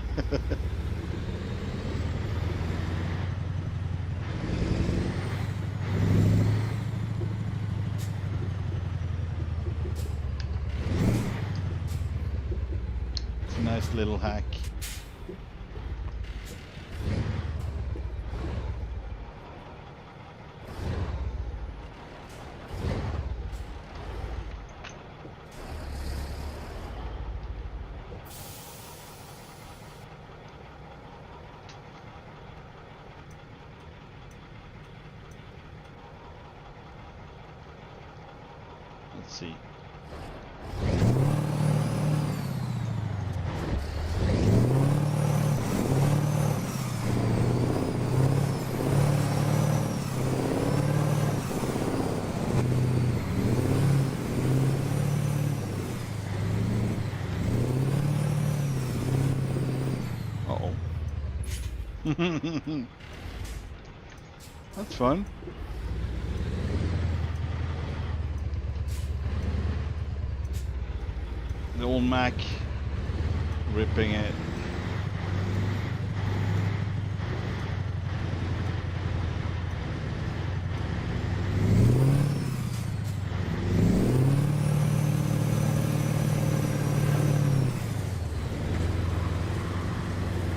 It's a nice little hack. Let's see. Uh-oh. That's fun. The old Mack ripping it.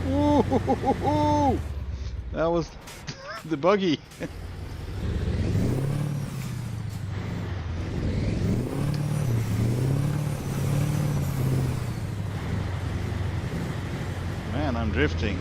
Ooh, that was the buggy. Man, I'm drifting.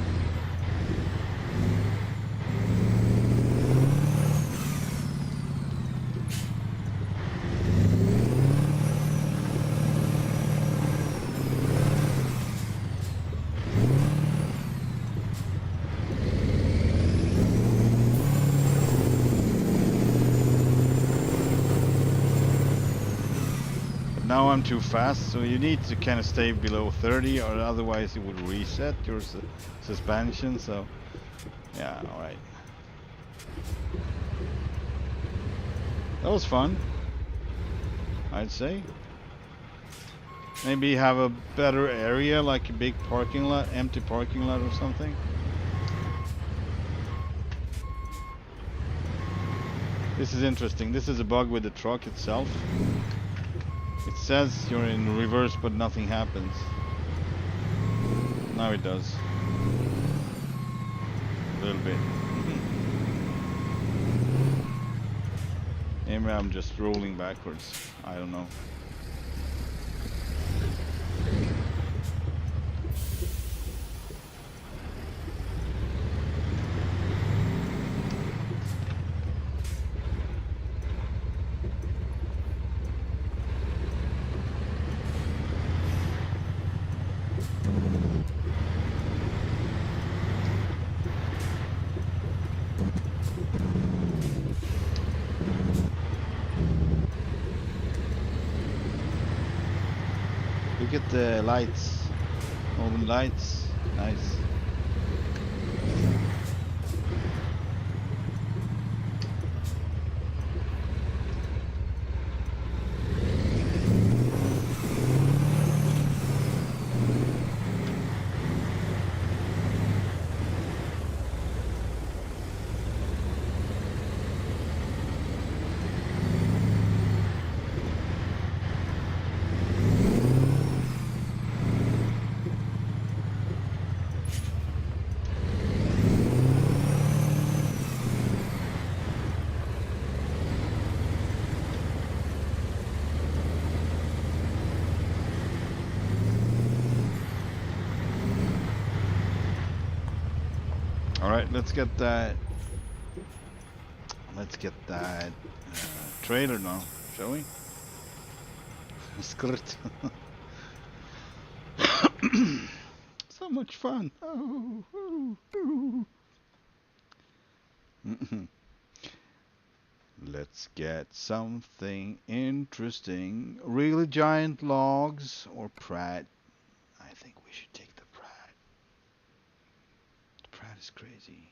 Now I'm too fast, so you need to kind of stay below 30, or otherwise it would reset your suspension. So yeah, all right. That was fun, I'd say. Maybe have a better area, like a big parking lot, empty parking lot or something. This is interesting. This is a bug with the truck itself. It says you're in reverse, but nothing happens. Now it does. A little bit. Maybe I'm just rolling backwards. I don't know. the lights. Open lights. Nice. All right, let's get that. Let's get that trailer now, shall we? Skirt. So much fun. Oh, oh, oh. Let's get something interesting. Really giant logs or Pratt? I think we should take the Pratt. The Pratt is crazy.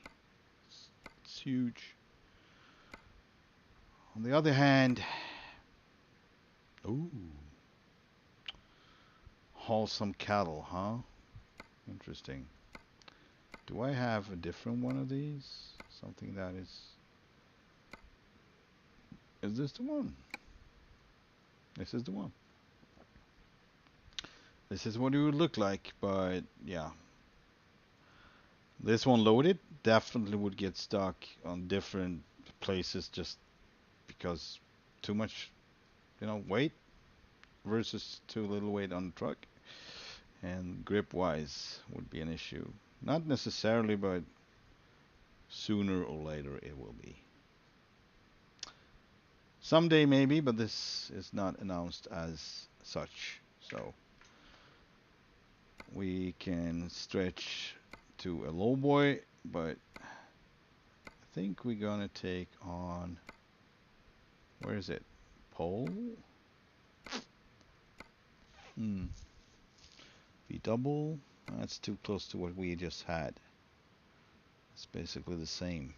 It's huge. On the other hand, ooh, haul some cattle, huh? Interesting. Do I have a different one of these? Something that is... Is this the one? This is the one. This is what it would look like, but yeah. This one loaded definitely would get stuck on different places just because too much, weight versus too little weight on the truck. And grip wise would be an issue. Not necessarily, but sooner or later it will be. Someday maybe, but this is not announced as such. So we can stretch to a low boy, but I think we're gonna take on, where is it? Pole? B double? That's too close to what we just had. It's basically the same.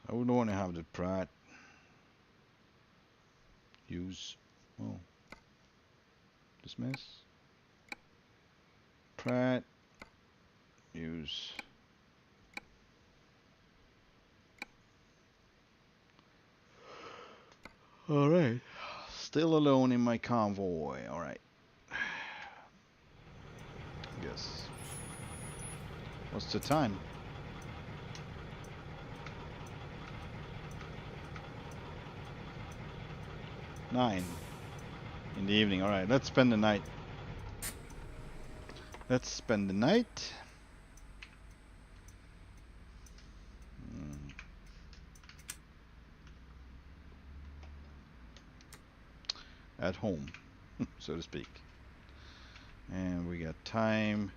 I would want to have the Pratt use, dismiss. Pratt use. All right. Still alone in my convoy. All right. Yes. What's the time? Nine in the evening. All right. Let's spend the night. Let's spend the night. At home, so to speak. And we got time,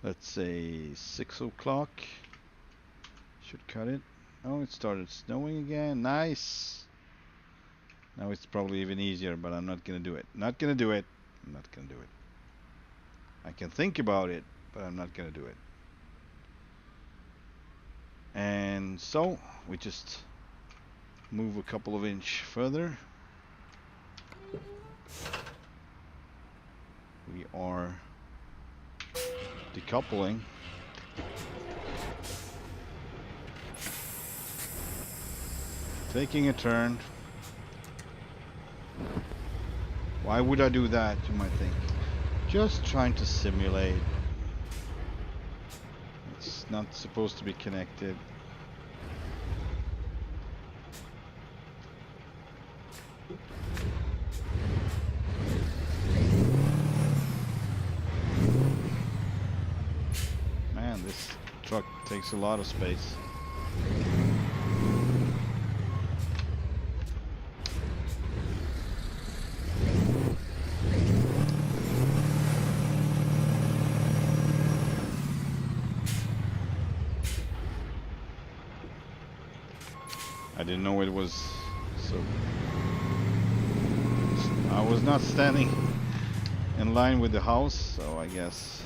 let's say 6 o'clock. Should cut it. Oh, it started snowing again. Nice. Now it's probably even easier, but I'm not gonna do it. Not gonna do it. I'm not gonna do it. I can think about it, but I'm not gonna do it. And so we just move a couple of inches further. We are decoupling. Taking a turn. Why would I do that, you might think? Just trying to simulate. It's not supposed to be connected. Man, this truck takes a lot of space. I didn't know it was So I was not standing in line with the house, so I guess.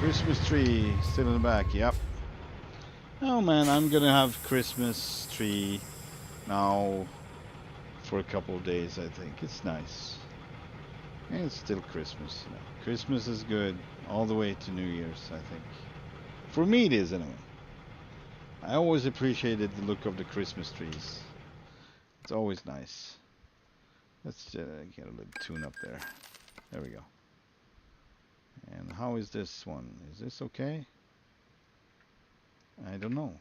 Christmas tree still in the back, yep. Oh man, I'm gonna have Christmas tree now for a couple of days, I think. It's nice. And it's still Christmas, you know. Christmas is good all the way to New Year's, I think. For me it is anyway. I always appreciated the look of the Christmas trees. It's always nice. Let's get a little tune up there. There we go. And how is this one? Is this okay? I don't know.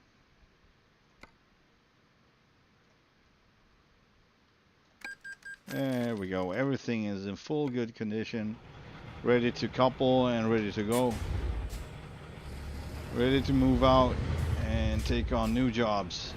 There we go. Everything is in full good condition. Ready to couple and ready to go. Ready to move out and take on new jobs.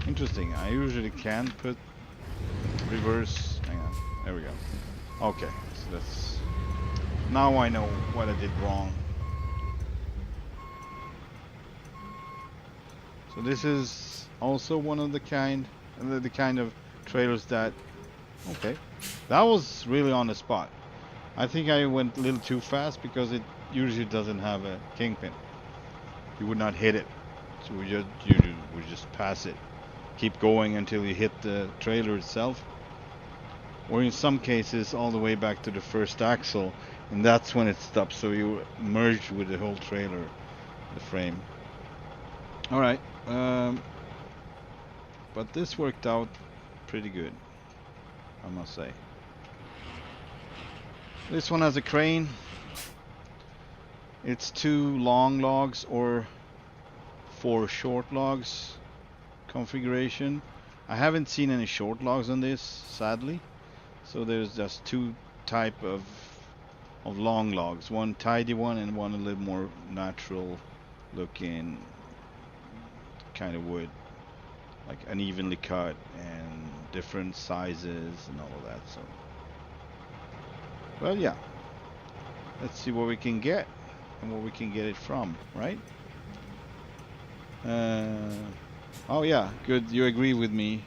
Interesting. I usually can't put reverse. Hang on. There we go. Okay. So that's. Now I know what I did wrong. So this is also one of the kind of trailers that. Okay. That was really on the spot. I think I went a little too fast because it usually doesn't have a kingpin. You would not hit it. So you would just pass it. Keep going until you hit the trailer itself, or in some cases all the way back to the first axle, and that's when it stops, so you merge with the whole trailer, the frame. Alright, but this worked out pretty good, I must say. This one has a crane. It's 2 long logs or 4 short logs configuration. I haven't seen any short logs on this, sadly. So there's just 2 type of long logs. One tidy one and one a little more natural looking kind of wood. Like unevenly cut and different sizes and all of that. So, well, yeah. Let's see what we can get and where we can get it from, right? Oh yeah, good. You agree with me,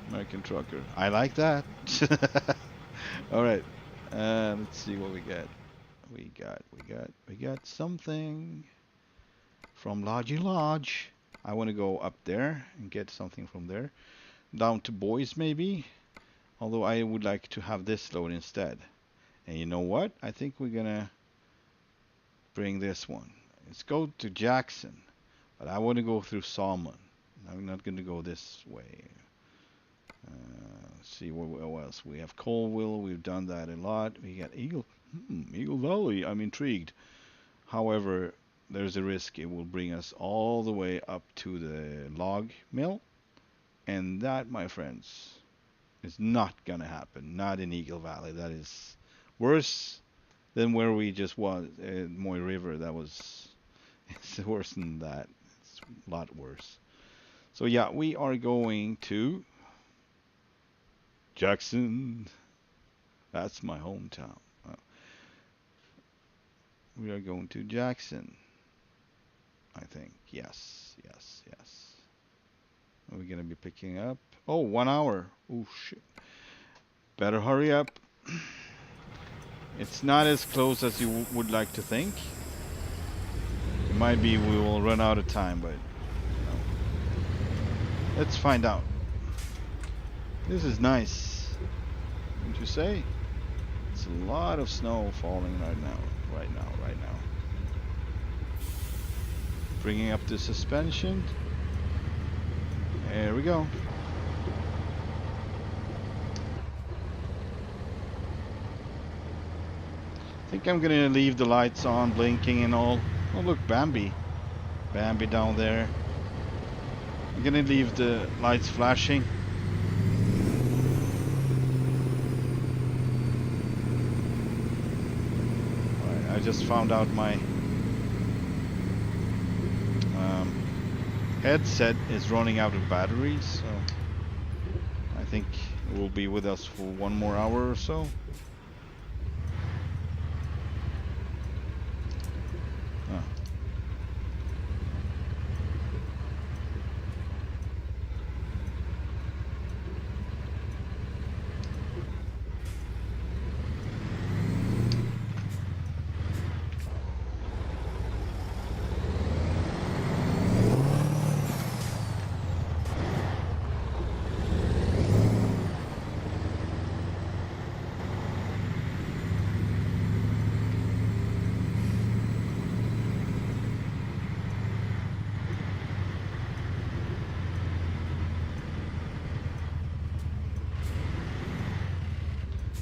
American Trucker. I like that. All right. Let's see what we got. We got something from Lodgy Lodge. I want to go up there and get something from there. Down to Boys maybe. Although I would like to have this load instead. And you know what? I think we're gonna bring this one. Let's go to Jackson. But I want to go through Salmon. I'm not going to go this way. Let's see what else. We have Colville. We've done that a lot. We got Eagle Valley. I'm intrigued. However, there's a risk it will bring us all the way up to the log mill. And that, my friends, is not going to happen. Not in Eagle Valley. That is worse than where we just was. Moy River. That was... It's worse than that. It's a lot worse. So yeah, we are going to Jackson. That's my hometown. We are going to Jackson. I think. Yes. Are we going to be picking up? Oh, 1 hour. Oh, shit. Better hurry up. It's not as close as you would like to think. It might be we will run out of time, but let's find out. This is nice, wouldn't you say? It's a lot of snow falling right now. Bringing up the suspension. There we go. I think I'm gonna leave the lights on, blinking and all. Oh look, Bambi down there. I'm gonna leave the lights flashing. Alright, I just found out my headset is running out of batteries, so I think it will be with us for 1 more hour or so.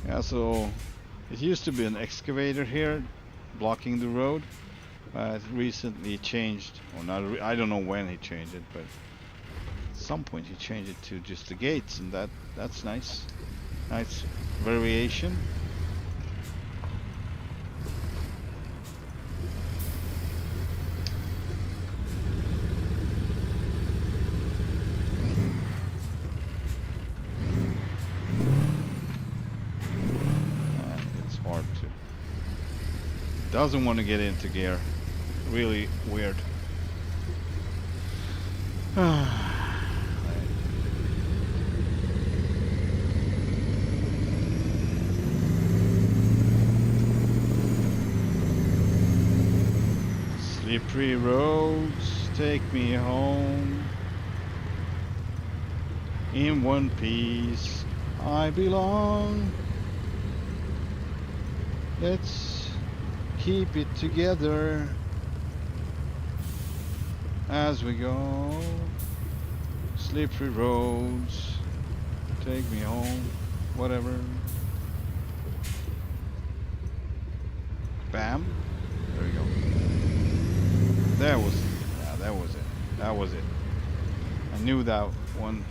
Yeah, so it used to be an excavator here blocking the road. Recently changed, or not, I don't know when he changed it, but at some point he changed it to just the gates, and that's nice. Nice variation. Doesn't want to get into gear. Really weird. Slippery roads take me home. In one piece I belong. Let's keep it together as we go. Slippery roads take me home. Whatever. Bam. There we go. That was it. That was it. I knew that one.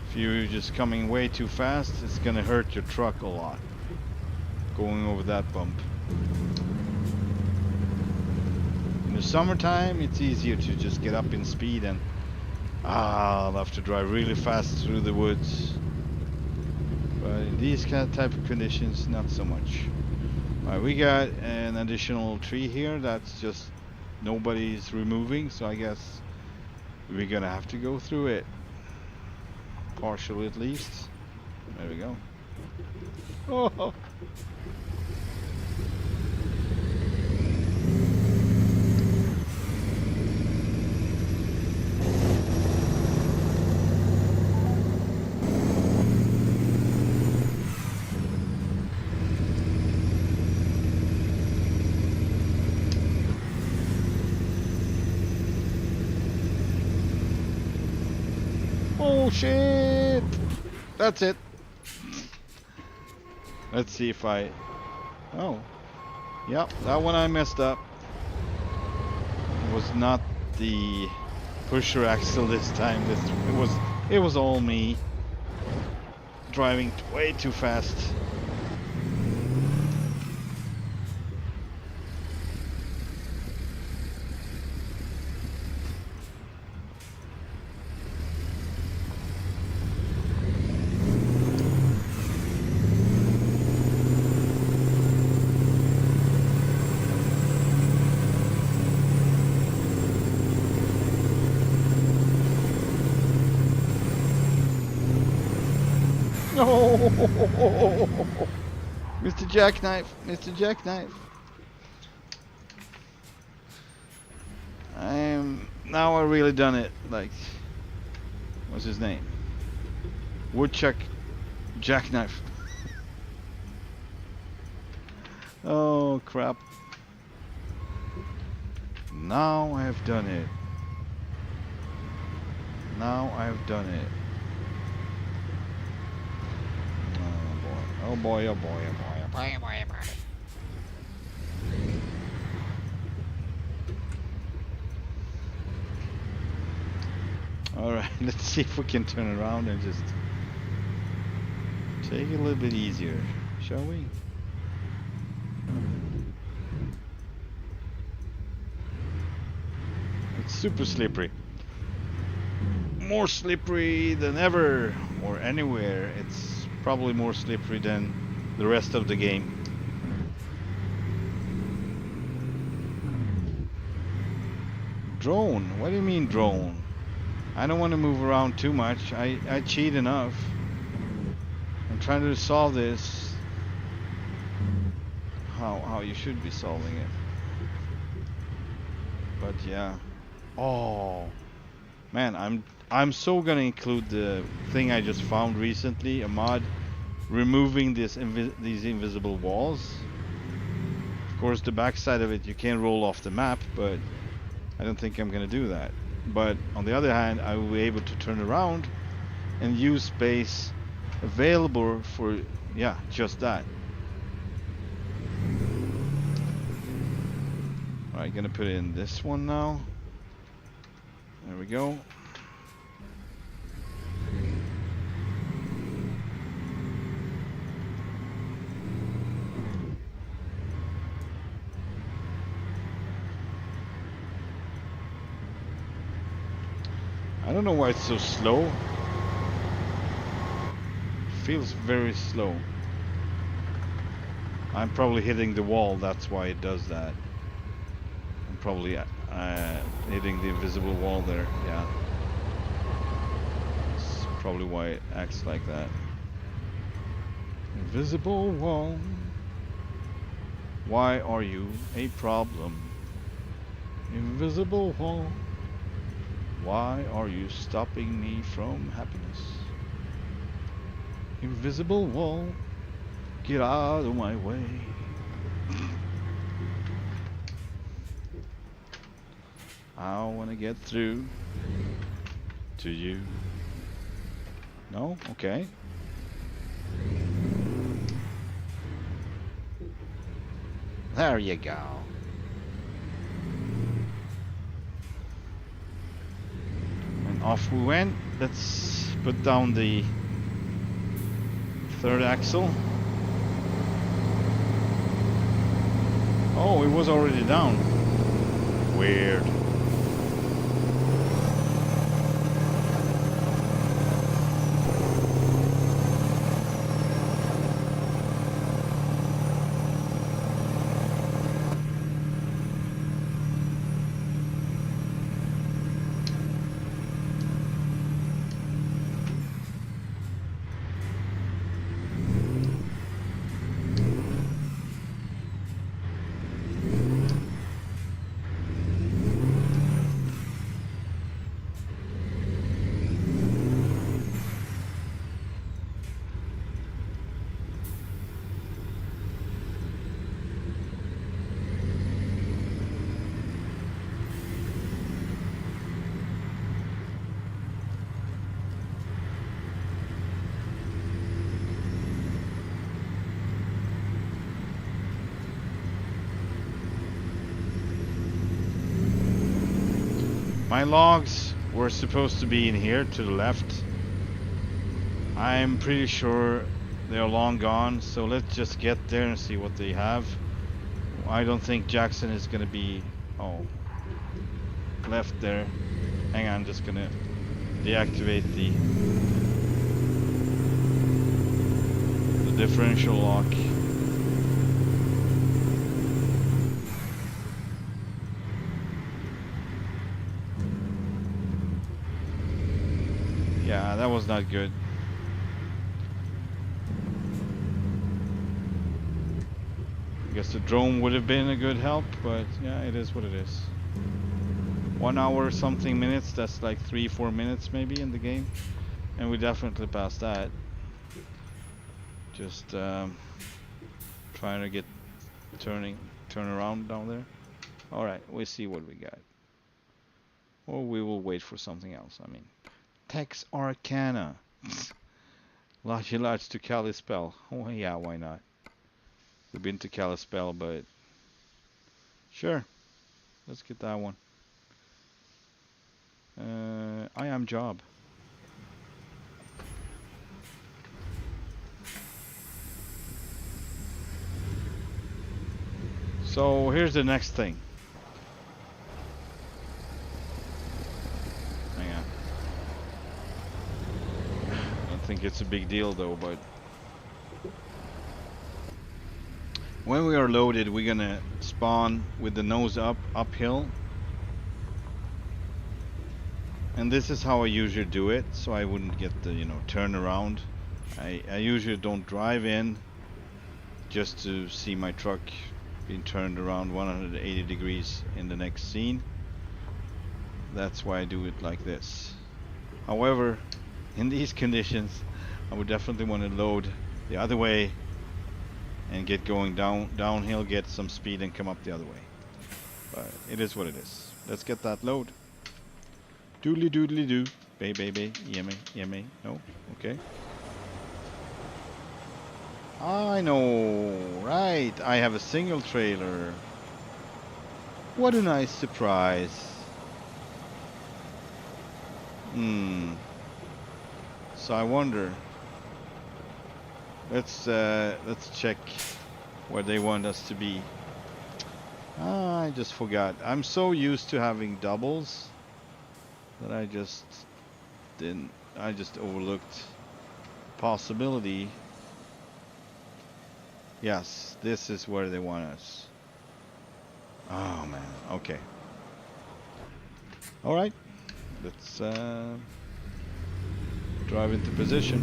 If you're just coming way too fast, it's gonna hurt your truck a lot. Going over that bump. In the summertime, it's easier to just get up in speed, and I'll have to drive really fast through the woods. But in these type of conditions, not so much. Alright, we got an additional tree here that's just nobody's removing, so I guess we're gonna have to go through it. Partially at least. There we go. Oh! Oh shit! That's it. Let's see if I... Oh. Yep, that one I messed up. It was not the pusher axle this time. It was all me. Driving way too fast. No, Mr. JackKnife, Mr. JackKnife. Now I really done it. Like, what's his name? WoodChuck, JackKnife. Oh crap! Now I have done it. Now I have done it. Oh boy! Oh boy! Oh boy! Oh boy! Oh boy! Oh boy! Oh boy! Alright, let's see if we can turn around and just take it a little bit easier, shall we? It's super slippery. More slippery than ever, or anywhere. It's probably more slippery than the rest of the game. Drone? What do you mean drone? I don't want to move around too much. I cheat enough. I'm trying to solve this how you should be solving it. But yeah. Oh man, I'm so gonna include the thing I just found recently, a mod removing these invisible walls. Of course, the backside of it you can roll off the map, but I don't think I'm gonna do that. But on the other hand, I will be able to turn around and use space available for, yeah, just that. Alright, gonna put in this one now. There we go. I don't know why it's so slow. Feels very slow. I'm probably hitting the wall, that's why it does that. I'm probably hitting the invisible wall there, yeah. That's probably why it acts like that. Invisible wall. Why are you a problem? Invisible wall. Why are you stopping me from happiness? Invisible wall, get out of my way. I wanna get through to you. No? Okay. There you go. And off we went. Let's put down the third axle. Oh, it was already down. Weird. My logs were supposed to be in here to the left. I'm pretty sure they're long gone, so let's just get there and see what they have. I don't think Jackson is gonna be... oh, left there. Hang on, I'm just gonna deactivate the differential lock. Yeah, that was not good. I guess the drone would have been a good help, but yeah, it is what it is. 1 hour something minutes. That's like 3-4 minutes maybe in the game, and we definitely passed that. Just trying to get turn around down there. All right, we see what we got, or we will wait for something else. I mean, Tex Arcana, Large Large to Kalispell. Oh yeah, why not? We've been to Kalispell, but sure, let's get that one. I am job. So here's the next thing. Hang on. I don't think it's a big deal though, but when we are loaded, we're gonna spawn with the nose up, uphill. And this is how I usually do it, so I wouldn't get the, turn around. I usually don't drive in just to see my truck being turned around 180 degrees in the next scene. That's why I do it like this. However, in these conditions, I would definitely want to load the other way and get going downhill, get some speed, and come up the other way. But it is what it is. Let's get that load. Doodly doodly doo. Bay bay bay. Yummy yummy. No? Okay. I know. Right. I have a single trailer. What a nice surprise. So I wonder. Let's check where they want us to be. I just forgot. I'm so used to having doubles that I just overlooked possibility. Yes, this is where they want us. Oh man, okay. Alright, let's drive into position.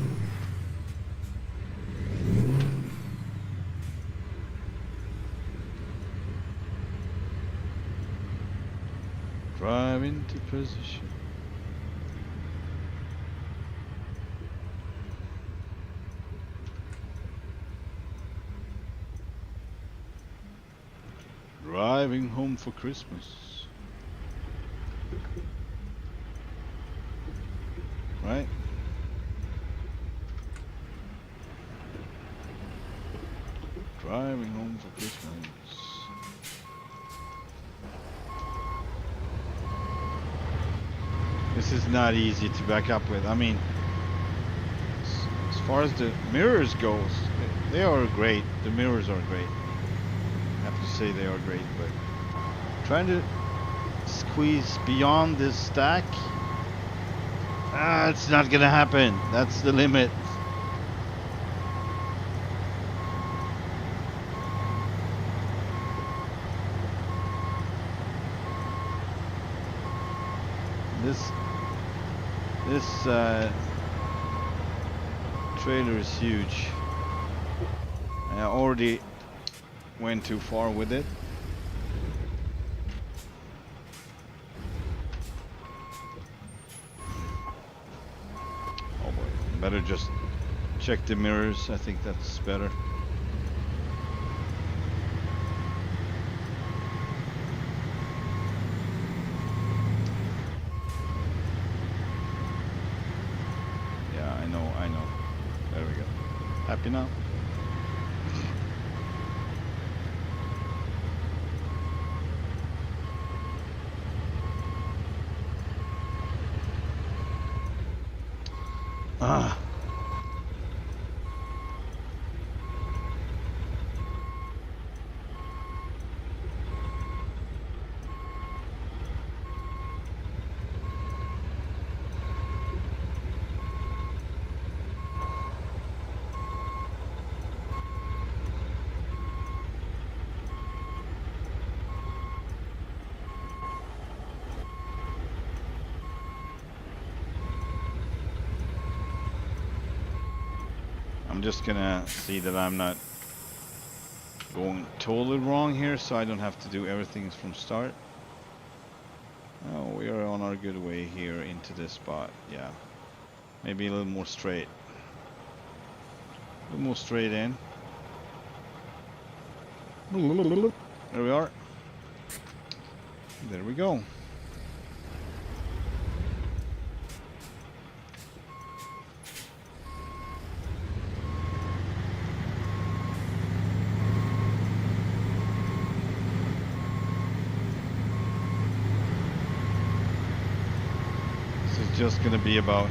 Drive into position. Driving home for Christmas. Right? Driving home for Christmas. This is not easy to back up with. I mean, as far as the mirrors goes, they are great. The mirrors are great. I have to say they are great, but trying to squeeze beyond this stack, it's not gonna happen. That's the limit. This trailer is huge. I already went too far with it. Oh boy, better just check the mirrors. I think that's better. I know. There we go. Happy now? Ah. I'm just gonna see that I'm not going totally wrong here, so I don't have to do everything from start. Oh, we are on our good way here into this spot. Yeah. Maybe a little more straight. A little more straight in. There we are. There we go. This is just gonna be about,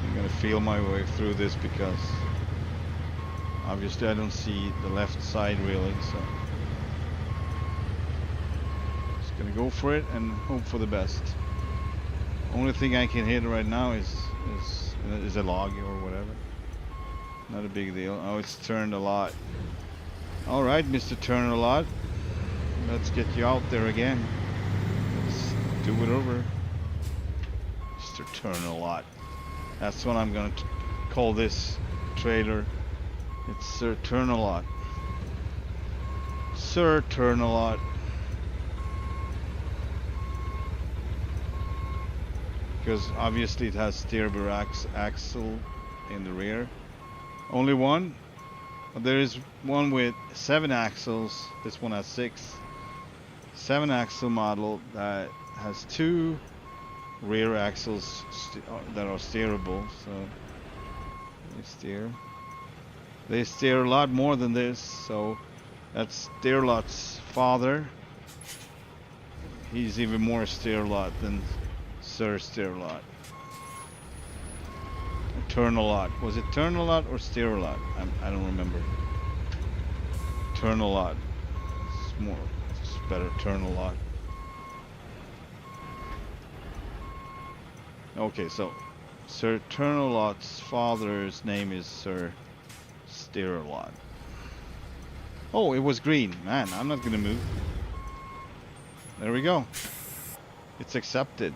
I'm gonna feel my way through this because obviously I don't see the left side really, so just gonna go for it and hope for the best. Only thing I can hit right now is a log or whatever. Not a big deal. Oh, it's turned a lot. All right, Mr. Turn a lot. Let's get you out there again. Let's do it over. Mr. Turn a lot. That's what I'm gonna call this trailer. It's Sir Turn a lot. Sir Turn a lot. Because obviously it has steer bar axle in the rear. Only one. There is one with 7 axles. This one has 6. 7 axle model that has 2 rear axles that are steerable. So they steer a lot more than this. So that's Steerlot's father. He's even more Steerlot than Sir Steerlot. Turn a lot. Was it turn a lot or steer a lot? I don't remember. Turn a lot. It's better. Turn a lot. Okay, so Sir Turn a lot's father's name is Sir Steer a lot. Oh, it was green. Man, I'm not gonna move. There we go. It's accepted.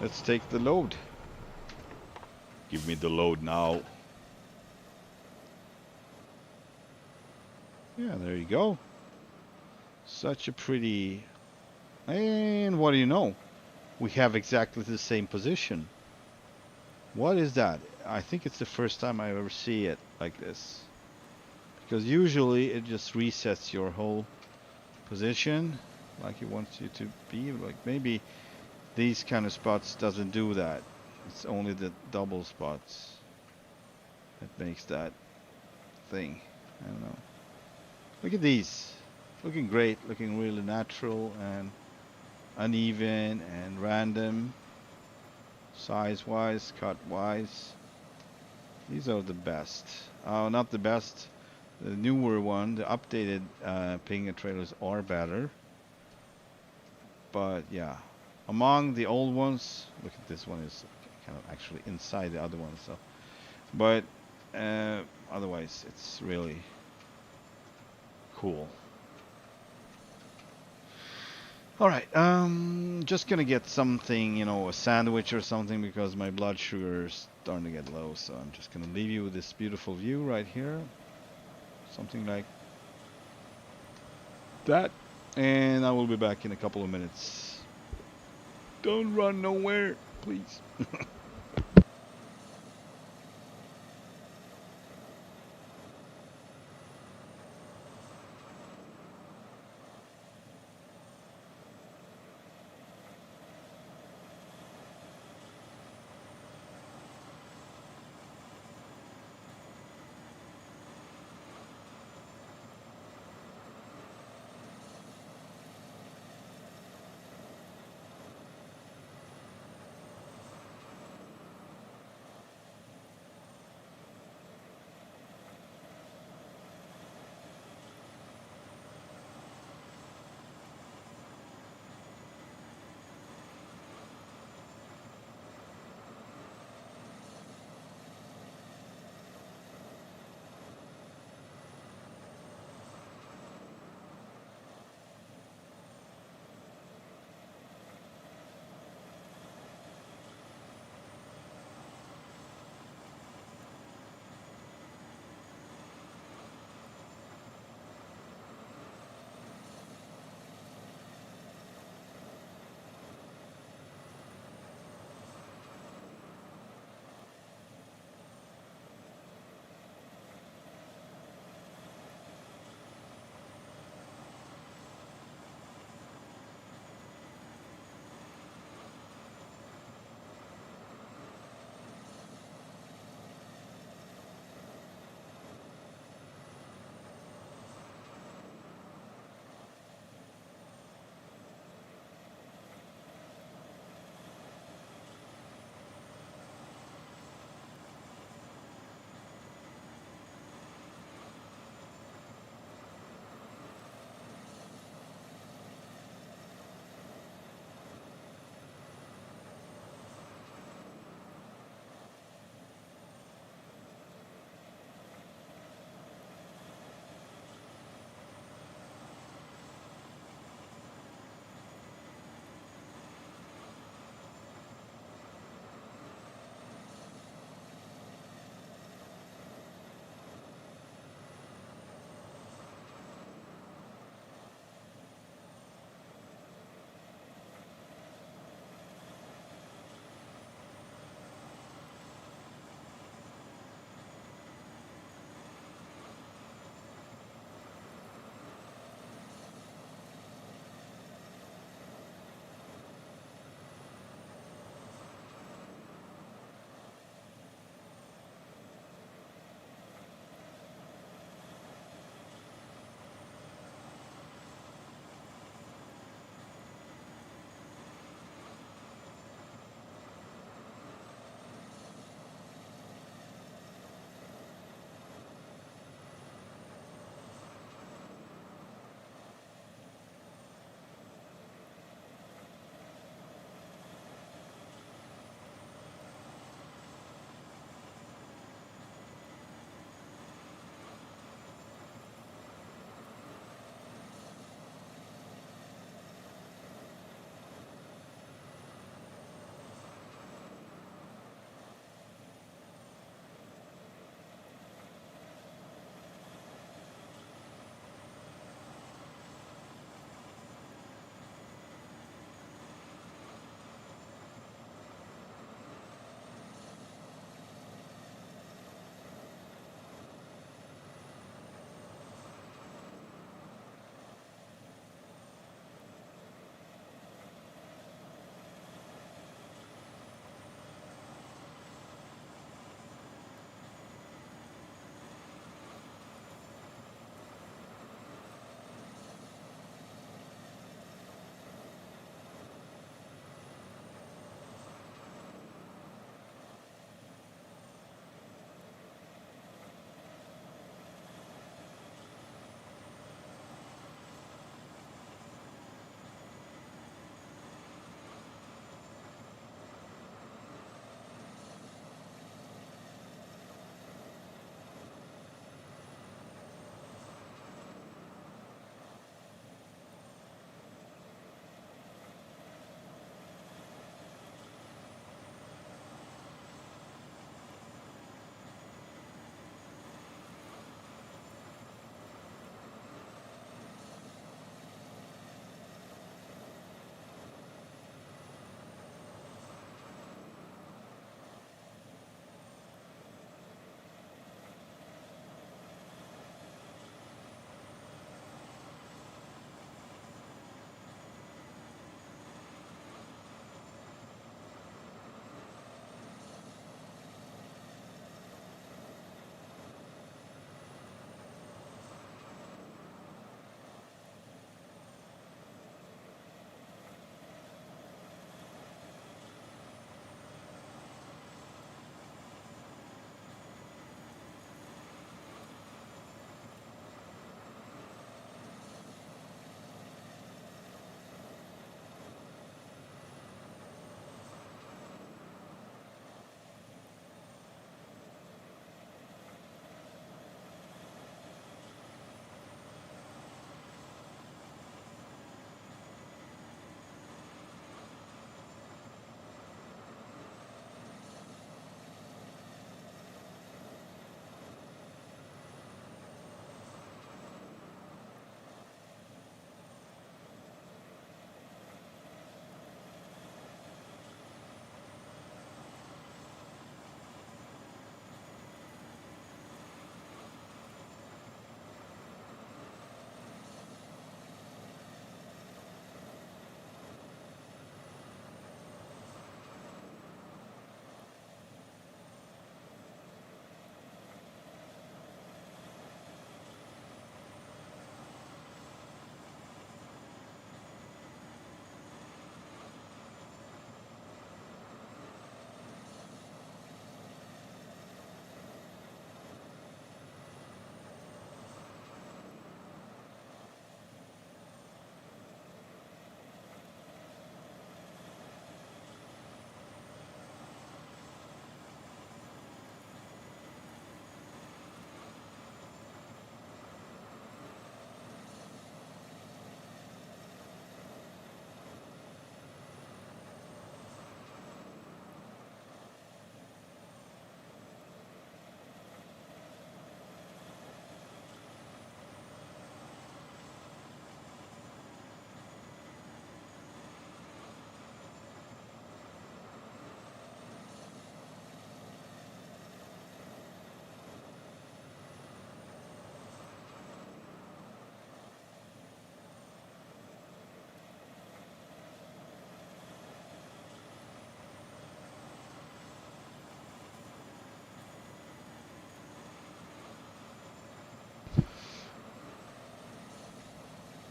Let's take the load. Give me the load now. Yeah, there you go. Such a pretty... And what do you know? We have exactly the same position. What is that? I think it's the first time I ever see it like this. Because usually it just resets your whole position like it wants you to be. Like maybe these kind of spots doesn't do that. It's only the double spots that makes that thing. I don't know. Look at these. Looking great. Looking really natural and uneven and random. Size-wise, cut-wise. These are the best. Not the best. The newer one, the updated Pinga trailers are better. But yeah. Among the old ones, look at this one is kind of actually inside the other one. So, but otherwise, it's really cool. All right, just gonna get something, you know, a sandwich or something because my blood sugar is starting to get low. So I'm just gonna leave you with this beautiful view right here, something like that, and I will be back in a couple of minutes. Don't run nowhere, please.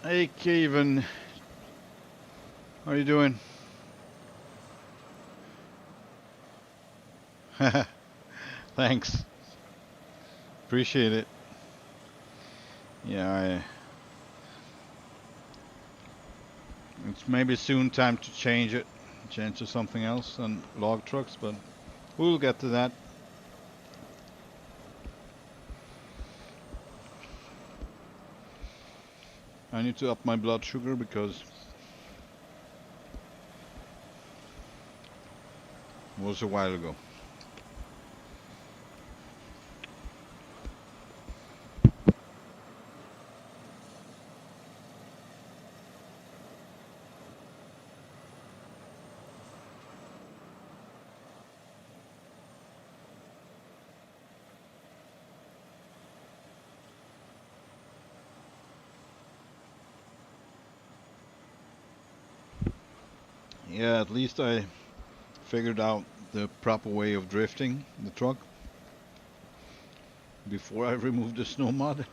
Hey, Kevin. How are you doing? Thanks. Appreciate it. Yeah, it's maybe soon time to change it. Change to something else than log trucks, but we'll get to that. I need to up my blood sugar because it was a while ago. Yeah, at least I figured out the proper way of drifting the truck before I removed the snow mud.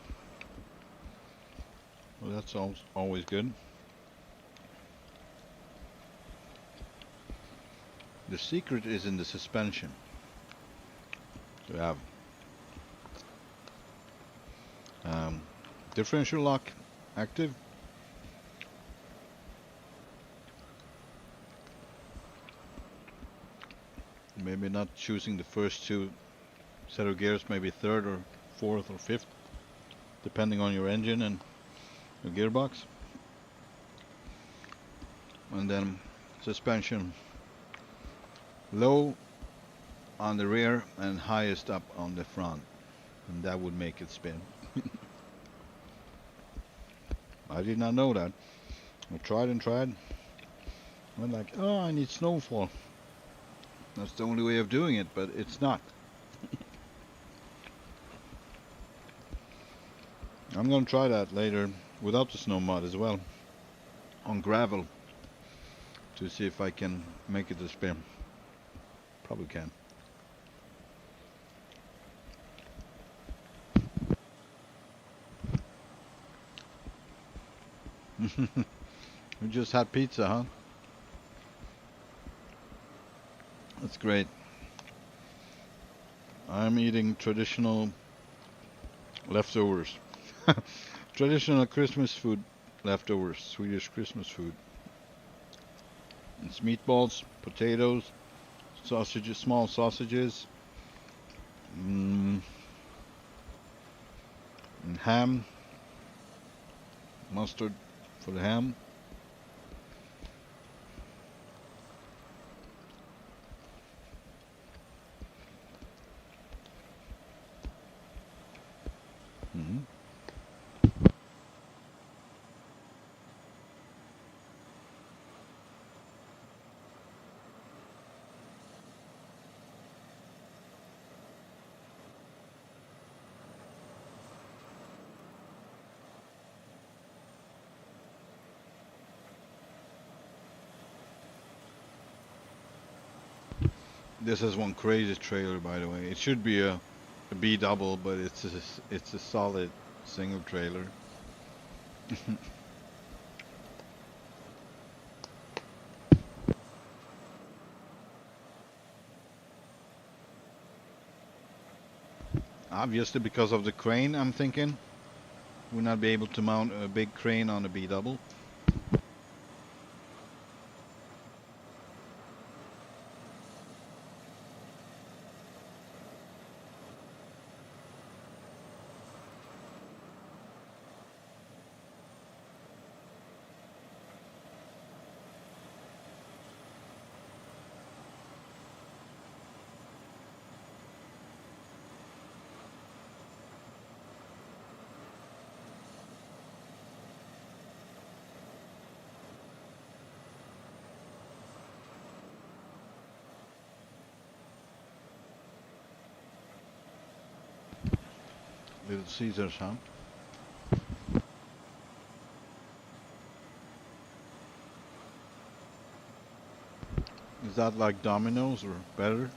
Well, that's always good. The secret is in the suspension. To have um, differential lock active. Maybe not choosing the first two set of gears, maybe third or fourth or fifth, depending on your engine and your gearbox. And then suspension low on the rear and highest up on the front, and that would make it spin. I did not know that. I tried and tried. I'm like, oh, I need snowfall. That's the only way of doing it, but it's not. I'm gonna try that later without the snow mud as well, on gravel, to see if I can make it to spin. Probably can. We just had pizza, huh? That's great. I'm eating traditional leftovers. Traditional Christmas food leftovers, Swedish Christmas food. It's meatballs, potatoes, sausages, small sausages, and ham, mustard for the ham. Hmm. This is one crazy trailer, by the way. It should be a B double, but it's a solid single trailer. Obviously, because of the crane, I'm thinking we'll not be able to mount a big crane on a B double. Little Caesars, huh? Is that like Domino's or better?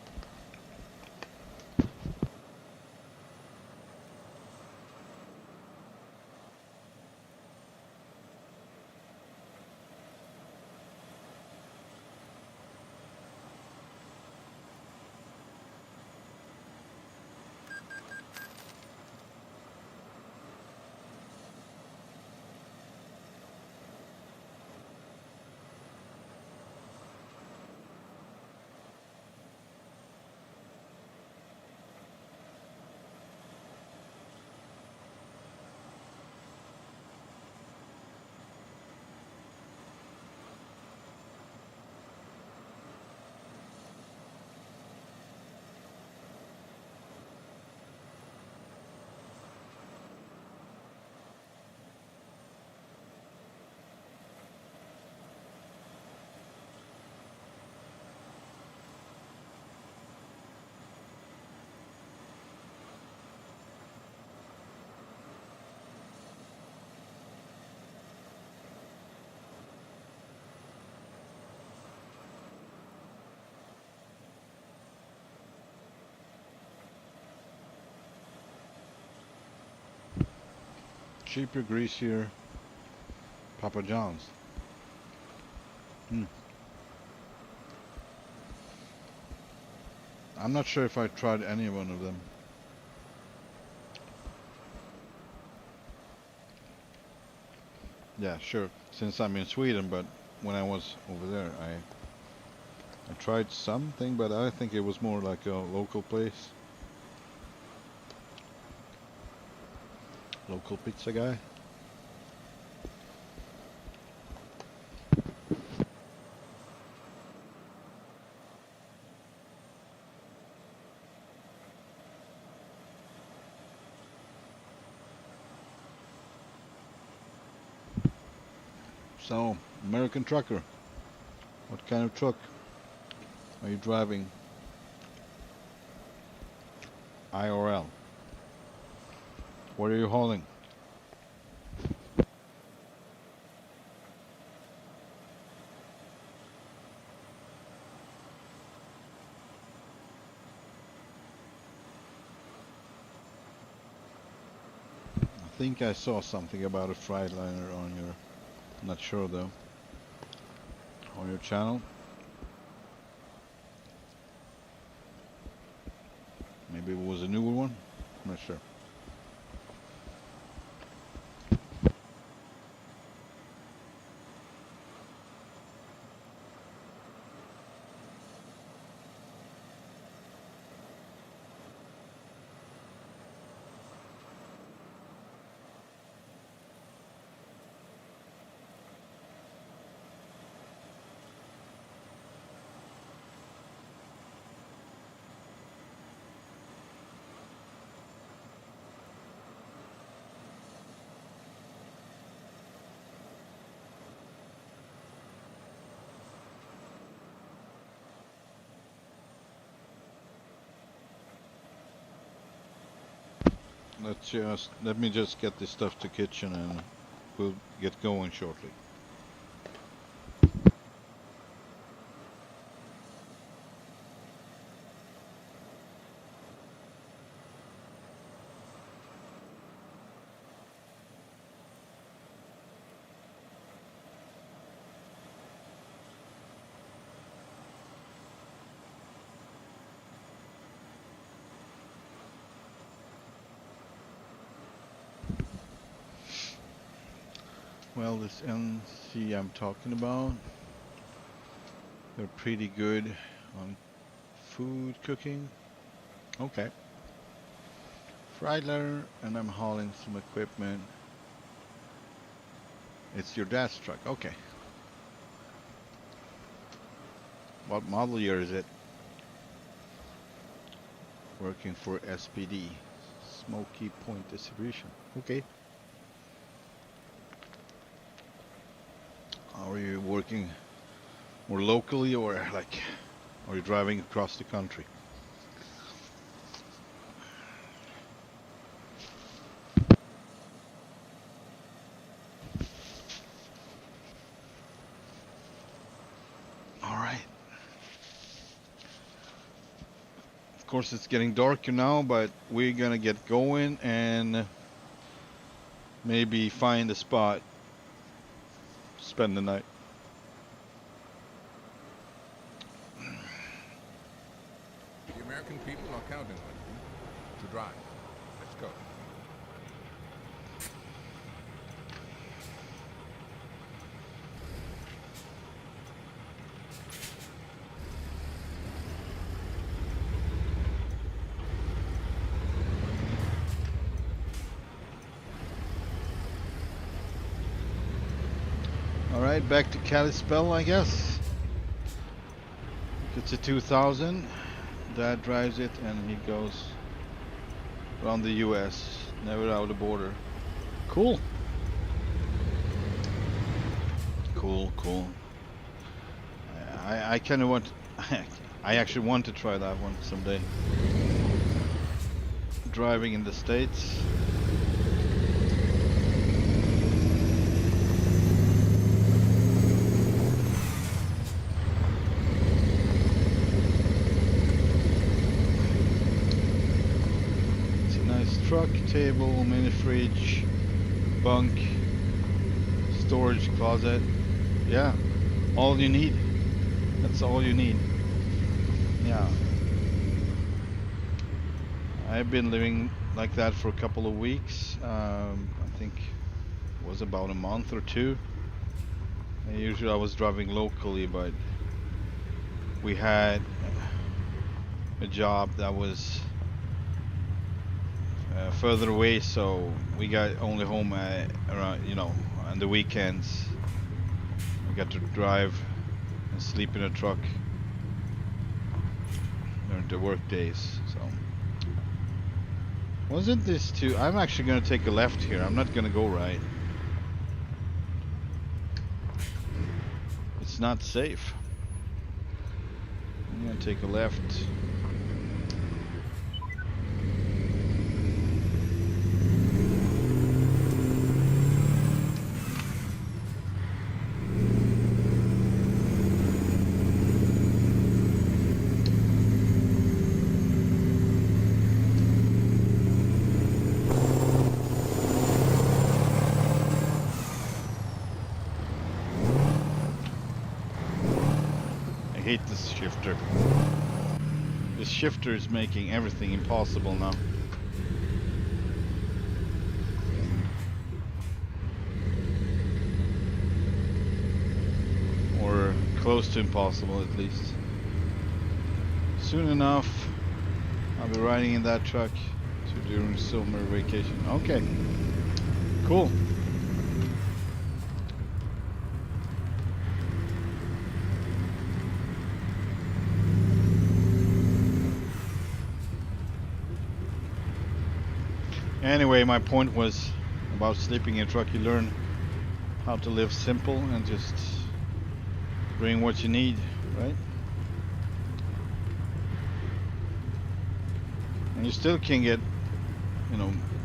Cheaper, greasier Papa John's. I'm not sure if I tried any one of them. Yeah, sure. Since I'm in Sweden, but when I was over there, I tried something, but I think it was more like a local place. Local pizza guy. So, American trucker. What kind of truck are you driving? IRL. What are you hauling? I think I saw something about a Freightliner on your, not sure though, on your channel. Maybe it was a newer one, I'm not sure. Let me just get this stuff to kitchen and we'll get going shortly. Well, this NC I'm talking about, they're pretty good on food cooking. Okay. Freightliner, and I'm hauling some equipment. It's your dad's truck. Okay. What model year is it? Working for SPD, Smoky Point Distribution. Okay. Are you working more locally or like, are you driving across the country? All right. Of course, it's getting darker now, but we're gonna get going and maybe find a spot, spend the night. The American people are counting on you to drive. Let's go. Alright, back to Kalispell, I guess. It's a 2000. Dad drives it and he goes around the US, never out of the border. Cool. Cool. I kind of want, I actually want to try that one someday. Driving in the States. Truck, table, mini fridge, bunk, storage closet. Yeah, all you need. That's all you need. Yeah. I've been living like that for a couple of weeks. I think it was about a month or two. And usually I was driving locally, but we had a job that was further away, so we got only home around, on the weekends. I got to drive and sleep in a truck during the work days. So wasn't this too? I'm actually gonna take a left here. I'm not gonna go right. It's not safe. I'm gonna take a left. I hate this shifter. This shifter is making everything impossible now. Or close to impossible at least. Soon enough, I'll be riding in that truck during summer vacation. Okay, cool. Anyway, my point was about sleeping in a truck. You learn how to live simple and just bring what you need, right? And you still can get,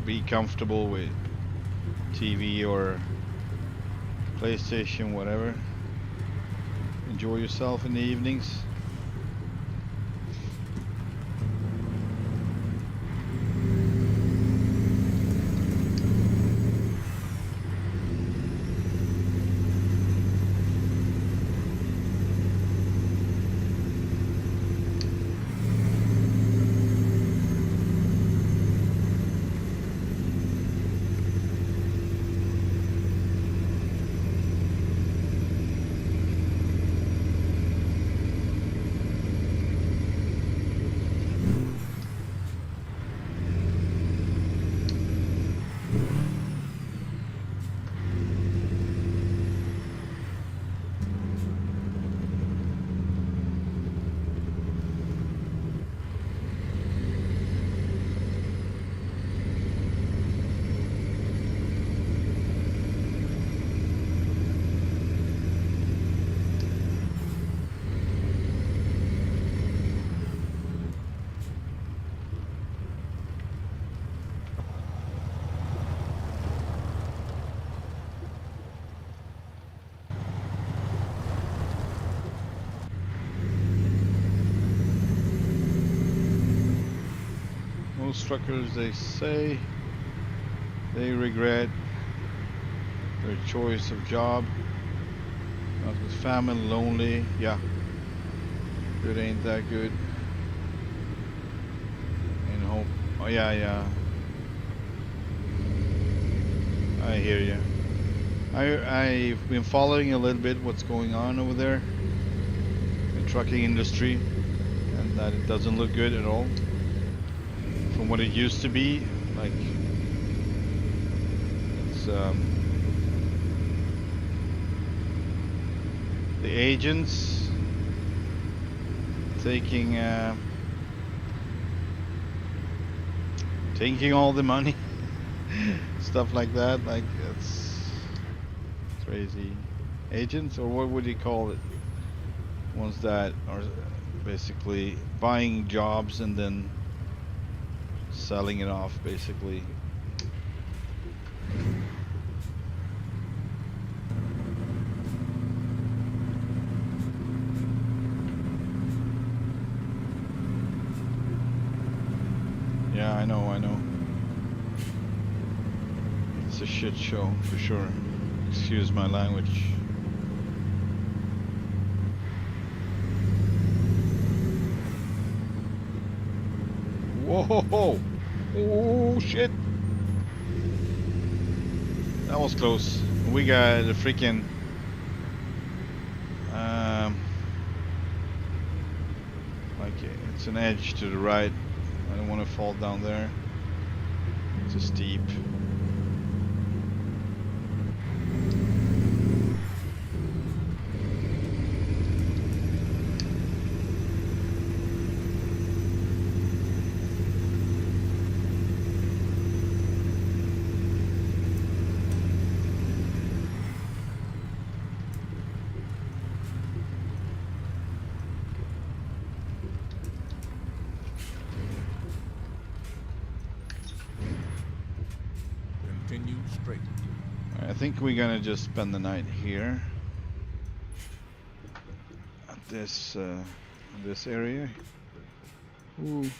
be comfortable with TV or PlayStation, whatever. Enjoy yourself in the evenings. Most truckers, they say they regret their choice of job. Not with family, lonely. Yeah, it ain't that good. And hope. Oh yeah. I hear you. I've been following a little bit what's going on over there in the trucking industry, and that it doesn't look good at all from what it used to be. Like it's the agents taking all the money, stuff like that. Like it's crazy. Agents, or what would you call it? Ones that are basically buying jobs and then selling it off, basically. Yeah, I know. It's a shit show for sure. Excuse my language. Whoa! Oh shit! That was close. We got a freaking like it's an edge to the right. I don't want to fall down there. It's a steep. Continue straight. I think we're gonna just spend the night here at this area. Ooh.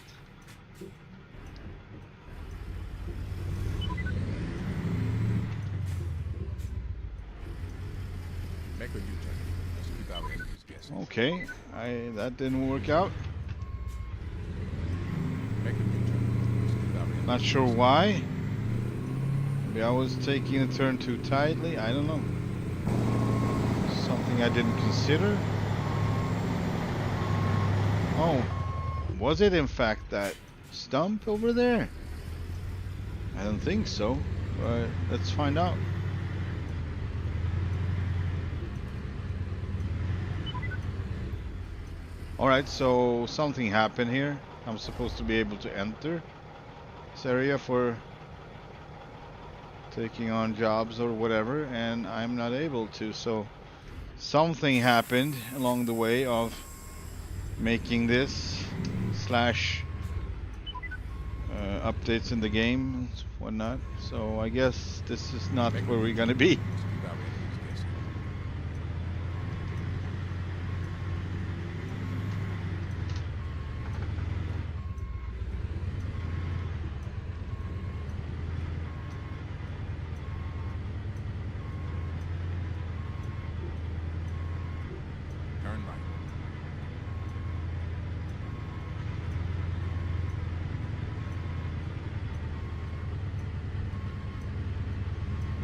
Make a U-turn. Let's keep our enemies guessing. Okay, that didn't work out. Make a U-turn. Let's keep our enemies Not sure guessing. why. Maybe I was taking a turn too tightly. I don't know. Something I didn't consider. Oh, was it in fact that stump over there? I don't think so, but let's find out. Alright, so something happened here. I'm supposed to be able to enter this area for taking on jobs or whatever, and I'm not able to, so something happened along the way of making this slash updates in the game and whatnot. So I guess this is not where we're gonna be. Let's keep our enemies guessing. Turn right.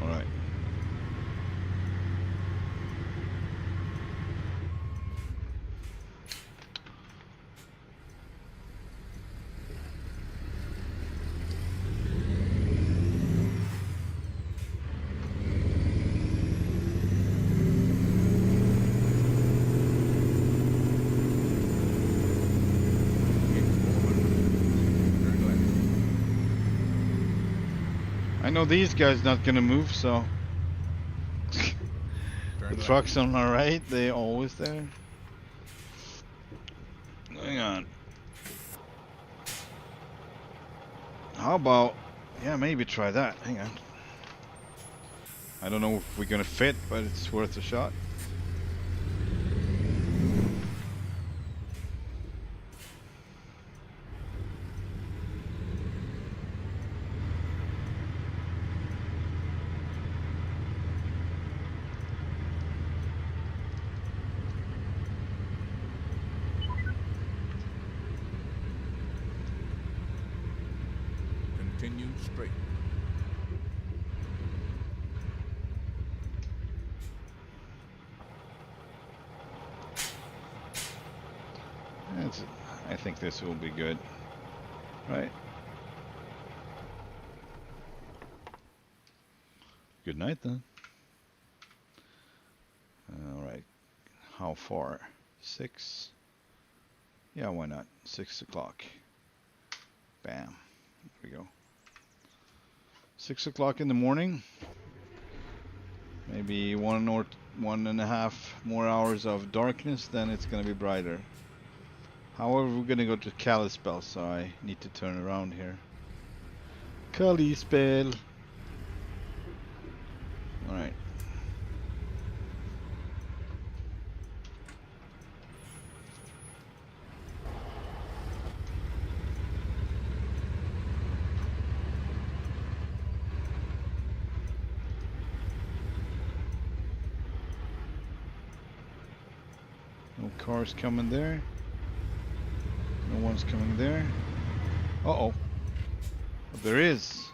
All right. Get forward. Turn left. I know these guys not gonna move, so Turn the left. trucks on my right, they always there. Hang on. How about, yeah, maybe try that. Hang on. I don't know if we're gonna fit, but it's worth a shot. Continue straight. I think this will be good. Right? Good night then. Alright. How far? 6? Yeah, why not? 6 o'clock. Bam. There we go. 6 o'clock in the morning. Maybe 1.5 more hours of darkness, then it's gonna be brighter. However, we're gonna go to Kalispell, so I need to turn around here. Kalispell. Alright. cars coming there. No one's coming there. Uh-oh. There is.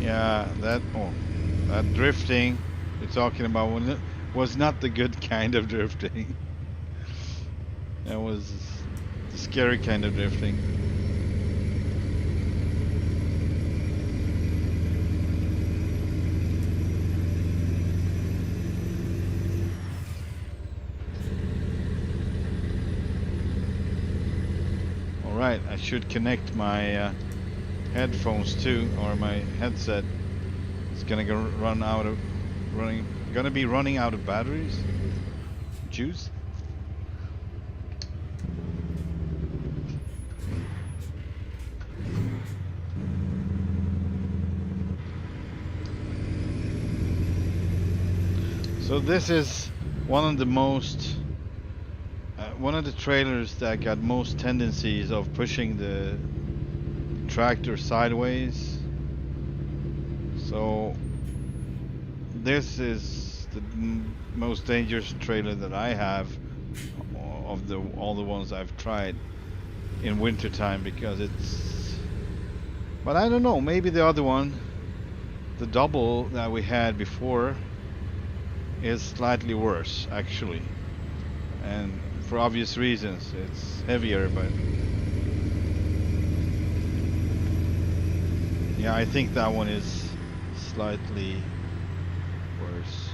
Yeah, that drifting you're talking about was not the good kind of drifting. That was the scary kind of drifting. All right, I should connect my headphones too, or my headset. It's gonna be running out of batteries. Juice. So this is one of the trailers that got most tendencies of pushing the tractor sideways. So this is the most dangerous trailer that I have of all the ones I've tried in wintertime, because it's, but I don't know, maybe the other one, the double that we had before, is slightly worse actually, and for obvious reasons. It's heavier, but yeah, I think that one is slightly worse.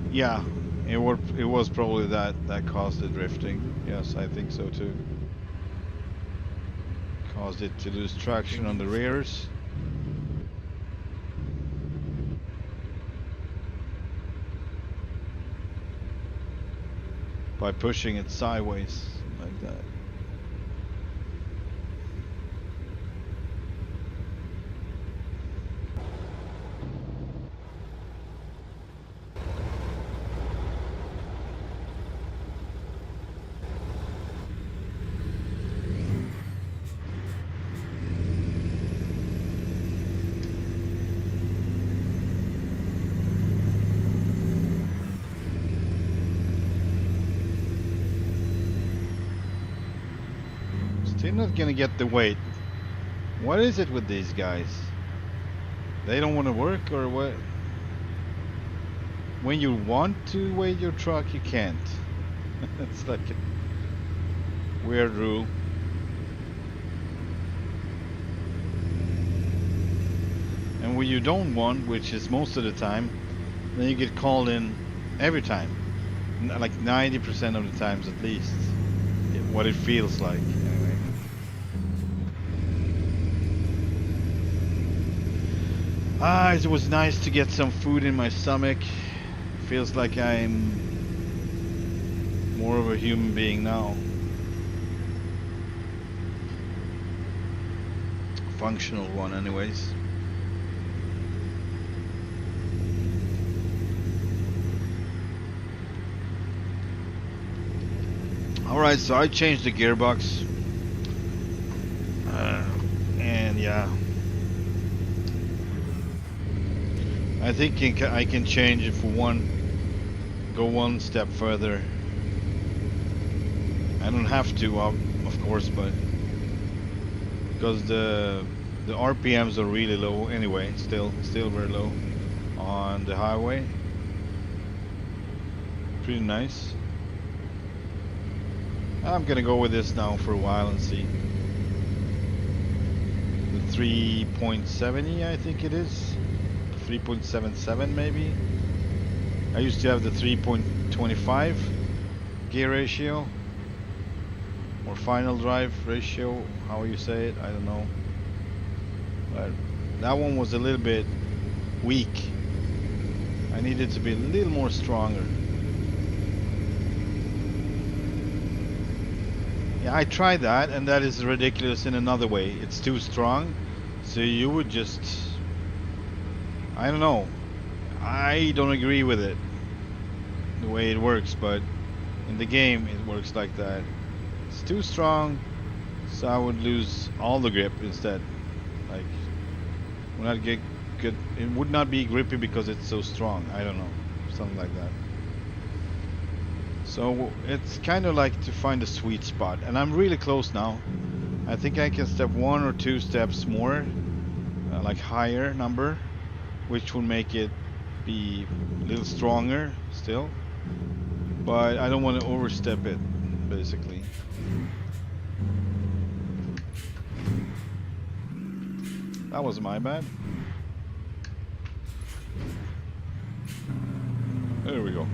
Yeah, it was probably that caused the drifting. Yes, I think so too. Caused it to lose traction on the rears. By pushing it sideways like that. Still not gonna get the weight. What is it with these guys? They don't want to work, or what? When you want to weight your truck, you can't. It's like a weird rule. And when you don't want, which is most of the time, then you get called in every time. Like 90% of the times at least. What it feels like. It was nice to get some food in my stomach. Feels like I'm more of a human being now. Functional one anyways. Alright, so I changed the gearbox. And yeah. I think I can change it for go one step further, I don't have to, of course, but because the RPMs are really low anyway, still very low on the highway. Pretty nice. I'm gonna go with this now for a while and see. The 3.70, I think it is. 3.77 maybe. I used to have the 3.25 gear ratio or final drive ratio, how you say it, I don't know. But that one was a little bit weak. I needed to be a little more stronger. Yeah, I tried that, and that is ridiculous in another way. It's too strong, so you would just... I don't know. I don't agree with it, the way it works, but in the game it works like that. It's too strong, so I would lose all the grip instead. Like, would not get good. It would not be grippy because it's so strong. I don't know, something like that. So it's kind of like to find a sweet spot, and I'm really close now. I think I can step 1 or 2 steps more, like higher number, which will make it be a little stronger still, but I don't want to overstep it, basically. That was my bad. There we go.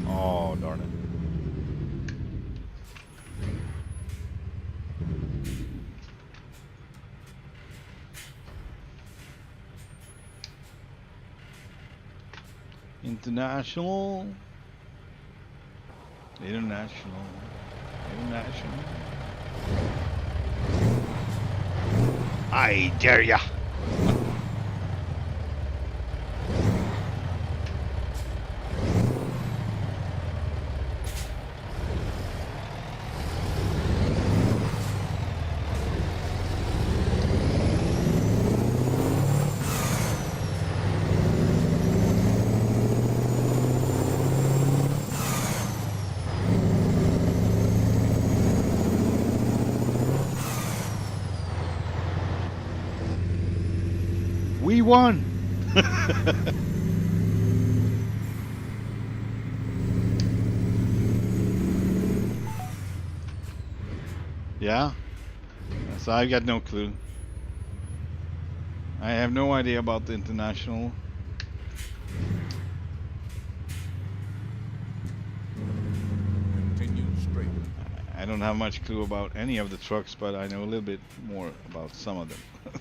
Oh, darn it. International. I dare ya. We won! Yeah? So I've got no clue. I have no idea about the international. Continue straight. I don't have much clue about any of the trucks, but I know a little bit more about some of them.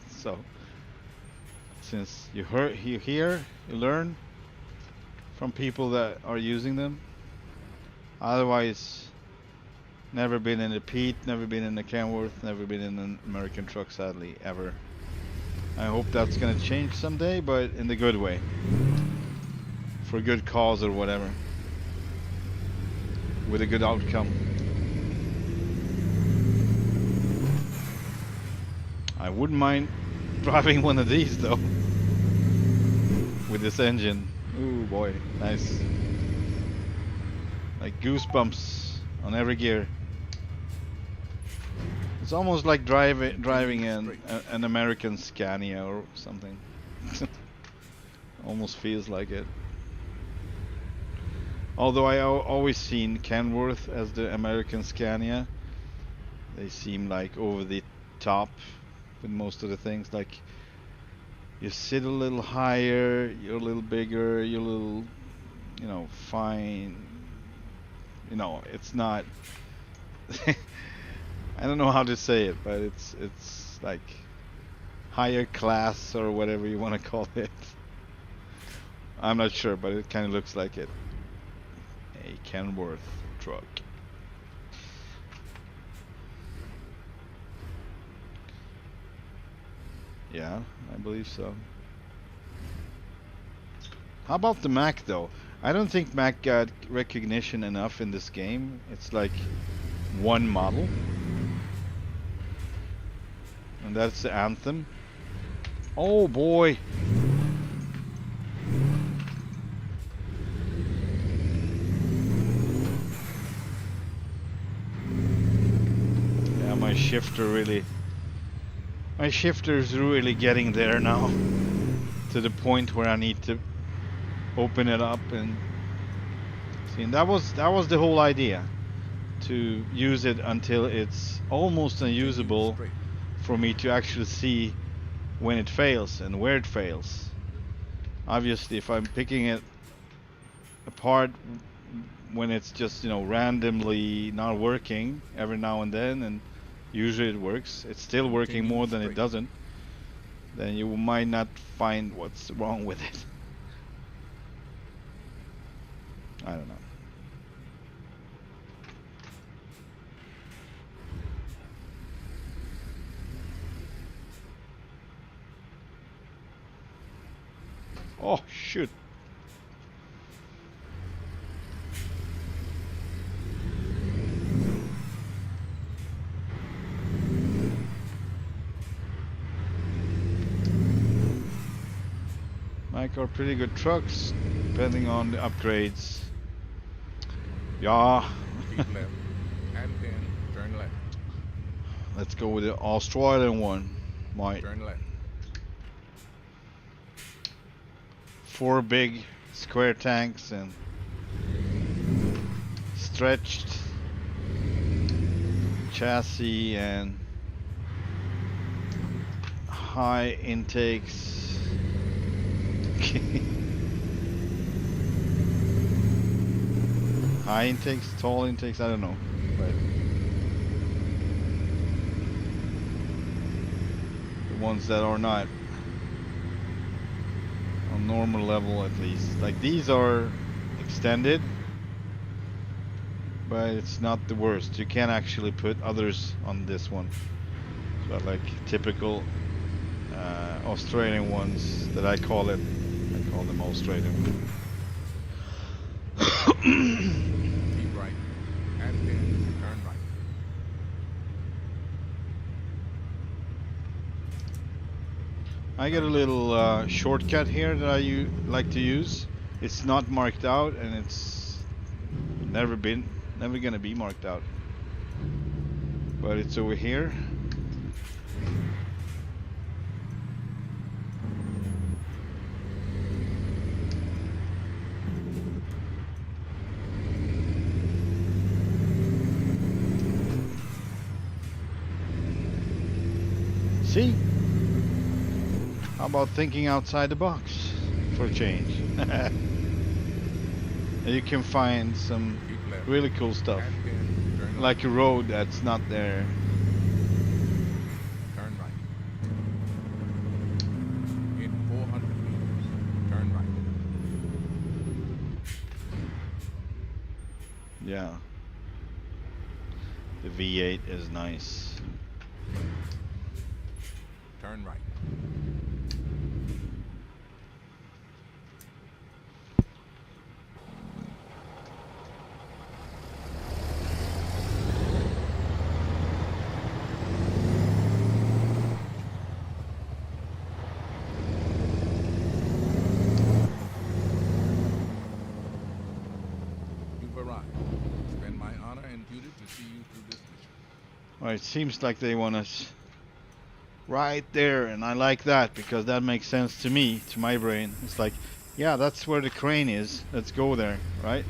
So, since you hear, you learn from people that are using them. Otherwise, never been in a Pete, never been in a Kenworth, never been in an American truck, sadly, ever. I hope that's gonna change someday, but in the good way. For a good cause or whatever. With a good outcome. I wouldn't mind driving one of these though. With this engine. Ooh boy, nice. Like goosebumps on every gear. It's almost like driving an American Scania or something. Almost feels like it. Although I always seen Kenworth as the American Scania. They seem like over the top with most of the things. Like you sit a little higher, you're a little bigger, you're a little, you know, fine. You know, it's not. I don't know how to say it, but it's like higher class or whatever you want to call it. I'm not sure, but it kind of looks like it. A Kenworth truck. Yeah, I believe so. How about the Mack though? I don't think Mack got recognition enough in this game. It's like one model. And that's the anthem. Oh boy! Yeah, my shifter's really getting there now. To the point where I need to open it up and see. And that was the whole idea. To use it until it's almost unusable for me to actually see when it fails and where it fails. Obviously, if I'm picking it apart when it's just, randomly not working every now and then, and usually it works, it's still working more than it doesn't, then you might not find what's wrong with it. I don't know. Oh, shoot. Mack are pretty good trucks, depending on the upgrades. Yeah. Keep left. And then turn left. Let's go with the Australian one. Might. Turn left. 4 big square tanks and stretched chassis and high intakes. High intakes, tall intakes, I don't know. But the ones that are not on normal level, at least. Like, these are extended, but it's not the worst. You can actually put others on this one. But like typical Australian ones that I call them Australian. Keep right. And then turn right. I got a little shortcut here that I like to use. It's not marked out, and it's never gonna be marked out. But it's over here. See? How about thinking outside the box for a change? You can find some really cool stuff. Like a road that's not there. Turn right. In 400 meters, turn right. Yeah. The V8 is nice. Turn right. You've arrived. It's been my honor and duty to see you through this mission. Well, it seems like they want us right there, and I like that because that makes sense to me, to my brain. It's like, yeah, that's where the crane is. Let's go there, right?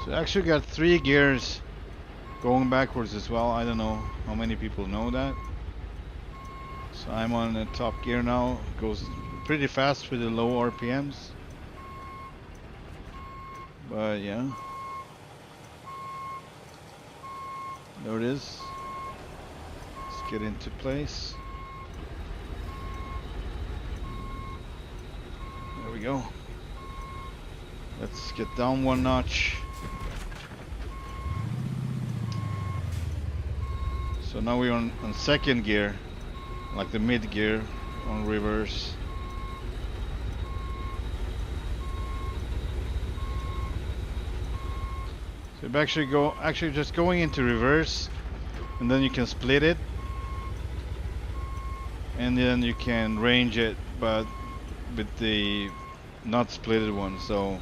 So I actually got 3 gears going backwards as well. I don't know how many people know that. So I'm on the top gear now. It goes pretty fast with the low RPMs. But yeah, there it is. Let's get into place. There we go. Let's get down one notch. So now we're on second gear, like the mid gear on reverse. So you actually just going into reverse, and then you can split it, and then you can range it, but with the not splitted one. So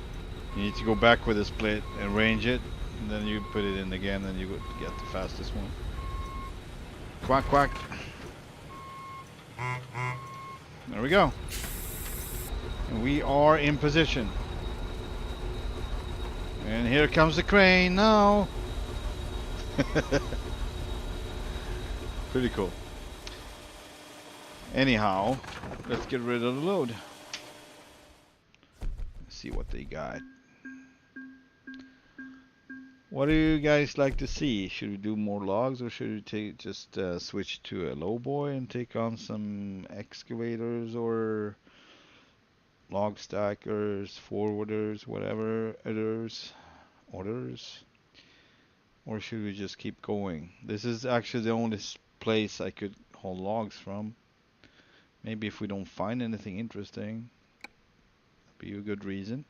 you need to go back with the split and range it, and then you put it in again, and you would get the fastest one. Quack quack. There we go. And we are in position. And here comes the crane now. Pretty cool. Anyhow, let's get rid of the load. Let's see what they got. What do you guys like to see? Should we do more logs, or should we just switch to a lowboy and take on some excavators or log stackers, forwarders, whatever orders? Or should we just keep going? This is actually the only place I could haul logs from. Maybe if we don't find anything interesting, that'd be a good reason.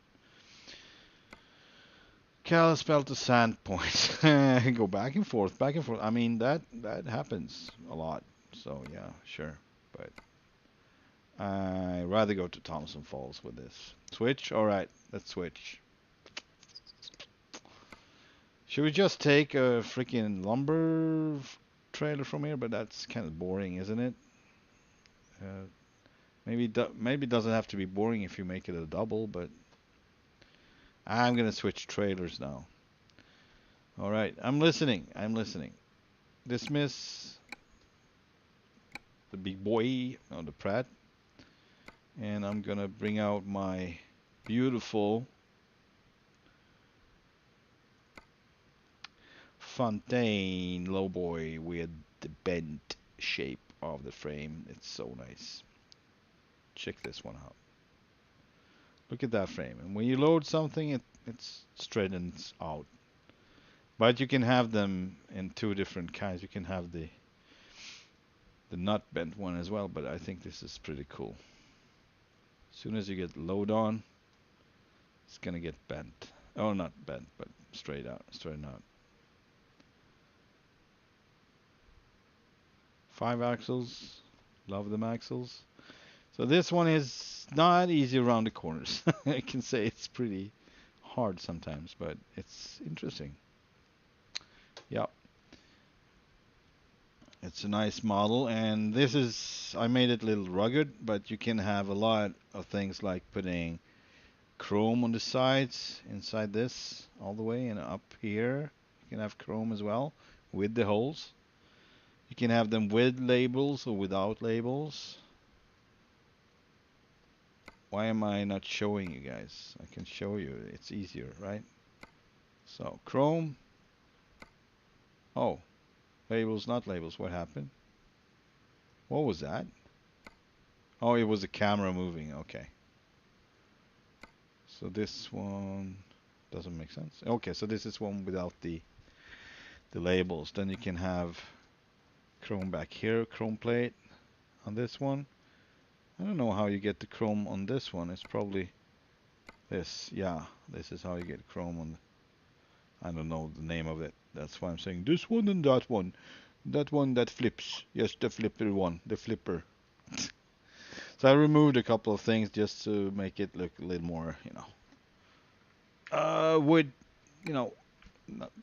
Kalispell to Sand Point. Go back and forth, back and forth. I mean, that happens a lot. So yeah, sure. But I'd rather go to Thompson Falls with this. Switch? Alright, let's switch. Should we just take a freaking lumber trailer from here? But that's kind of boring, isn't it? Maybe it doesn't have to be boring if you make it a double, but I'm gonna switch trailers now. Alright, I'm listening. Dismiss the big boy on the Pratt. And I'm gonna bring out my beautiful Fontaine lowboy with the bent shape of the frame. It's so nice. Check this one out. Look at that frame. And when you load something, it straightens out. But you can have them in two different kinds. You can have the nut bent one as well, but I think this is pretty cool. As soon as you get load on, it's gonna get bent. Oh, not bent, but straighten out. 5 axles. Love them axles. So this one is not easy around the corners. I can say it's pretty hard sometimes, but it's interesting. Yep. It's a nice model, and this is, I made it a little rugged, but you can have a lot of things like putting chrome on the sides inside this all the way, and up here you can have chrome as well with the holes. You can have them with labels or without labels. Why am I not showing you guys? I can show you. It's easier, right? So, chrome. Oh, labels, not labels. What happened? What was that? Oh, it was the camera moving. Okay. So this one doesn't make sense. Okay, so this is one without the labels. Then you can have chrome back here, chrome plate on this one. I don't know how you get the chrome on this one. It's probably this. Yeah, this is how you get chrome on. I don't know the name of it. That's why I'm saying this one and that one. That one that flips. Yes, the flipper one. The flipper. So I removed a couple of things just to make it look a little more, wood,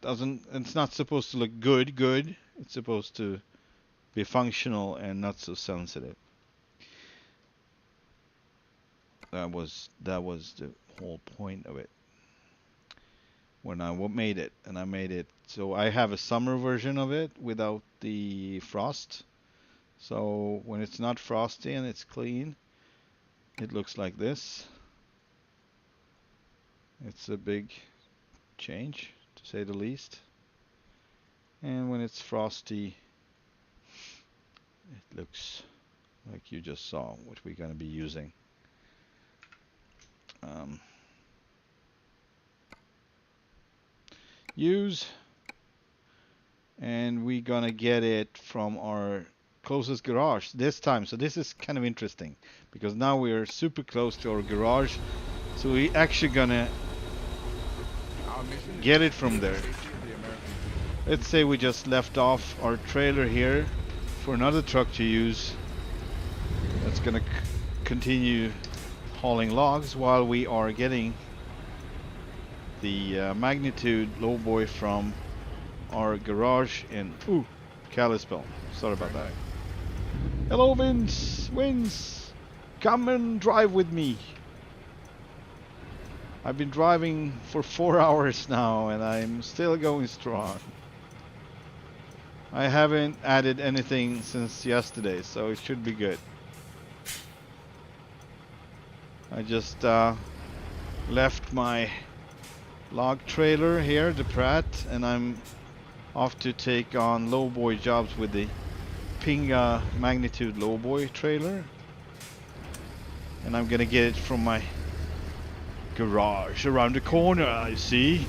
doesn't. It's not supposed to look good. It's supposed to be functional and not so sensitive. That was the whole point of it when I made it, and I made it so I have a summer version of it without the frost. So when it's not frosty and it's clean, it looks like this. It's a big change, to say the least. And when it's frosty, it looks like you just saw what we're going to be using. Use, and we're gonna get it from our closest garage this time. So this is kind of interesting because now we're super close to our garage, so we actually gonna get it from there. Let's say we just left off our trailer here for another truck to use that's gonna continue hauling logs while we are getting the magnitude lowboy from our garage in Kalispell. Sorry about that. Hello, Vince. Come and drive with me. I've been driving for 4 hours now and I'm still going strong. I haven't added anything since yesterday, so it should be good. I just left my log trailer here, the Pratt, and I'm off to take on lowboy jobs with the Pinga magnitude lowboy trailer, and I'm gonna get it from my garage around the corner, you see.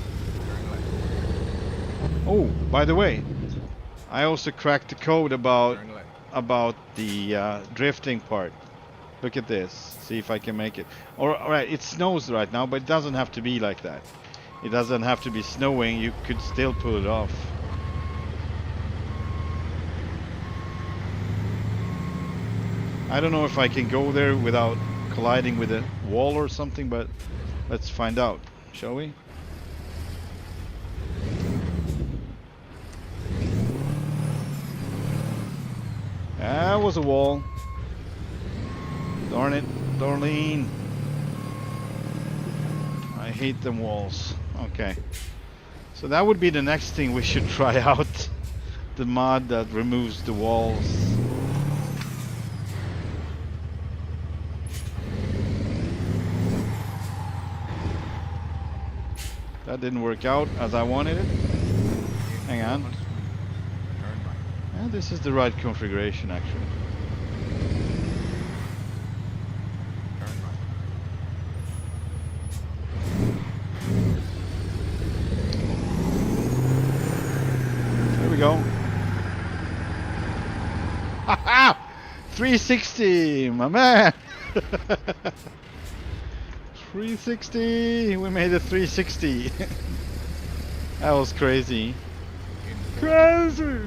Oh, by the way, I also cracked the code about the drifting part. Look at this, see if I can make it. Alright, it snows right now, but it doesn't have to be like that. It doesn't have to be snowing, you could still pull it off. I don't know if I can go there without colliding with a wall or something, but let's find out, shall we? That was a wall. Darn it, Darlene. I hate them walls. Okay. So that would be the next thing we should try out. The mod that removes the walls. That didn't work out as I wanted it. Hang on. Yeah, this is the right configuration actually. There we go. Haha! 360, my man! 360! We made a 360! That was crazy. Crazy!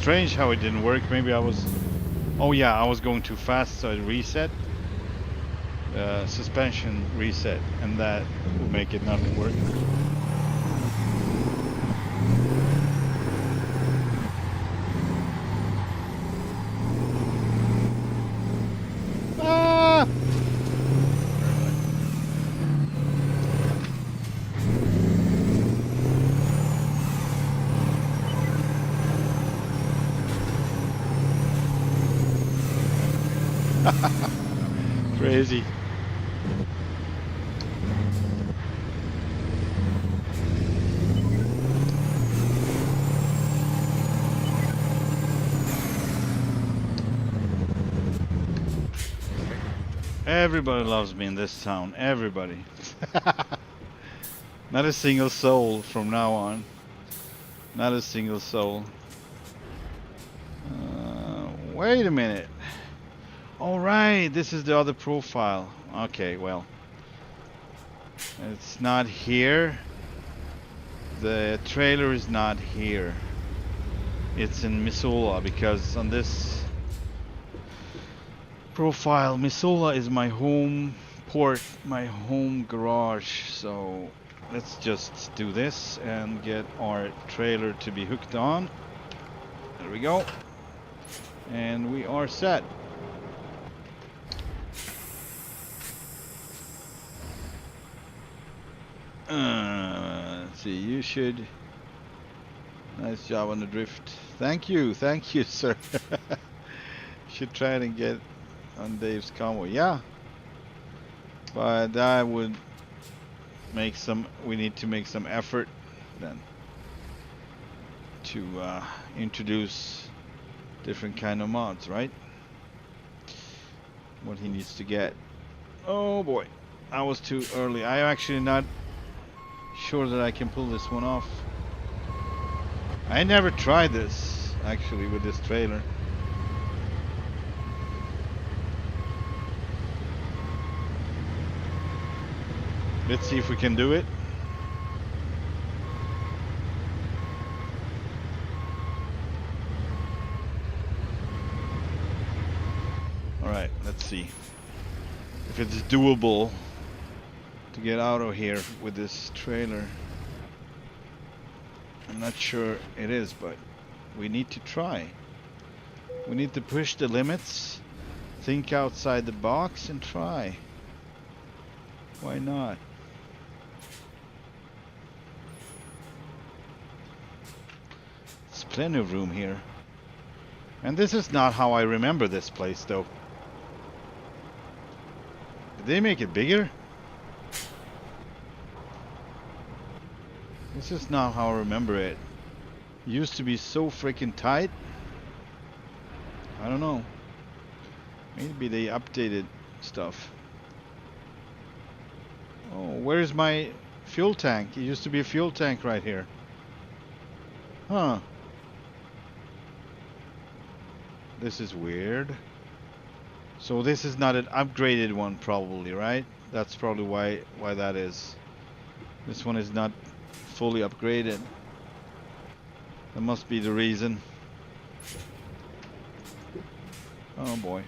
Strange how it didn't work. Maybe I was... Oh yeah, I was going too fast, so it reset. Suspension reset, and that will make it not work. Ah! Crazy. Everybody loves me in this town. Everybody. Not a single soul from now on. Not a single soul. Wait a minute. All right, this is the other profile. Okay, well. It's not here. The trailer is not here. It's in Missoula because on this profile, Missoula is my home port, my home garage. So let's just do this and get our trailer to be hooked on. There we go. And we are set. Let's see, you should. Nice job on the drift. Thank you, sir. Should try and get on Dave's convoy. Yeah, but that would make some. We need to make some effort then to introduce different kind of mods, right? What he needs to get. Oh boy, I was too early. I'm actually not sure that I can pull this one off. I never tried this actually with this trailer. Let's see if we can do it. Alright, let's see if it's doable to get out of here with this trailer. I'm not sure it is, but we need to try. We need to push the limits, think outside the box and try. Why not? There's plenty of room here. And this is not how I remember this place though. Did they make it bigger? This is not how I remember it. It used to be so freaking tight. I don't know. Maybe they updated stuff. Oh, where's my fuel tank? It used to be a fuel tank right here. Huh. This is weird. So this is not an upgraded one probably, right? That's probably why that is. This one is not fully upgraded. That must be the reason. Oh boy.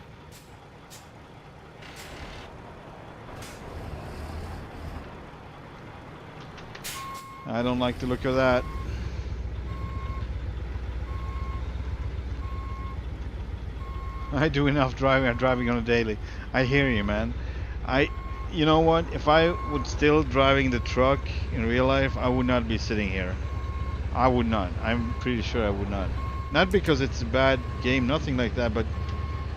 I don't like the look of that. I do enough driving. I'm driving on a daily. I hear you, man. You know what? If I would still driving the truck in real life, I would not be sitting here. I would not. I'm pretty sure I would not. Not because it's a bad game, nothing like that, but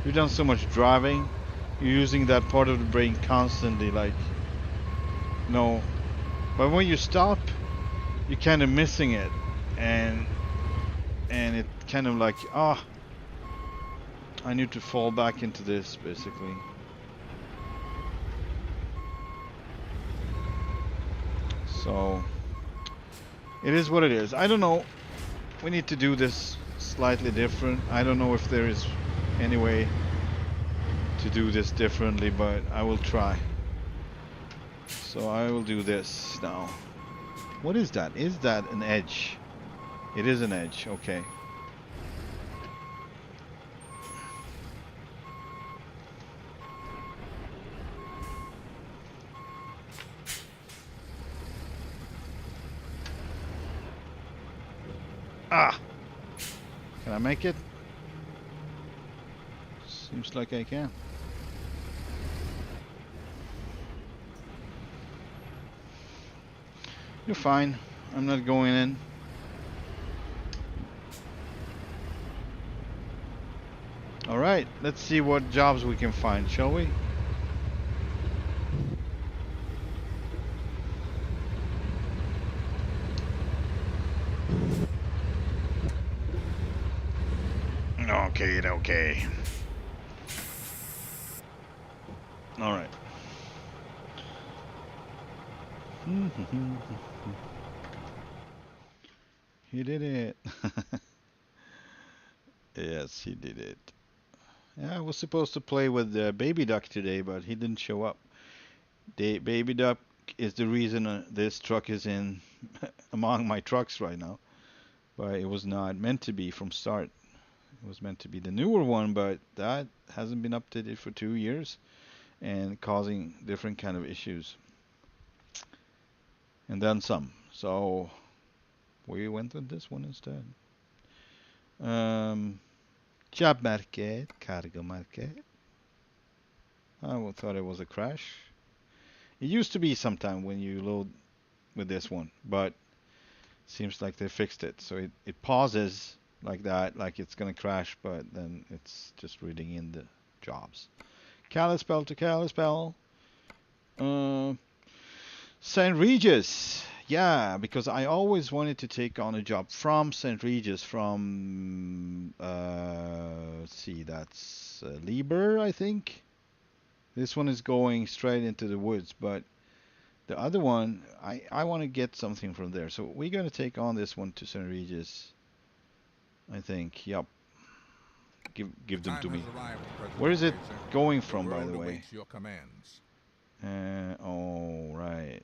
you've done so much driving. You're using that part of the brain constantly, like, no. But when you stop, you're kind of missing it, and it kind of like, I need to fall back into this, basically. So, it is what it is. I don't know. We need to do this slightly different. I don't know if there is any way to do this differently, but I will try. So I will do this now. What is that? Is that an edge? It is an edge, okay. Ah! Can I make it? Seems like I can. You're fine. I'm not going in. Alright, let's see what jobs we can find, shall we? Okay. Alright. He did it. Yes, he did it. Yeah, I was supposed to play with Baby Duck today, but he didn't show up. Baby Duck is the reason this truck is in among my trucks right now. But it was not meant to be from start. It was meant to be the newer one, but that hasn't been updated for 2 years and causing different kind of issues. And then some. So we went with this one instead. Job market, cargo market. I thought it was a crash. It used to be sometime when you load with this one, but seems like they fixed it. So it pauses like that, like it's gonna crash, but then it's just reading in the jobs. Kalispell to Kalispell. St. Regis. Yeah, because I always wanted to take on a job from St. Regis, from, let's see, that's Lieber, I think. This one is going straight into the woods, but the other one, I want to get something from there. So we're going to take on this one to St. Regis, I think. Yep. Give them to me. Where is it going from, by the way? Your commands. Oh, right.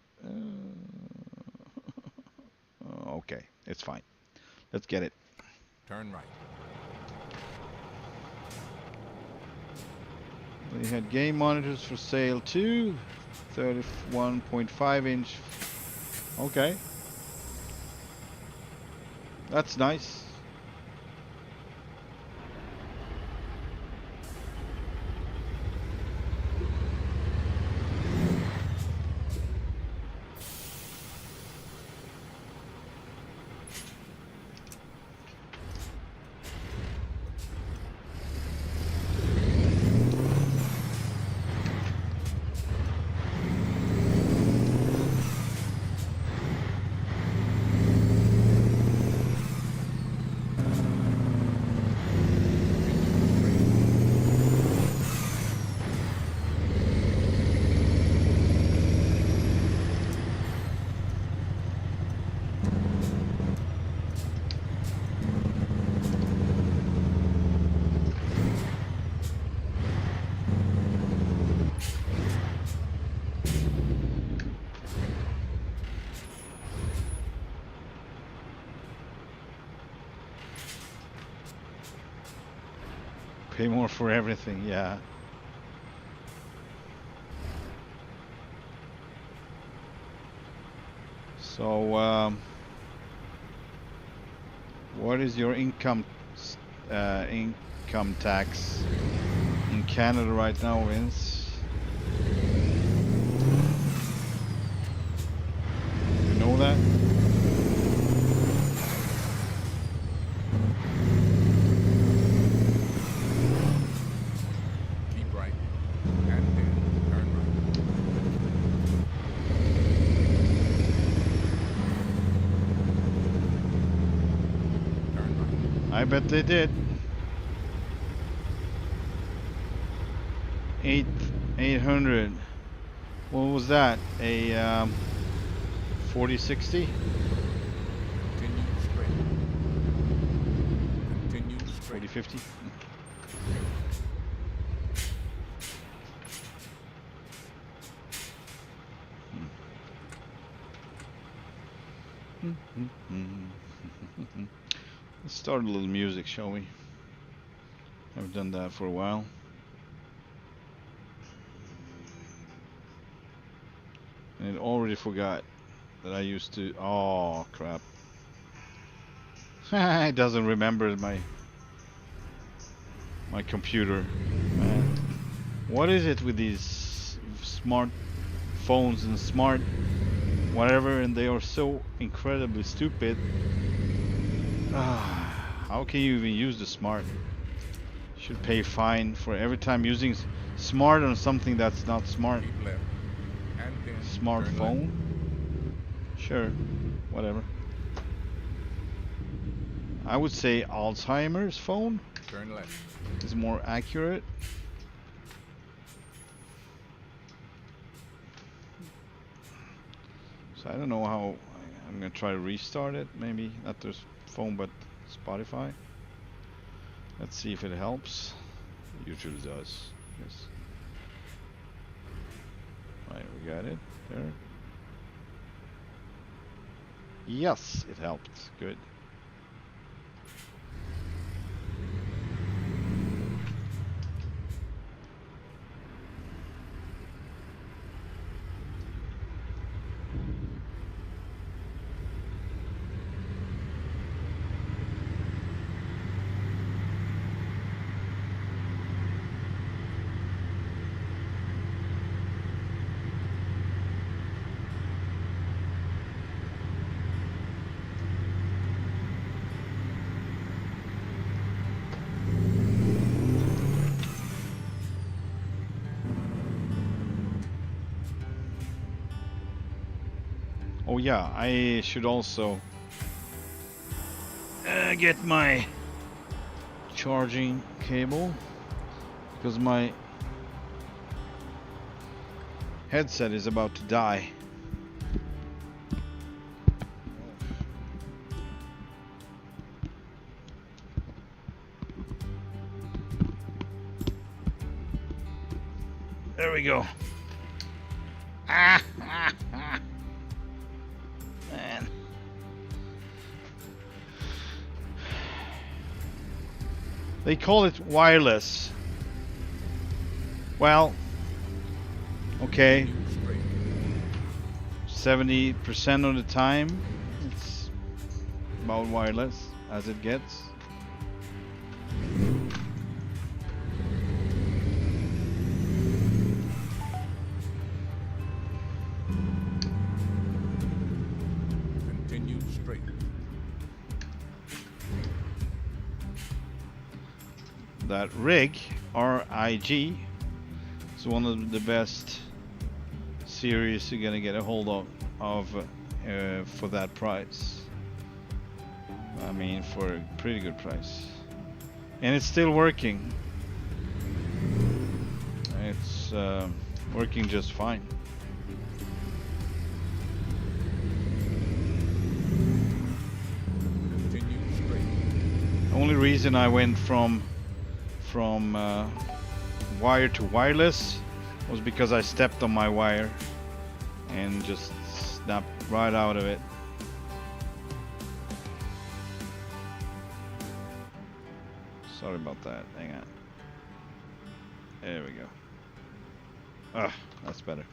Okay, it's fine. Let's get it. Turn right. They had game monitors for sale too. 31.5 inch. Okay. That's nice. Pay more for everything, yeah. So, what is your income tax in Canada right now, Vince? You know that? I bet they did. 800. What was that? A 4060? Continue straight. Continue straight. 4050? Let's start a little music, shall we? I've done that for a while. And I already forgot that I used to. Oh crap! It doesn't remember my computer. Man, what is it with these smart phones and smart whatever, and they are so incredibly stupid. How can you even use the smart? Should pay fine for every time using smart on something that's not smart. Smartphone? Sure, whatever. I would say Alzheimer's phone. Turn left. Is more accurate. So I don't know how. I'm gonna try to restart it. Maybe not this phone, but Spotify. Let's see if it helps. It usually does. Yes. Right, we got it there. Yes, it helped. Good. Oh yeah, I should also get my charging cable because my headset is about to die. There we go. Man. They call it wireless. Well, okay. 70% of the time, it's about wireless as it gets. Continue straight. That rig, RIG, is one of the best series you're gonna get a hold of for that price. I mean, for a pretty good price, and it's still working. It's working just fine. Continue straight. The only reason I went from wire to wireless was because I stepped on my wire and just snapped right out of it. Sorry about that. Hang on. There we go. Ah, that's better.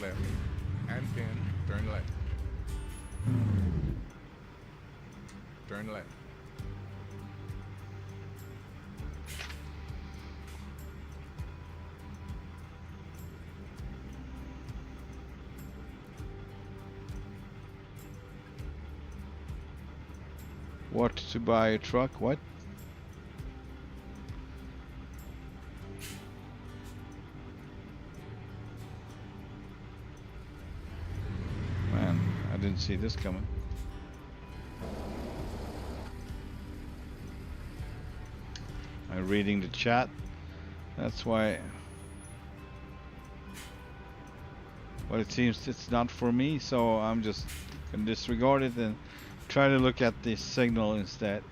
Left and then turn left. Turn left. What to buy a truck? What? I didn't see this coming. I'm reading the chat. That's why. But it seems it's not for me, so I'm just gonna disregard it and try to look at the signal instead.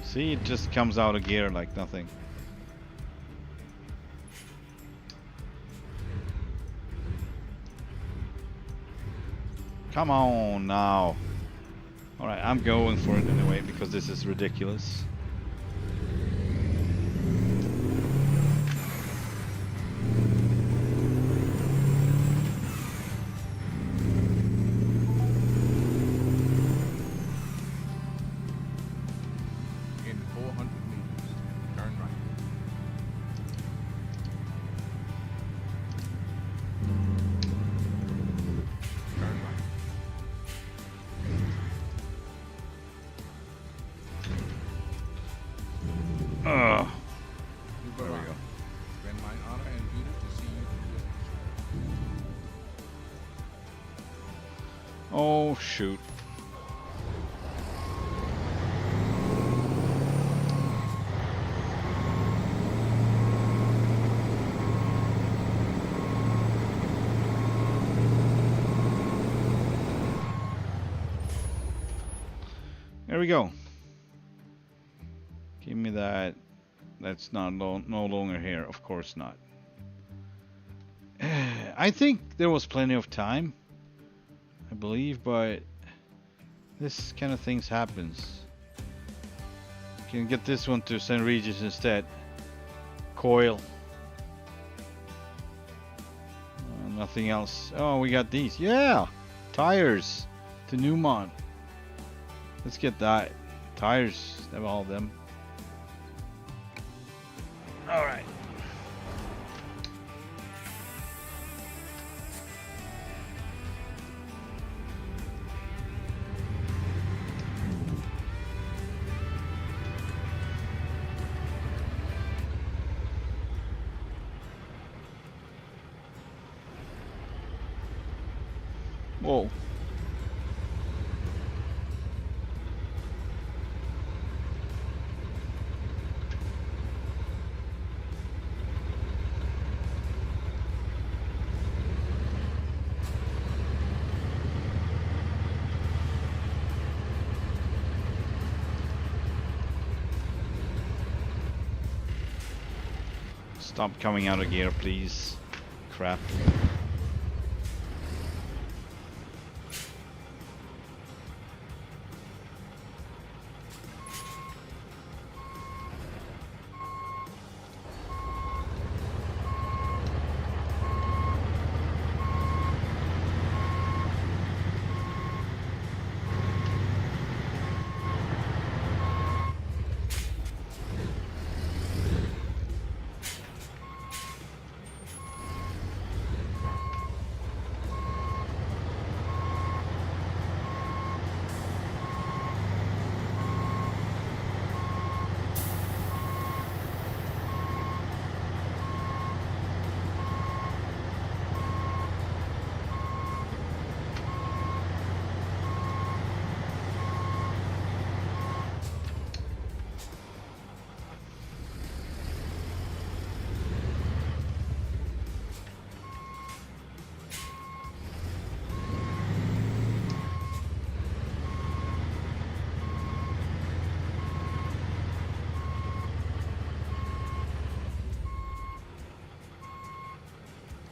See, it just comes out of gear like nothing. Come on now. Alright, I'm going for it anyway because this is ridiculous. Oh, shoot. There we go. Give me that. That's not no longer here. Of course not. I think there was plenty of time, I believe, but this kind of things happens. Can get this one to St. Regis instead. Coil. Nothing else. Oh, we got these. Yeah! Tires to Newmont. Let's get that. Tires. Have all of them. Alright. Whoa. Stop coming out of gear, please. Crap.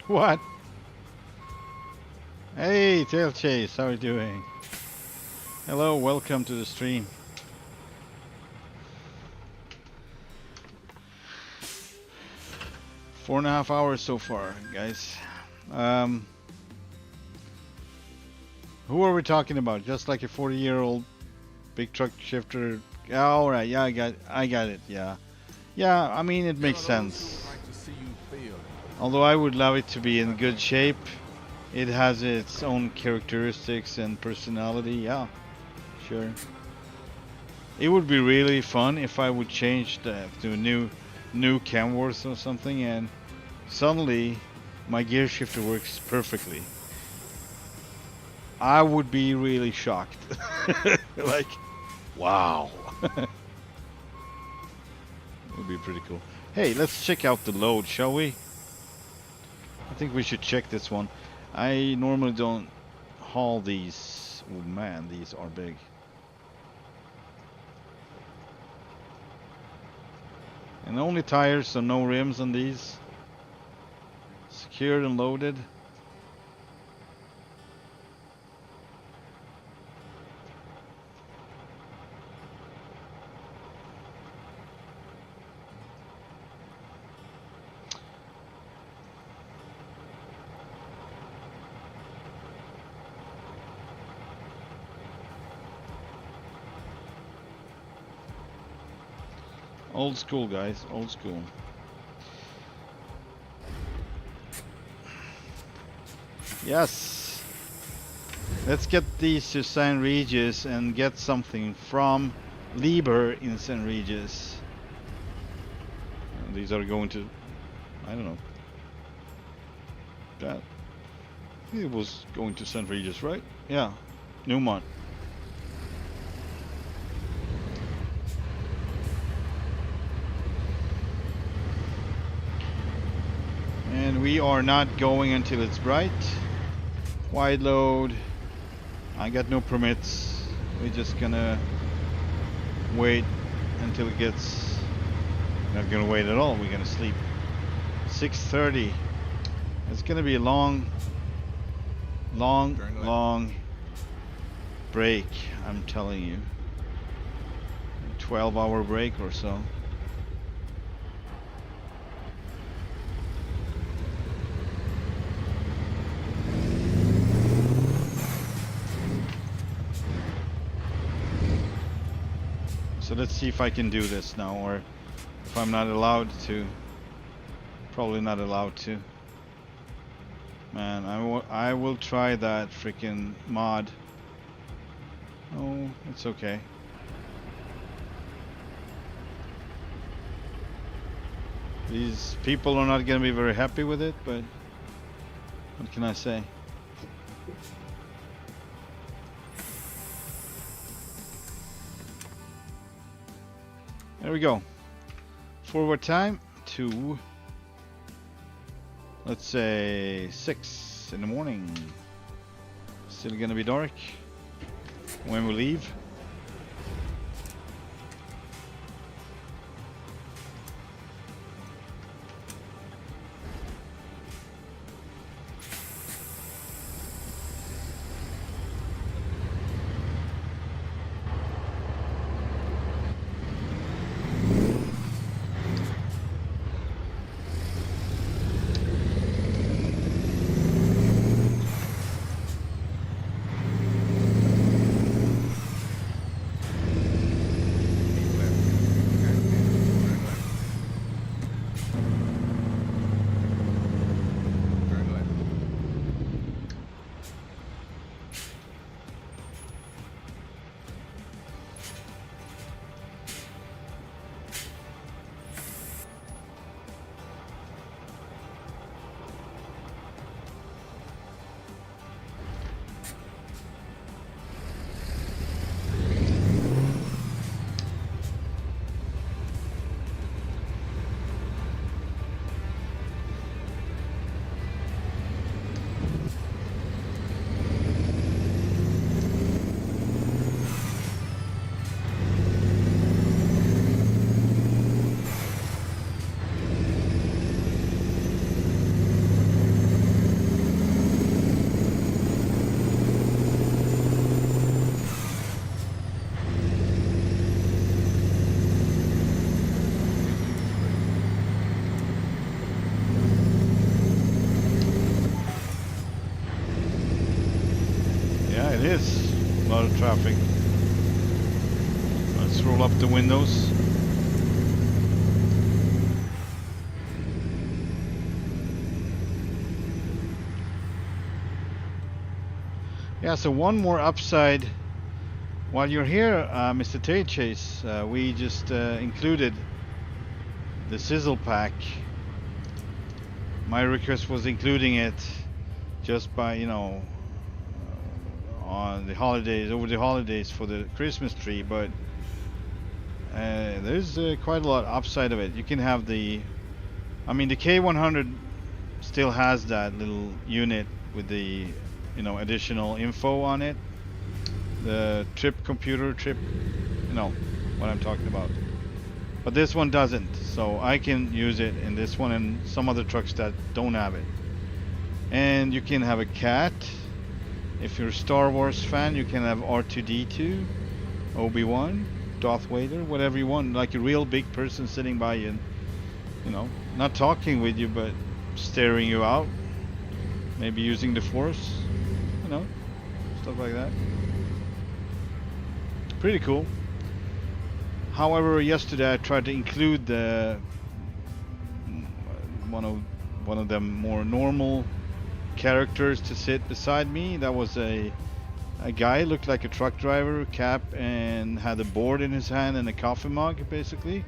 What? Hey, Tail Chase, how are you doing? Hello, welcome to the stream. Four and a half hours so far, guys. Who are we talking about? Just like a 40-year-old big truck shifter? Yeah, all right, yeah, I got it. Yeah, yeah. I mean, it makes sense. Although I would love it to be in good shape, it has its own characteristics and personality. Yeah, sure. It would be really fun if I would change that to a new Camworth or something, and suddenly my gear shifter works perfectly. I would be really shocked. Like, wow. It would be pretty cool. Hey, let's check out the load, shall we? I think we should check this one. I normally don't haul these. Oh man, these are big. And only tires, so no rims on these. Secured and loaded. Old school, guys, old school. Yes. Let's get these to St. Regis and get something from Lieber in St. Regis. And these are going to, I don't know. That it was going to St. Regis, right? Yeah. Newmont. And we are not going until it's bright. Wide load. I got no permits. We're just gonna wait until it gets. Not gonna wait at all. We're gonna sleep. 6:30. It's gonna be a long break. I'm telling you. 12-hour break or so. So let's see if I can do this now, or if I'm not allowed to. Probably not allowed to. Man, I will try that freaking mod. Oh, it's okay. These people are not gonna be very happy with it, but what can I say? There we go. Forward time to, let's say, 6 in the morning. Still gonna be dark when we leave. It is a lot of traffic. Let's roll up the windows. Yeah, so one more upside. While you're here, Mr. Tail Chase, we just included the sizzle pack. My request was including it just by, you know, on the holidays, over the holidays for the Christmas tree, but there's quite a lot upside of it. You can have the, I mean, the K100 still has that little unit with the, you know, additional info on it. The trip computer, you know what I'm talking about. But this one doesn't, so I can use it in this one and some other trucks that don't have it. And you can have a cat. If you're a Star Wars fan, you can have R2-D2, Obi-Wan, Darth Vader, whatever you want, like a real big person sitting by you and, you know, not talking with you, but staring you out. Maybe using the Force, you know, stuff like that. Pretty cool. However, yesterday I tried to include the one of them more normal characters to sit beside me. That was a guy, looked like a truck driver, cap, and had a board in his hand and a coffee mug, basically.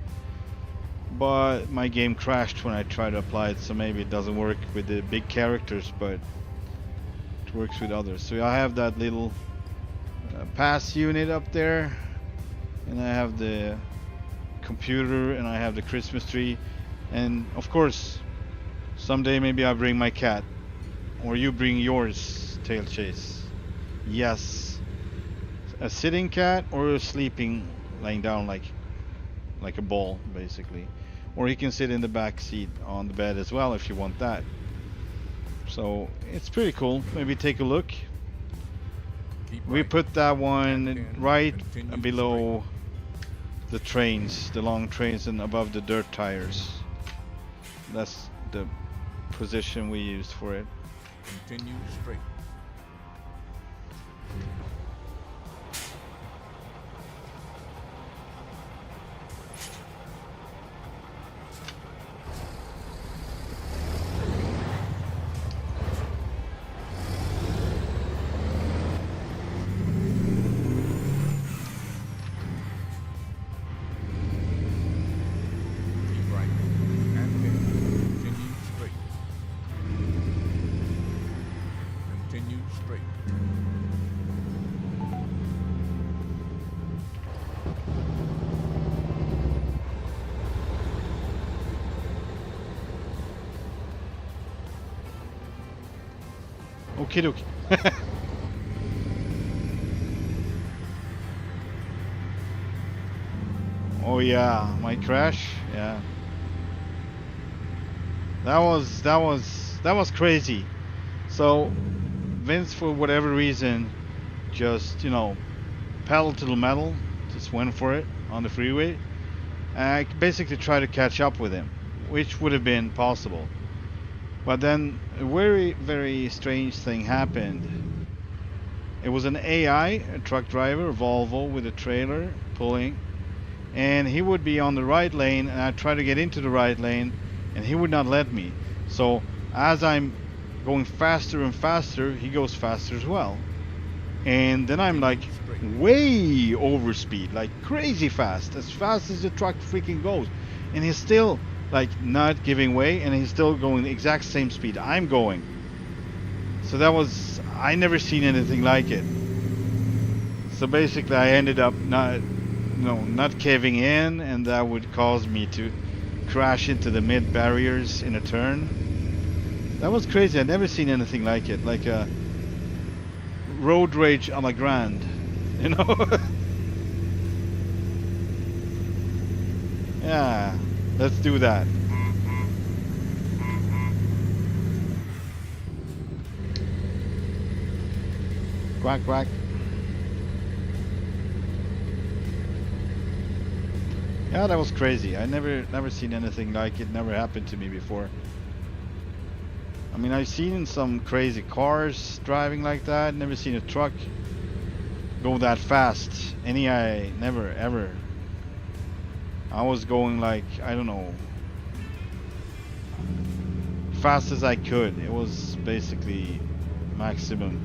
But my game crashed when I tried to apply it, so maybe it doesn't work with the big characters, but it works with others. So I have that little pass unit up there, and I have the computer, and I have the Christmas tree, and of course, someday maybe I'll bring my cat, or you bring yours, Tail Chase. Yes, a sitting cat or a sleeping, laying down like a ball, basically, or he can sit in the back seat on the bed as well if you want that. So it's pretty cool. Maybe take a look. Keep We right. put that one And right continue below the trains, the long trains, and above the dirt tires. That's the position we used for it. Continue straight. Keep right. And then continue straight. Continue straight. Okie dokie. Oh yeah, my crash. Yeah. That was crazy. So Vince, for whatever reason, just pedal to the metal, just went for it on the freeway. I basically tried to catch up with him, which would have been possible. But then a very, very strange thing happened. It was an AI, a truck driver, Volvo with a trailer pulling, and he would be on the right lane, and I tried to get into the right lane, and he would not let me. So as I'm going faster and faster, he goes faster as well. And then I'm like way over speed, like crazy fast as the truck freaking goes. And he's still like not giving way, and he's still going the exact same speed I'm going. So I never seen anything like it. So basically I ended up not caving in, and that would cause me to crash into the mid barriers in a turn. That was crazy. I'd never seen anything like it. Like a road rage a la grande, Yeah, let's do that. Quack quack. Yeah, that was crazy. I never seen anything like it. Never happened to me before. I mean, I've seen some crazy cars driving like that. Never seen a truck go that fast. I never ever. I was going like, I don't know, fast as I could. It was basically maximum.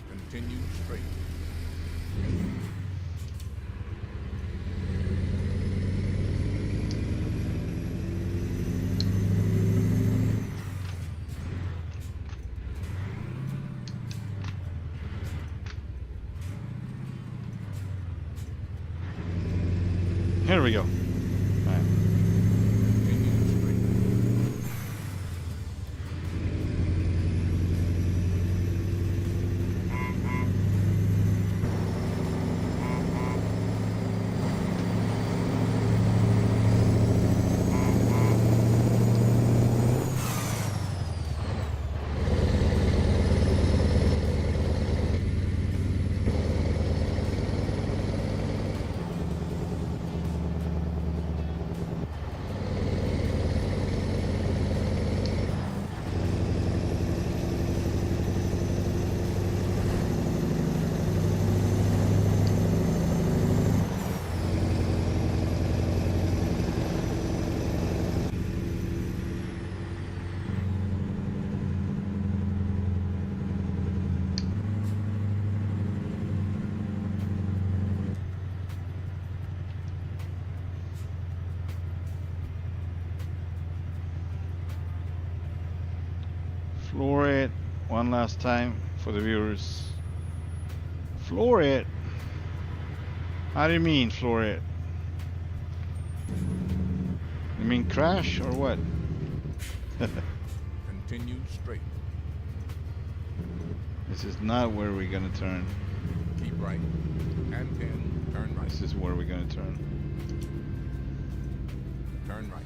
Continue straight. Here we go. Alright. Continue straight. one last time for the viewers. Floor it. How do you mean floor it? You mean crash or what? Continue straight. This is not where we're gonna turn. Keep right. And then turn right. This is where we're gonna turn. Turn right.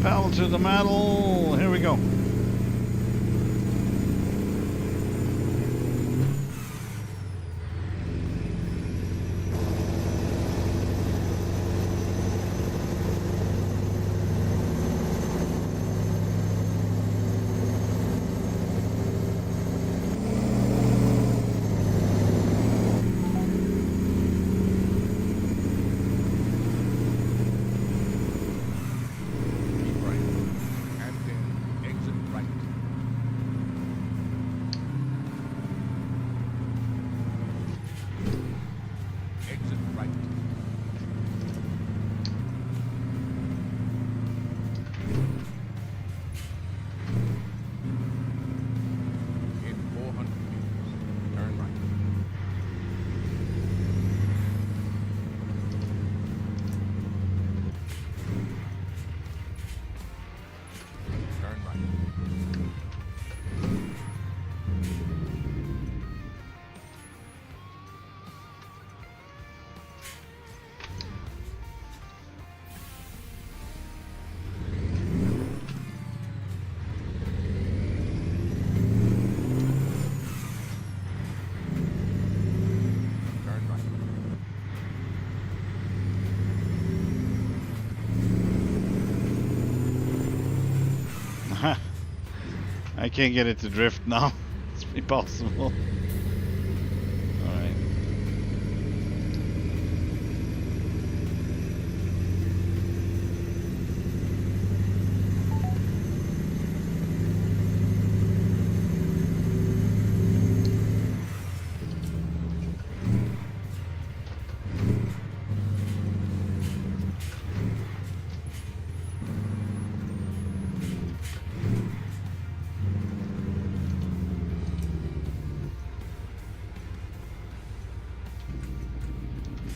Pedal to the metal. Here we go. Keep right. And then exit right. Exit right. In 400 meters, turn right. Turn right. Turn right. I can't get it to drift now. It's impossible. Alright.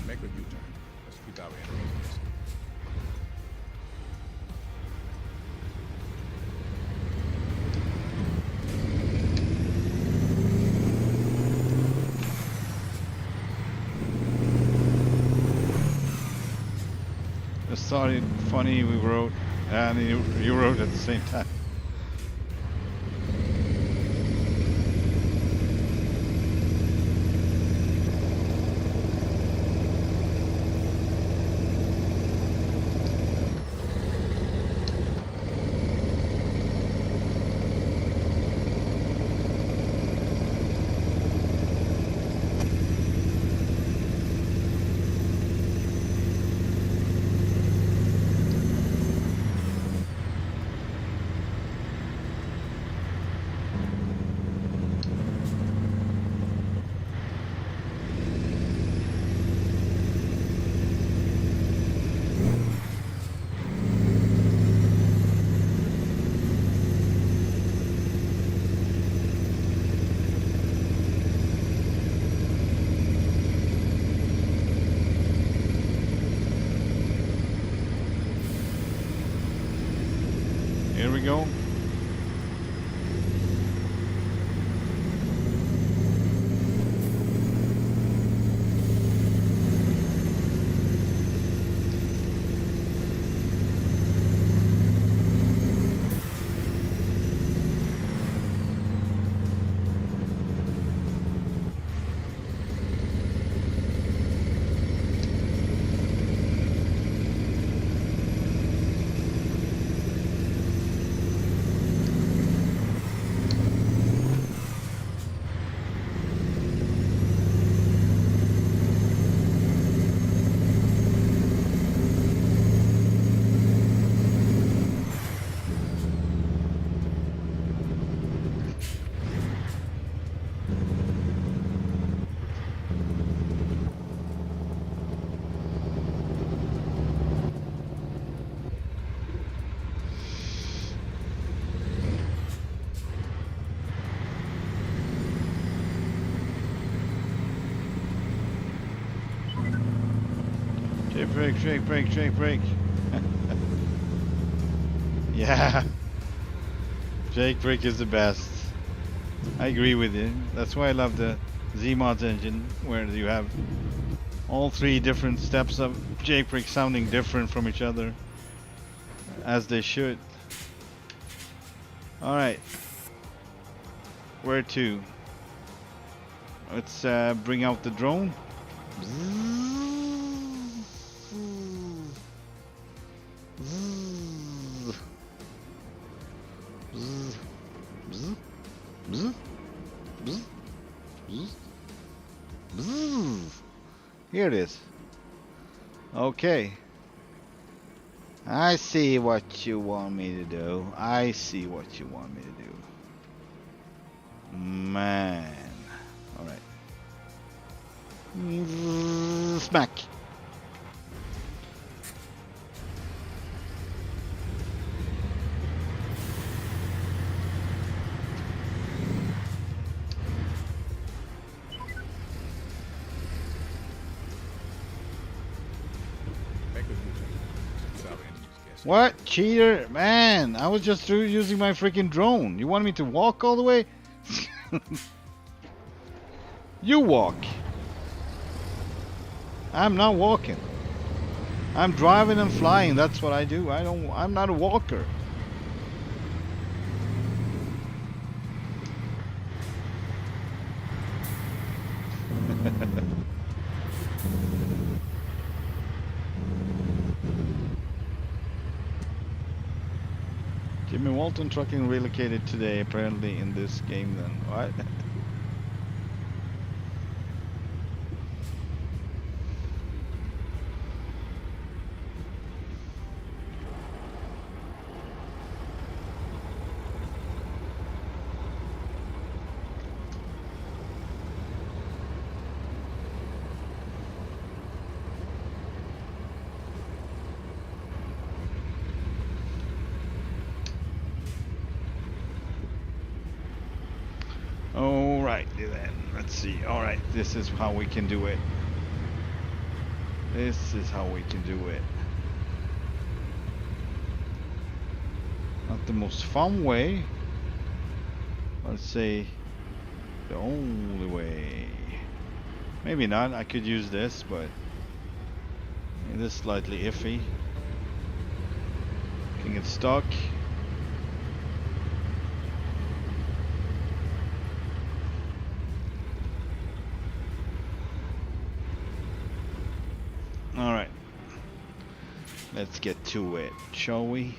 Make a U-turn. Let's keep our enemies missing. Just thought it funny we wrote, and you wrote at the same time. Here we go. Jake brake, Jake brake, Jake brake. Yeah. Jake brake is the best. I agree with you. That's why I love the Z-Mods engine, where you have all three different steps of Jake brake sounding different from each other, as they should. Alright. Where to? Let's bring out the drone. Here it is. Okay. I see what you want me to do. I see what you want me to do. Man. Alright. Smack. What? Cheater? Man, I was just using my freaking drone. You want me to walk all the way? You walk. I'm not walking. I'm driving and flying. That's what I do. I'm not a walker. Jimmy Walton Trucking relocated today, apparently, in this game then. What? Alright then, let's see. Alright, this is how we can do it. This is how we can do it. Not the most fun way. Let's say the only way. Maybe not, I could use this, but it is slightly iffy. Can get stuck. Alright. Let's get to it, shall we?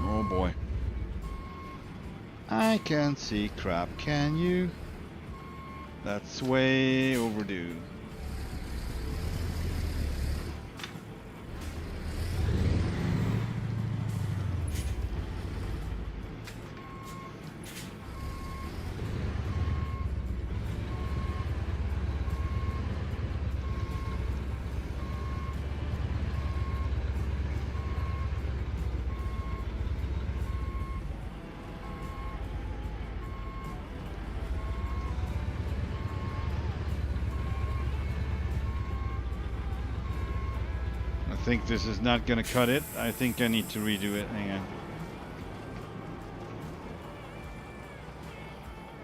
Oh boy. I can't see crap, can you? That's way overdue. I think this is not gonna cut it. I think I need to redo it. Hang on.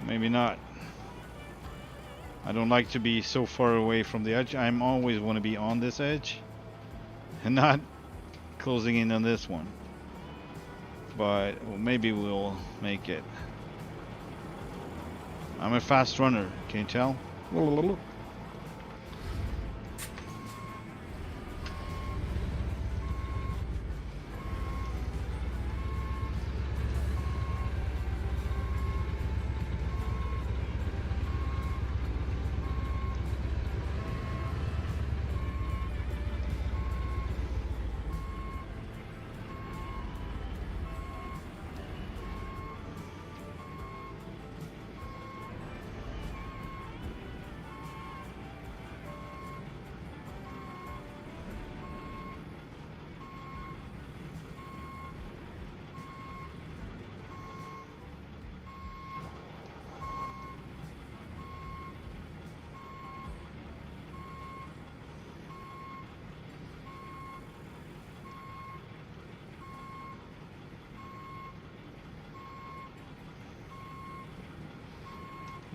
Maybe not. I don't like to be so far away from the edge. I'm always want to be on this edge and not closing in on this one. But well, maybe we'll make it. I'm a fast runner, can you tell?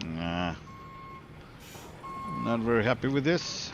Nah, I'm not very happy with this.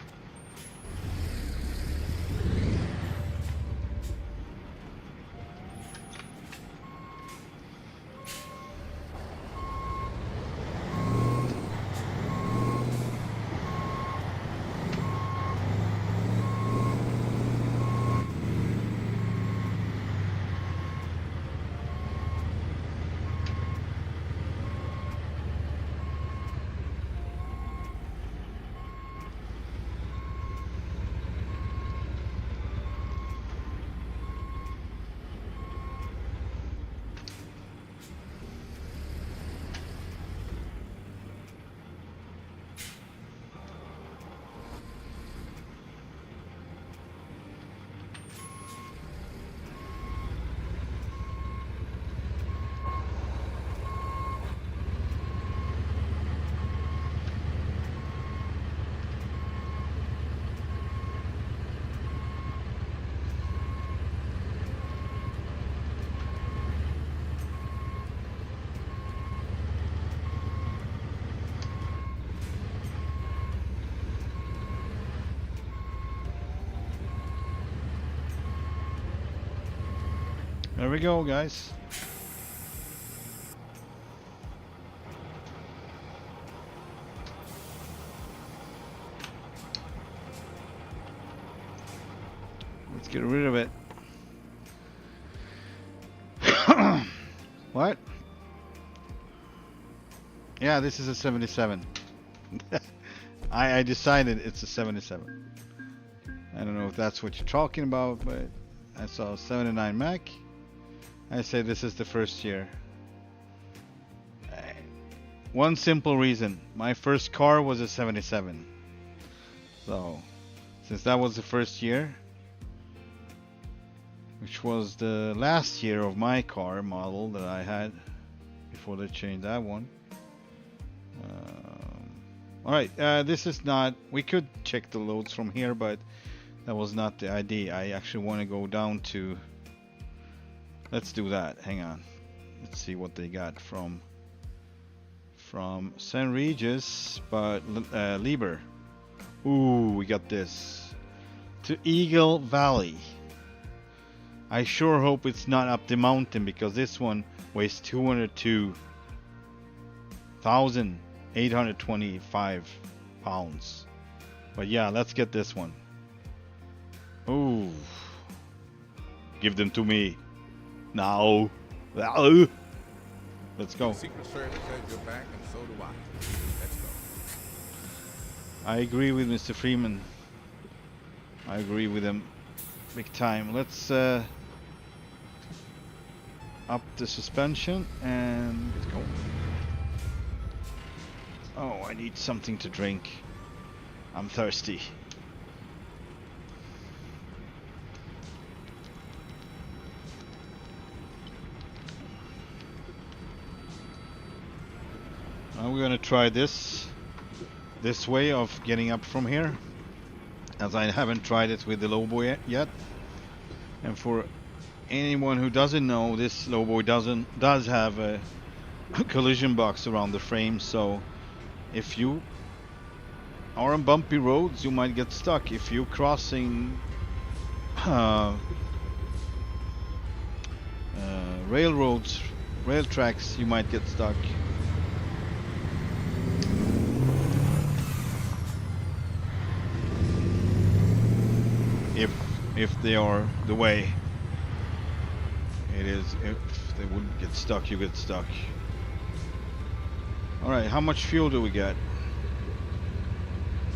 There we go, guys. Let's get rid of it. What? Yeah, this is a 77. I decided it's a 77. I don't know if that's what you're talking about, but I saw 79 Mack. I say this is the first year. One simple reason. My first car was a 77. So, since that was the first year, which was the last year of my car model that I had before they changed that one. Alright, this is not... We could check the loads from here, but that was not the idea. I actually want to go down to... Let's do that. Hang on. Let's see what they got from St. Regis, but Lieber. Ooh, we got this. To Eagle Valley. I sure hope it's not up the mountain, because this one weighs 202,825 pounds. But yeah, let's get this one. Ooh. Give them to me. Now. Let's go. The Secret Service has your back, and so do I. Let's go. I agree with Mr. Freeman. I agree with him big time. Let's up the suspension and let's go. Oh, I need something to drink. I'm thirsty. Now we're gonna try this way of getting up from here, as I haven't tried it with the lowboy yet. And for anyone who doesn't know, this lowboy does have a collision box around the frame, so if you or on bumpy roads, you might get stuck. If you're crossing railroads, rail tracks, you might get stuck. If they are the way it is, if they wouldn't get stuck, you get stuck. All right, how much fuel do we get?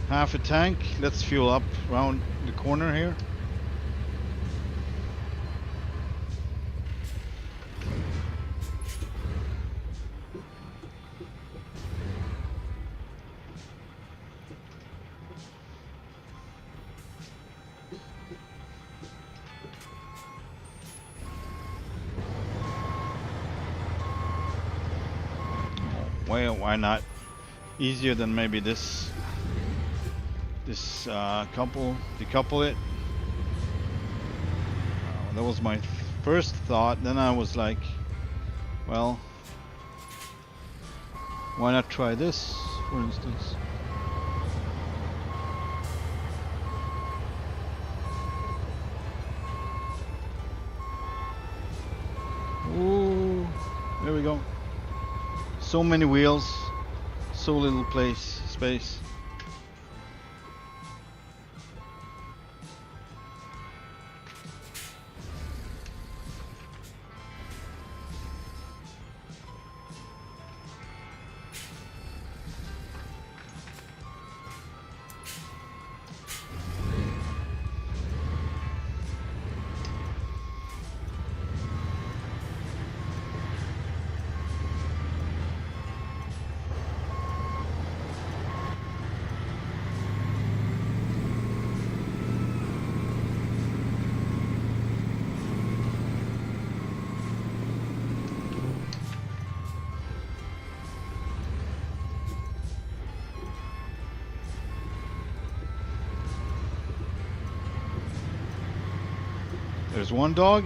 Half a tank. Let's fuel up around the corner here. Well, why not? Easier than maybe this decouple it. That was my first thought. Then I was like, well, why not try this, for instance? Ooh, there we go. So many wheels, so little space. There's one dog,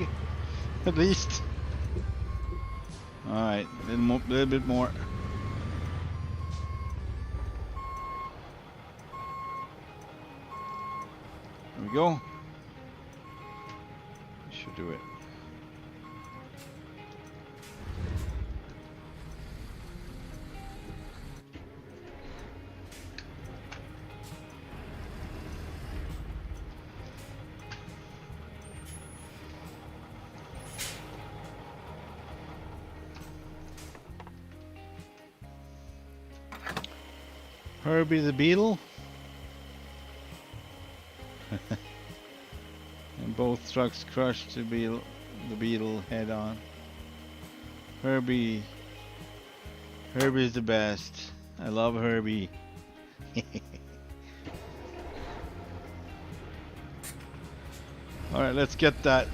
at least. All right, a little bit more. There we go. Should do it. Herbie the Beetle. And both trucks crushed the beetle head on. Herbie's the best. I love Herbie. Alright, let's get that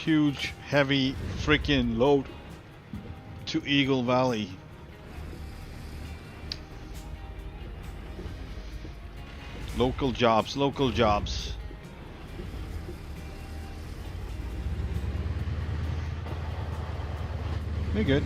huge, heavy, freaking load to Eagle Valley. Local jobs, local jobs. We're good.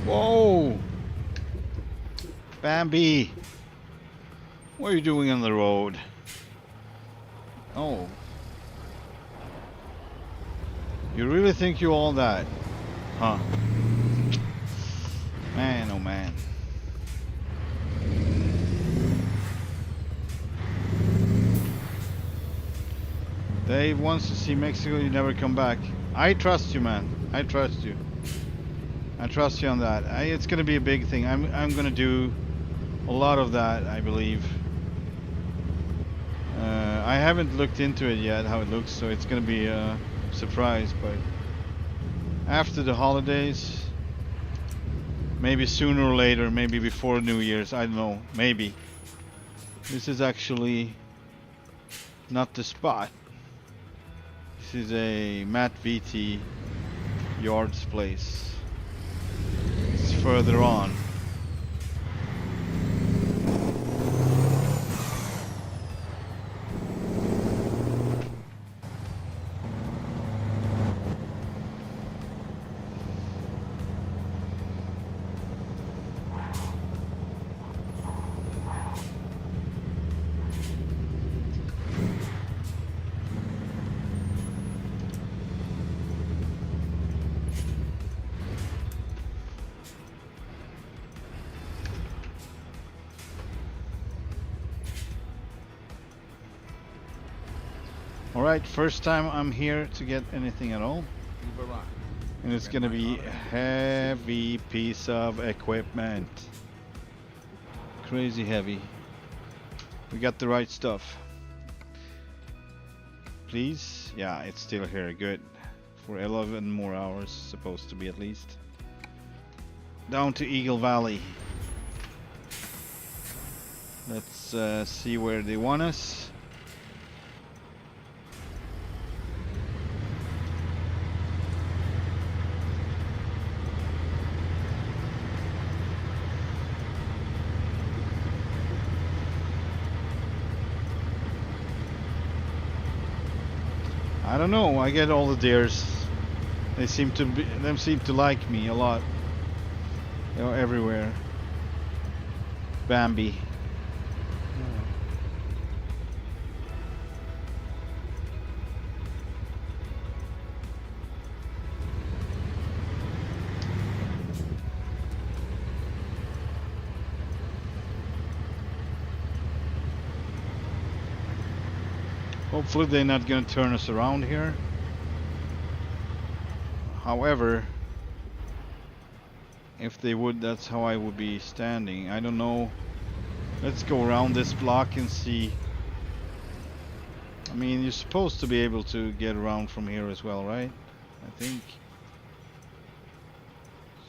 Whoa! Bambi! What are you doing on the road? Oh. You really think you're all that? Huh? Man, oh man. Dave wants to see Mexico, you never come back. I trust you, man. I trust you. I trust you on that. It's gonna be a big thing. I'm gonna do a lot of that, I believe. I haven't looked into it yet, how it looks, so it's gonna be a surprise, but after the holidays, maybe sooner or later, maybe before New Year's, I don't know, maybe. This is actually not the spot. This is a Matt VT yards place. It's further on. Alright, first time I'm here to get anything at all. And it's gonna be a heavy piece of equipment. Crazy heavy. We got the right stuff. Please? Yeah, it's still here. Good. For 11 more hours, supposed to be at least. Down to Eagle Valley. Let's see where they want us. I don't know. I get all the deers. They seem to like me a lot. They're everywhere. Bambi. Hopefully they're not going to turn us around here. However, if they would, that's how I would be standing. I don't know. Let's go around this block and see. I mean, you're supposed to be able to get around from here as well, right? I think.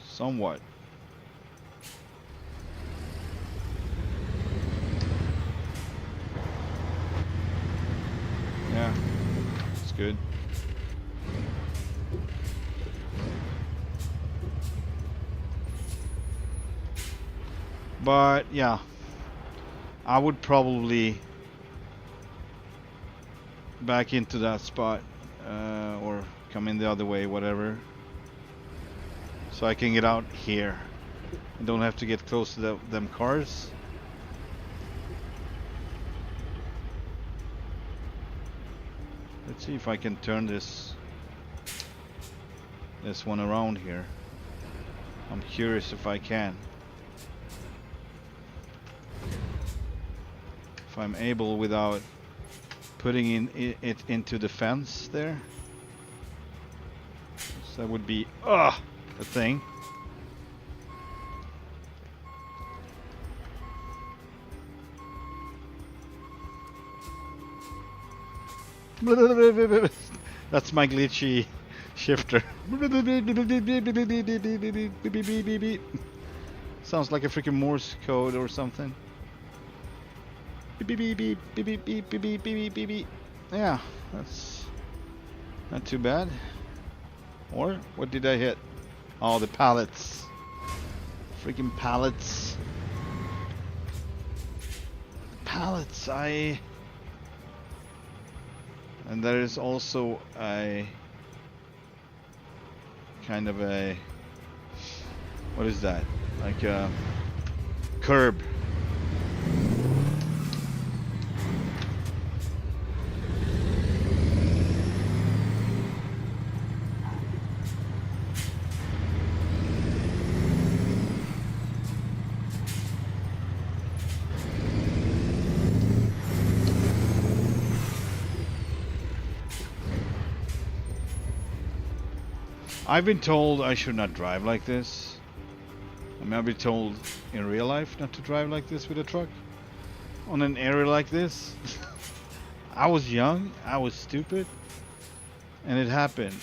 Somewhat. Yeah, it's good. But yeah, I would probably back into that spot or come in the other way, whatever, so I can get out here and don't have to get close to them cars. Let's see if I can turn this one around here. I'm curious if I can. If I'm able without putting it into the fence there. So that would be the thing. That's my glitchy shifter. Sounds like a freaking Morse code or something. Yeah, that's not too bad. Or what did I hit? Oh, the pallets. Freaking pallets. Pallets, and there is also a kind of a, what is that? Like a curb. I've been told I should not drive like this. I mean, I've been told in real life not to drive like this with a truck on an area like this. I was young, I was stupid, and it happened.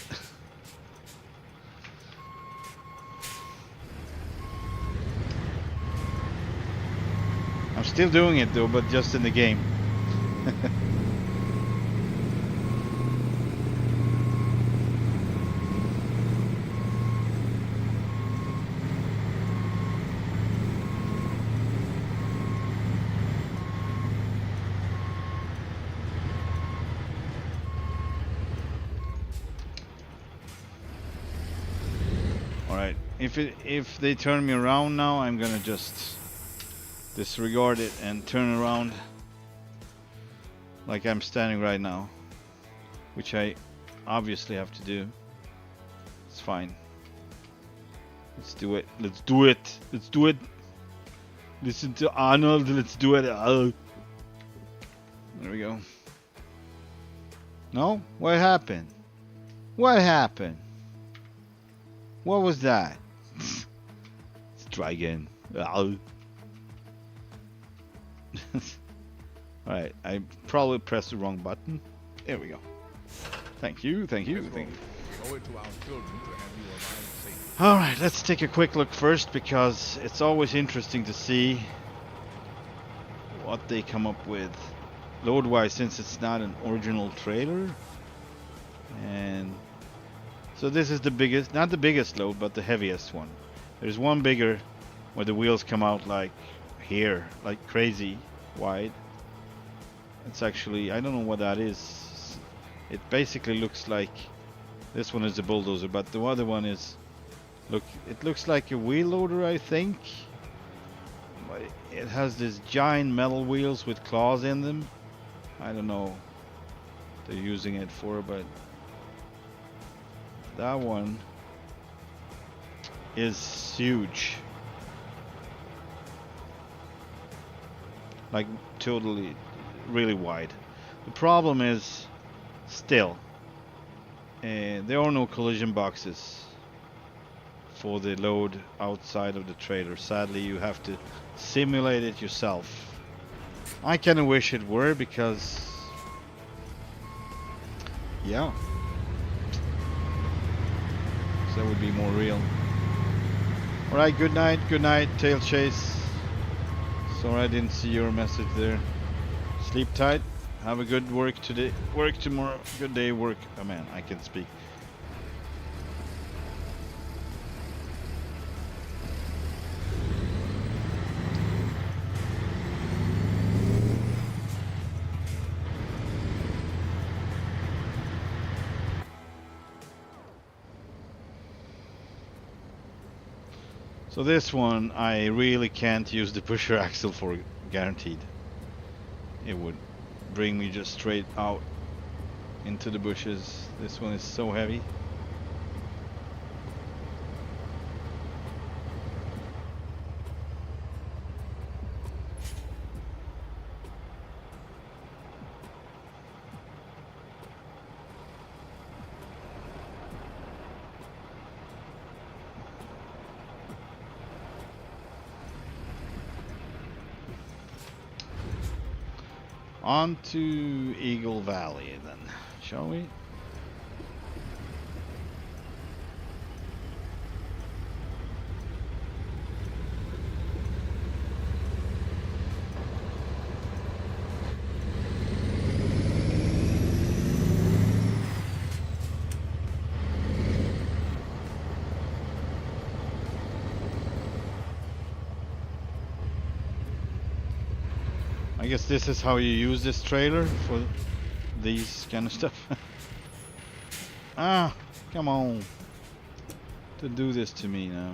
I'm still doing it though, but just in the game. Alright, if they turn me around now, I'm gonna just disregard it and turn around like I'm standing right now, which I obviously have to do. It's fine. Let's do it. Let's do it. Let's do it. Listen to Arnold. Let's do it. There we go. No? What happened? What happened? What was that? Let's try again. Alright, I probably pressed the wrong button. There we go. Thank you, thank you, thank you. We owe it to our children to have you arrive safe. Alright, let's take a quick look first, because it's always interesting to see what they come up with load-wise, since it's not an original trailer. And so this is the biggest, not the biggest load, but the heaviest one. There's one bigger where the wheels come out like here, like crazy wide. It's actually, I don't know what that is. It basically looks like, this one is a bulldozer, but the other one is, look, it looks like a wheel loader, I think. But it has these giant metal wheels with claws in them. I don't know what they're using it for, but that one is huge. Like totally, really wide. The problem is still there are no collision boxes for the load outside of the trailer. Sadly, you have to simulate it yourself. I kind of wish it were, because yeah, so that would be more real. Alright, good night, tail chase. Sorry I didn't see your message there. Sleep tight. Have a good work today. Work tomorrow. Good day work. Oh man, I can speak. So this one, I really can't use the pusher axle for, guaranteed. It would bring me just straight out into the bushes. This one is so heavy. On to Eagle Valley then, shall we? I guess this is how you use this trailer for these kind of stuff. Ah, come on. To do this to me now.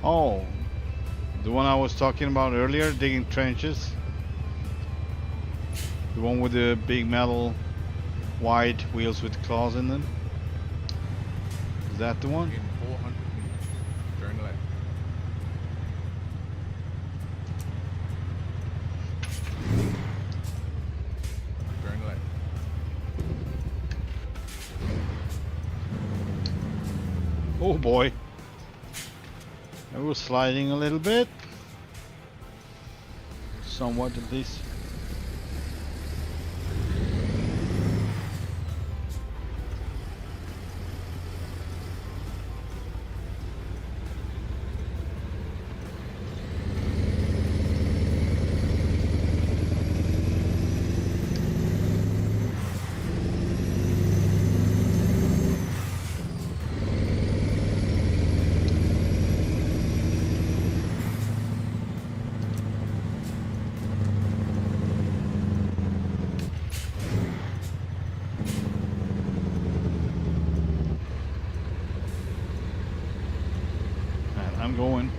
Oh, the one I was talking about earlier, digging trenches. The one with the big metal wide wheels with claws in them. Is that the one? In 400 meters, turn left. Turn left. Oh boy. I was sliding a little bit. Somewhat at least. I'm going.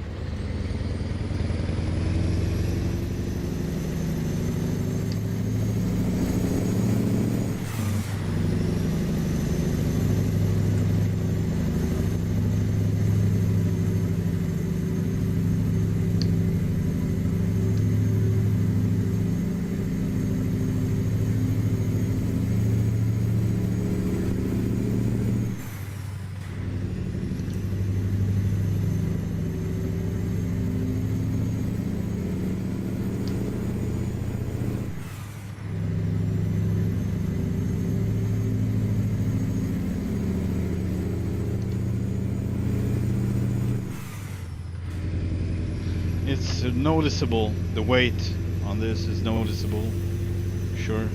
It's noticeable. The weight on this is noticeable. Sure.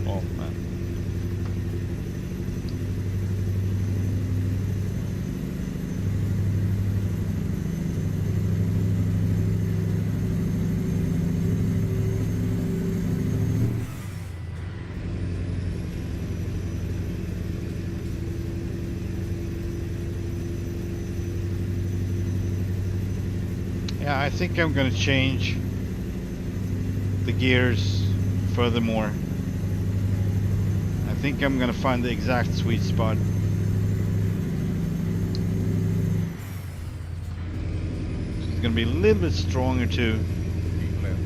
Oh man. Yeah, I think I'm gonna change the gears furthermore. I think I'm gonna find the exact sweet spot. It's gonna be a little bit stronger too. Keep left.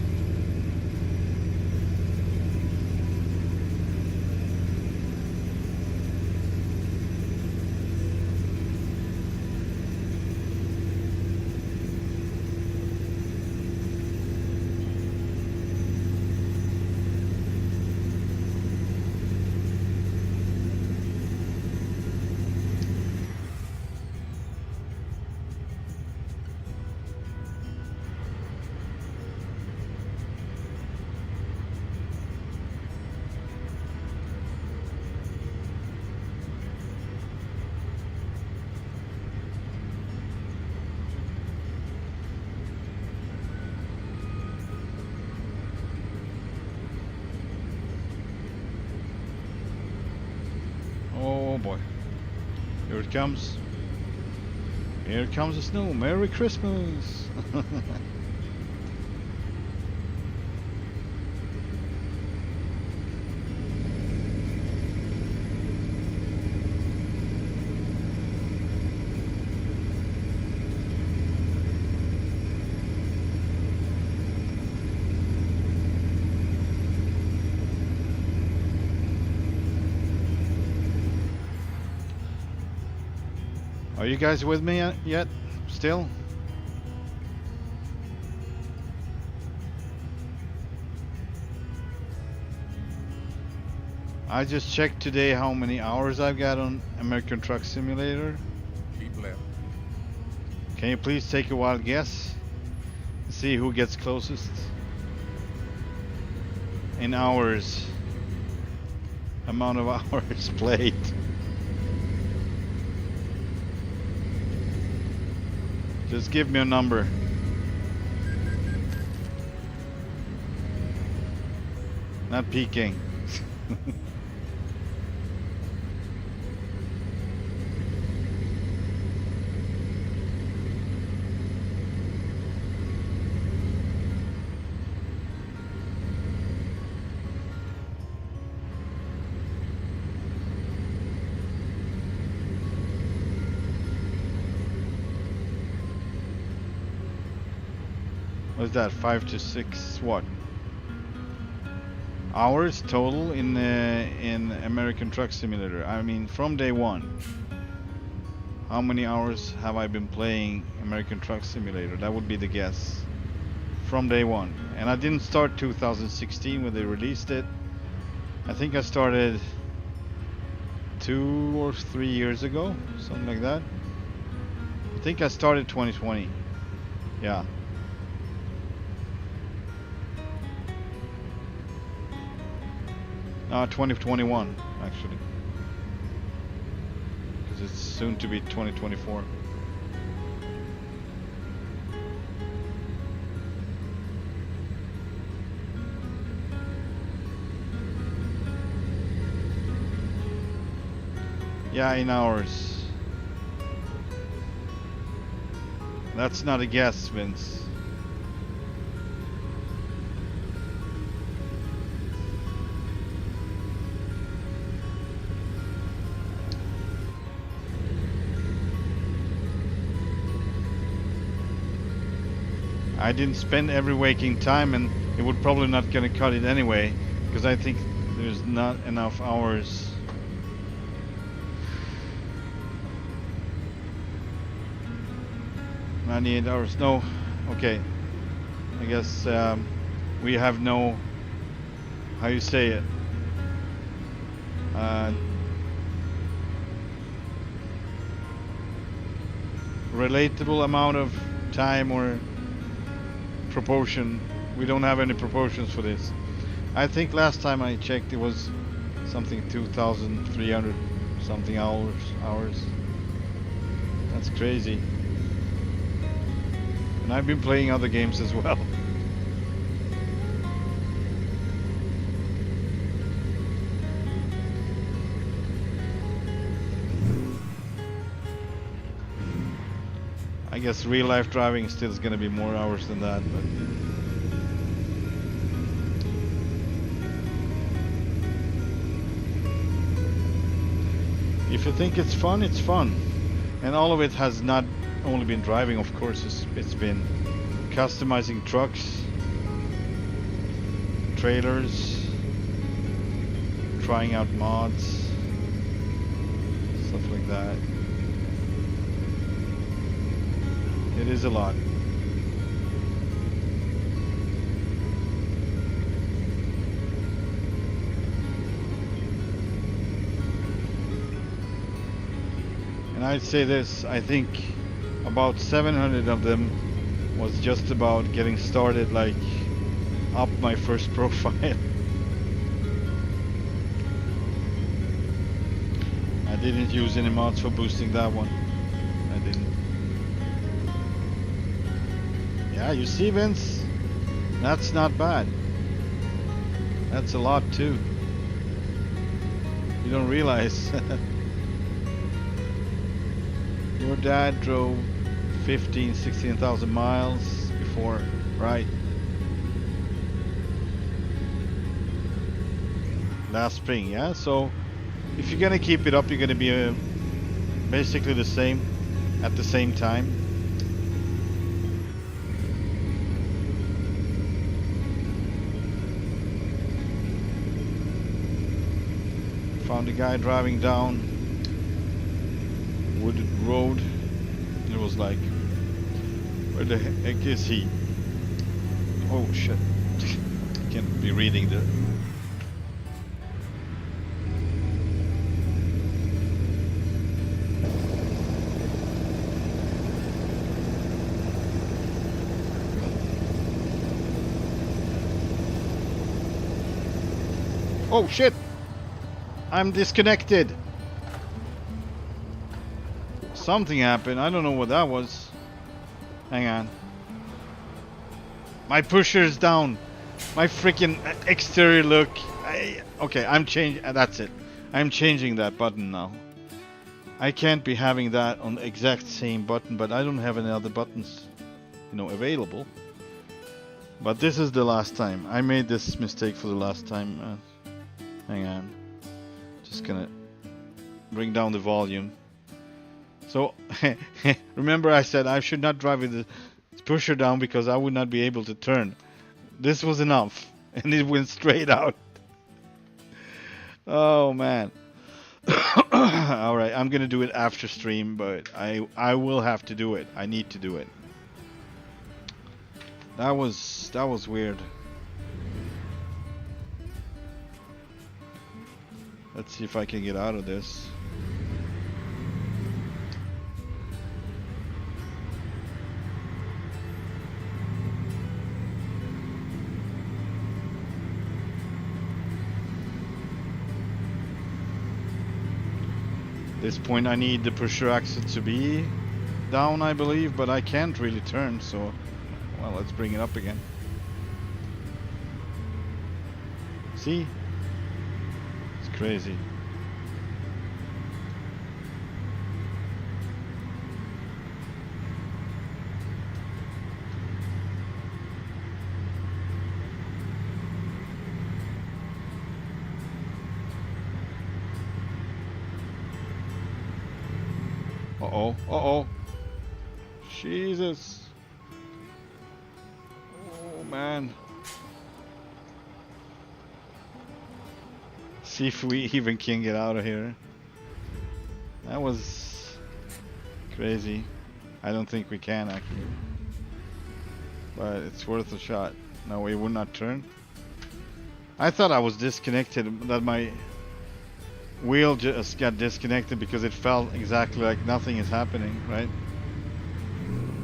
Oh boy. Here it comes. Here comes the snow. Merry Christmas. Are you guys with me yet? Still? I just checked today how many hours I've got on American Truck Simulator. Keep left. Can you please take a wild guess? See who gets closest in hours. Amount of hours played. Just give me a number. Not peeking. What's that? 5 to 6 what? Hours total in American Truck Simulator. I mean, from day one. How many hours have I been playing American Truck Simulator? That would be the guess. From day one. And I didn't start 2016 when they released it. I think I started 2 or 3 years ago, something like that. I think I started 2020. Yeah. No, 2021 actually, because it's soon to be 2024. Yeah, in hours. That's not a guess, Vince. I didn't spend every waking time, and it would probably not gonna cut it anyway, because I think there's not enough hours. $98 hours. No. Okay. I guess we have no, how you say it, relatable amount of time or proportion. We don't have any proportions for this. I think last time I checked it was something 2,300 something hours. That's crazy. And I've been playing other games as well. I guess real life driving still is going to be more hours than that, but if you think it's fun, it's fun. And all of it has not only been driving, of course, it's been customizing trucks, trailers, trying out mods, stuff like that. It is a lot. And I'd say this, I think about 700 of them was just about getting started, like up my first profile. I didn't use any mods for boosting that one. I didn't. Yeah, you see, Vince? That's not bad. That's a lot too. You don't realize. Your dad drove 16,000 miles before, right? Last spring, yeah? So if you're gonna keep it up, you're gonna be basically the same at the same time. Found a guy driving down wooded road. was like, where the heck is he? Oh shit. Can't be reading the... Oh shit! I'm disconnected! Something happened, I don't know what that was. Hang on. My pusher's down. My freaking exterior look. Okay, I'm changing. That's it. I'm changing that button now. I can't be having that on the exact same button, but I don't have any other buttons, you know, available. But this is the last time. I made this mistake for the last time. Hang on. Just gonna bring down the volume. So, remember I said I should not drive with the pusher down because I would not be able to turn. This was enough. And it went straight out. Oh, man. Alright, I'm gonna do it after stream, but I will have to do it. I need to do it. That was weird. Let's see if I can get out of this. At this point I need the pusher axle to be down, I believe, but I can't really turn, so well, let's bring it up again. See? It's crazy. Uh-oh, uh-oh. Jesus. Oh, man. See if we even can get out of here. That was crazy. I don't think we can, actually. But it's worth a shot. No, we would not turn. I thought I was disconnected, that my wheel just got disconnected because it felt exactly like nothing is happening, right?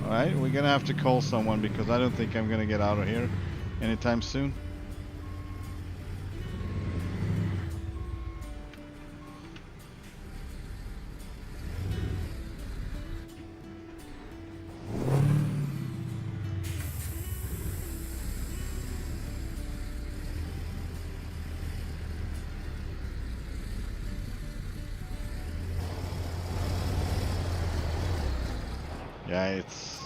Alright, we're gonna have to call someone because I don't think I'm gonna get out of here anytime soon. Yeah, it's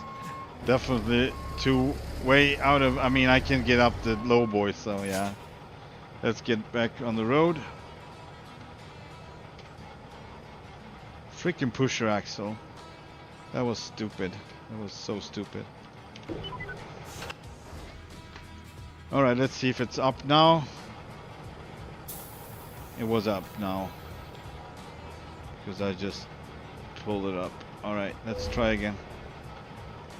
definitely too way out of, I mean, I can get up the low boy, so yeah. Let's get back on the road. Freaking pusher axle. That was stupid. That was so stupid. Alright, let's see if it's up now. It was up now. Because I just pulled it up. Alright, let's try again.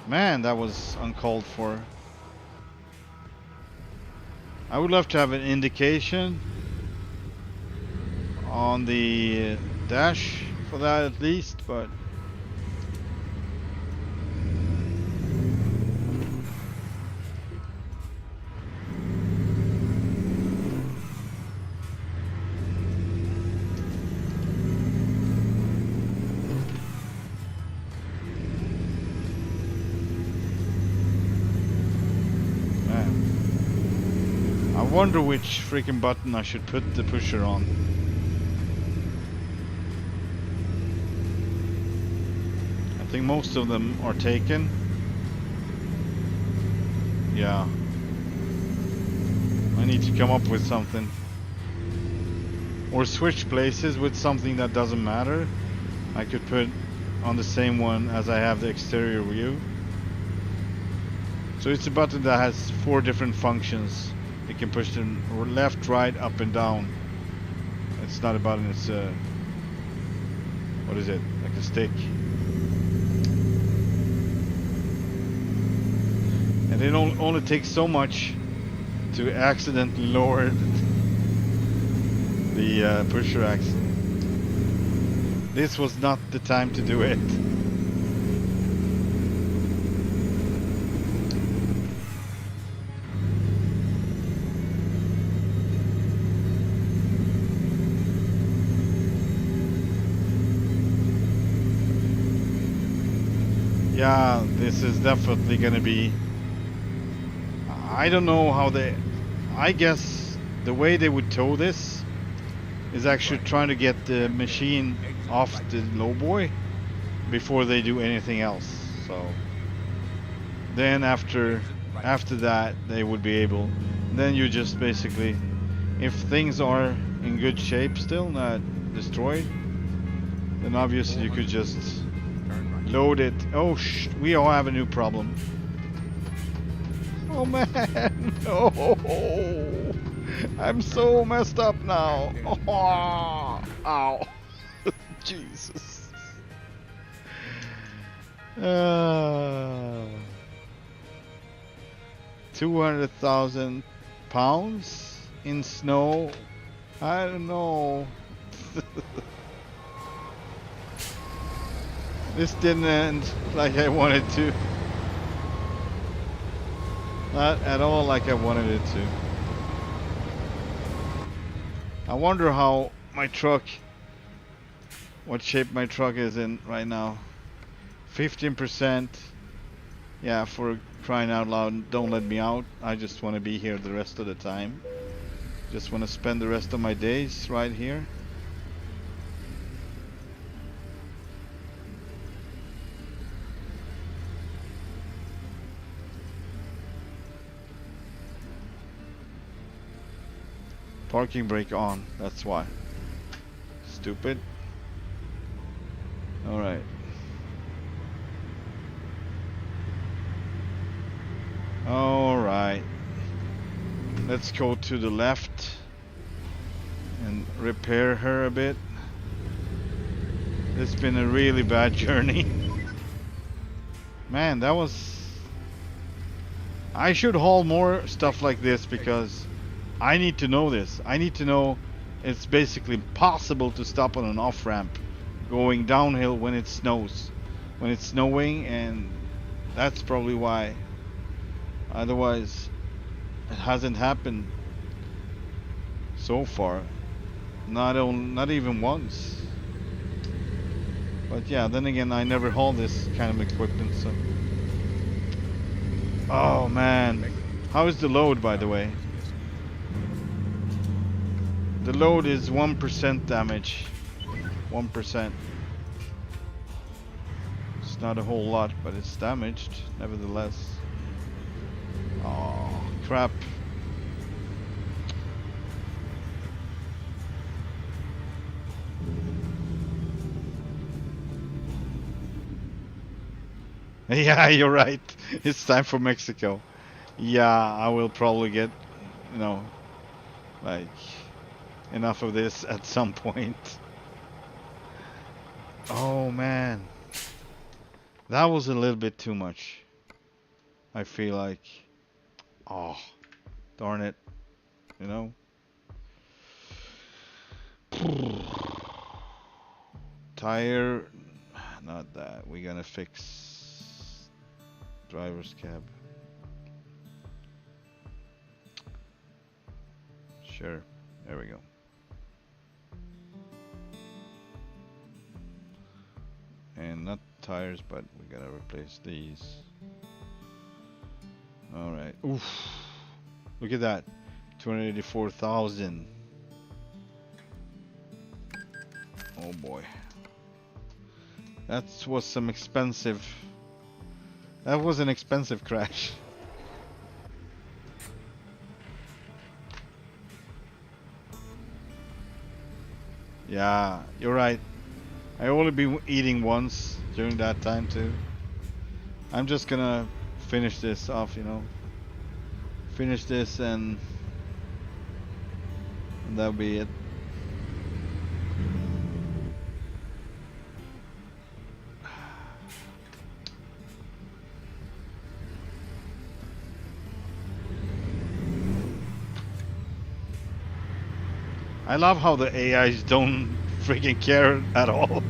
Man, that was uncalled for. I would love to have an indication on the dash for that at least, but I wonder which freaking button I should put the pusher on. I think most of them are taken. Yeah. I need to come up with something. Or switch places with something that doesn't matter. I could put on the same one as I have the exterior view. So it's a button that has 4 different functions. You can push them left, right, up and down. It's not a button, it's a... what is it? Like a stick. But it only takes so much to accidentally lower the pusher axle. This was not the time to do it. Yeah, this is definitely gonna be... I don't know how they... I guess the way they would tow this is actually trying to get the machine off the lowboy before they do anything else. So then after that they would be able... Then you just basically... If things are in good shape still, not destroyed, then obviously you could just load it. Oh, we all have a new problem. Oh man, no, I'm so messed up now. Oh, ow, Jesus. 200,000 pounds in snow. I don't know. This didn't end like I wanted to. Not at all like I wanted it to. I wonder how my truck, what shape my truck is in right now. 15%. Yeah, for crying out loud, don't let me out. I just want to be here the rest of the time. Just want to spend the rest of my days right here. Parking brake on, that's why. Stupid. Alright. Alright. Let's go to the left and repair her a bit. It's been a really bad journey. Man, that was... I should haul more stuff like this because I need to know this. I need to know it's basically impossible to stop on an off-ramp going downhill when it snows. When it's snowing, and that's probably why. Otherwise, it hasn't happened so far. Not even once. But yeah, then again, I never haul this kind of equipment, so... Oh man. How is the load, by the way? The load is 1% damage. 1%. It's not a whole lot, but it's damaged, nevertheless. Oh, crap. Yeah, you're right. It's time for Mexico. Yeah, I will probably get, you know, like, enough of this at some point. Oh man, that was a little bit too much. I feel like, oh, darn it, you know. Tire, not that. We're gonna fix driver's cab. Sure, there we go. And not tires, but we gotta replace these. Alright. Oof. Look at that. 284,000. Oh boy. That was some expensive... That was an expensive crash. Yeah, you're right. I only been eating once during that time too. I'm just gonna finish this off, you know. Finish this and that'll be it. I love how the AIs don't freaking care at all.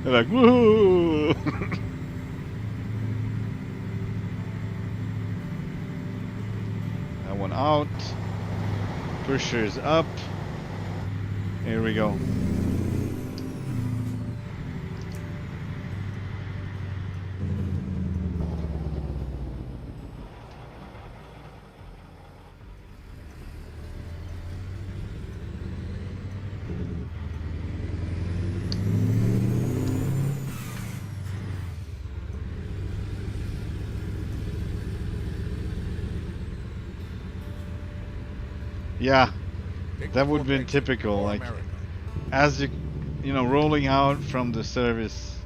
They're like, woohoo! That one out. Pusher is up. Here we go. Yeah, Take that the would have been fourth exit typical. for Like, America. as you know, rolling out from the service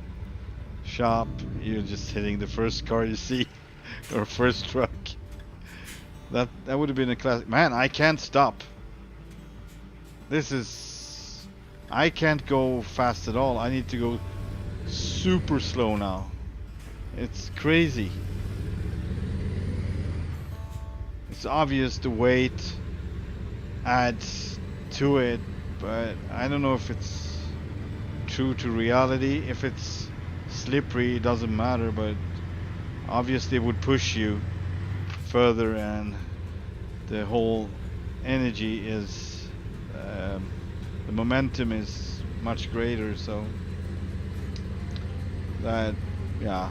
shop, you're just hitting the first car you see, or first truck. That would have been a classic. Man, I can't stop. This is... I can't go fast at all. I need to go super slow now. It's crazy. It's obvious the weight adds to it, but I don't know if it's true to reality. If it's slippery, it doesn't matter, but obviously it would push you further, and the whole energy is the momentum is much greater, so that, yeah,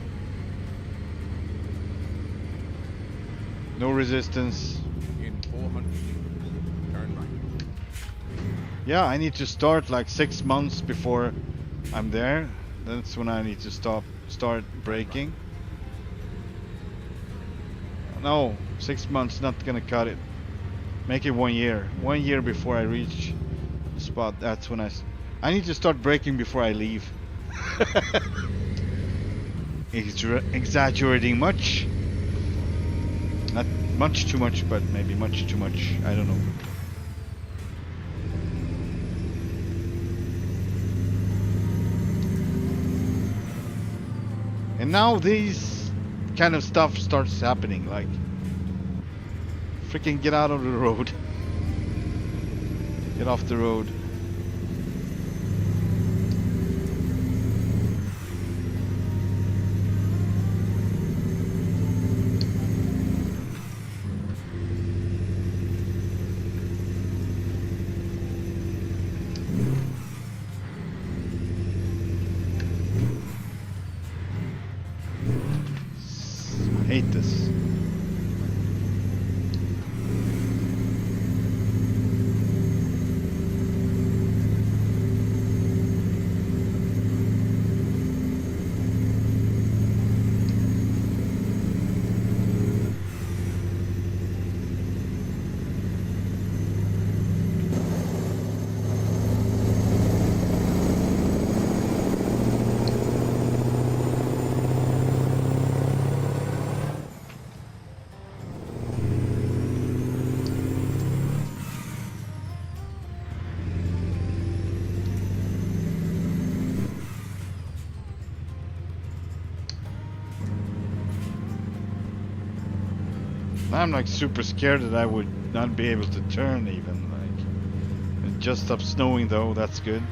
no resistance. In 400 feet, turn right. Yeah, I need to start like 6 months before I'm there. That's when I need to start braking. No, 6 months not gonna cut it. Make it 1 year. 1 year before I reach the spot. That's when I need to start braking before I leave. Exaggerating much? Not much too much, but maybe much too much. I don't know. And now these kind of stuff starts happening, like freaking get out of the road. Get off the road. I hate this. I'm like super scared that I would not be able to turn even. Like, it just stopped snowing though, that's good.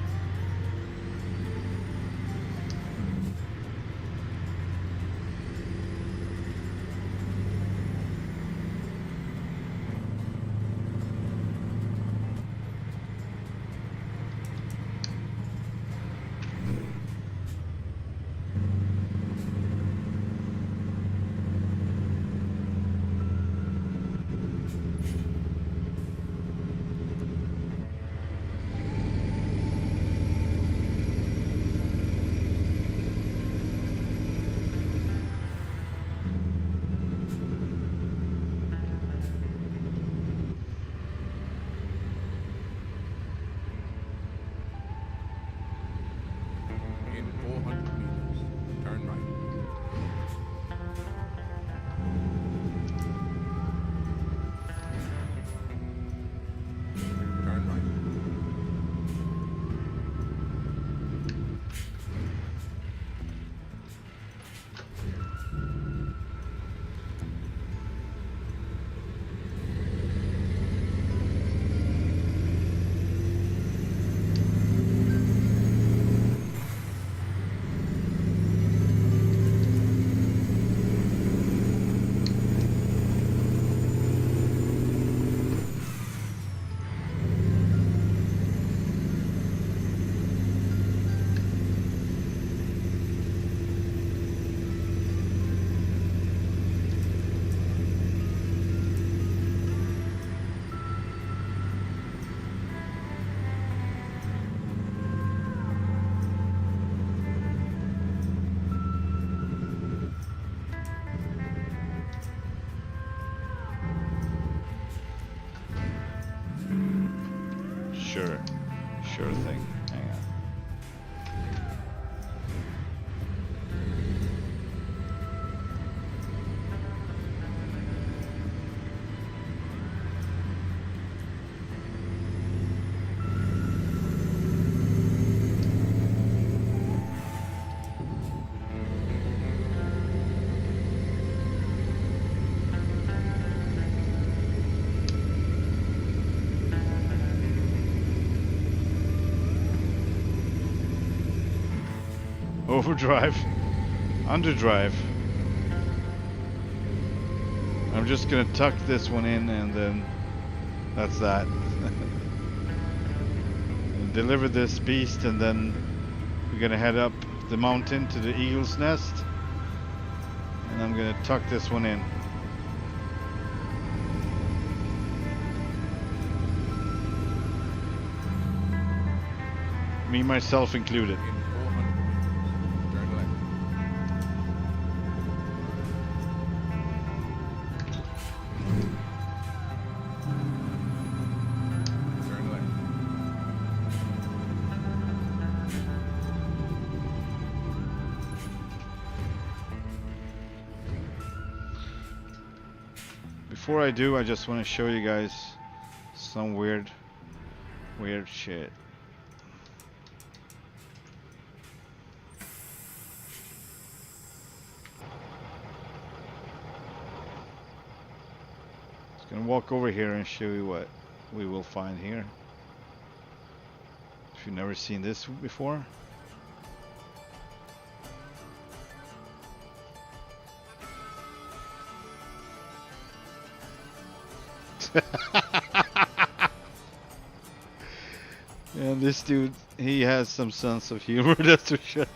Sure. Sure thing. Hang on. Overdrive, underdrive. I'm just gonna tuck this one in and then that's that. Deliver this beast and then we're gonna head up the mountain to the eagle's nest and I'm gonna tuck this one in. Me, myself included. Before I do, I just want to show you guys some weird shit. Just gonna walk over here and show you what we will find here. If you've never seen this before. And this dude, he has some sense of humor, that's for sure.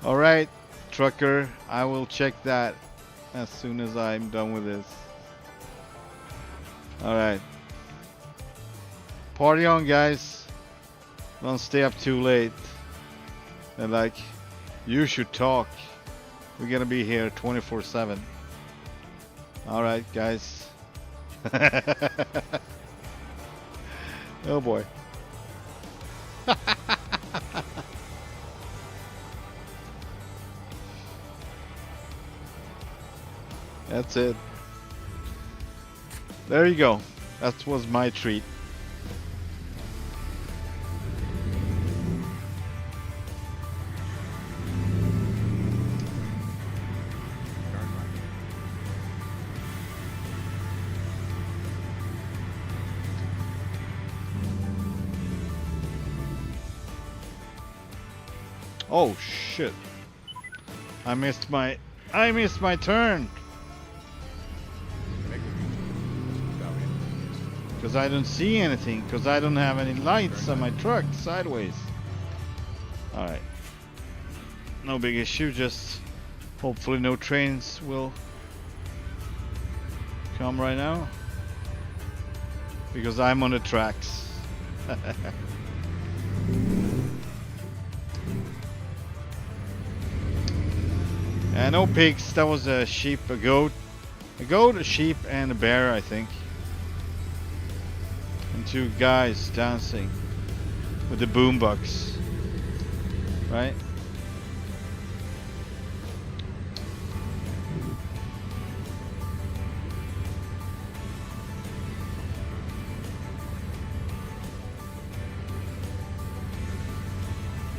Alright, trucker, I will check that as soon as I'm done with this. Alright. Party on, guys. Don't stay up too late. And like, you should talk. We're gonna be here 24/7. Alright, guys. Oh boy. That's it. There you go. That was my treat. Oh shit. I missed my turn. Because I don't see anything, because I don't have any lights on my truck sideways. Alright. No big issue, just hopefully no trains will come right now. Because I'm on the tracks. And no pigs, that was a sheep, a goat, a sheep, and a bear, I think. And two guys dancing with the boombox, right?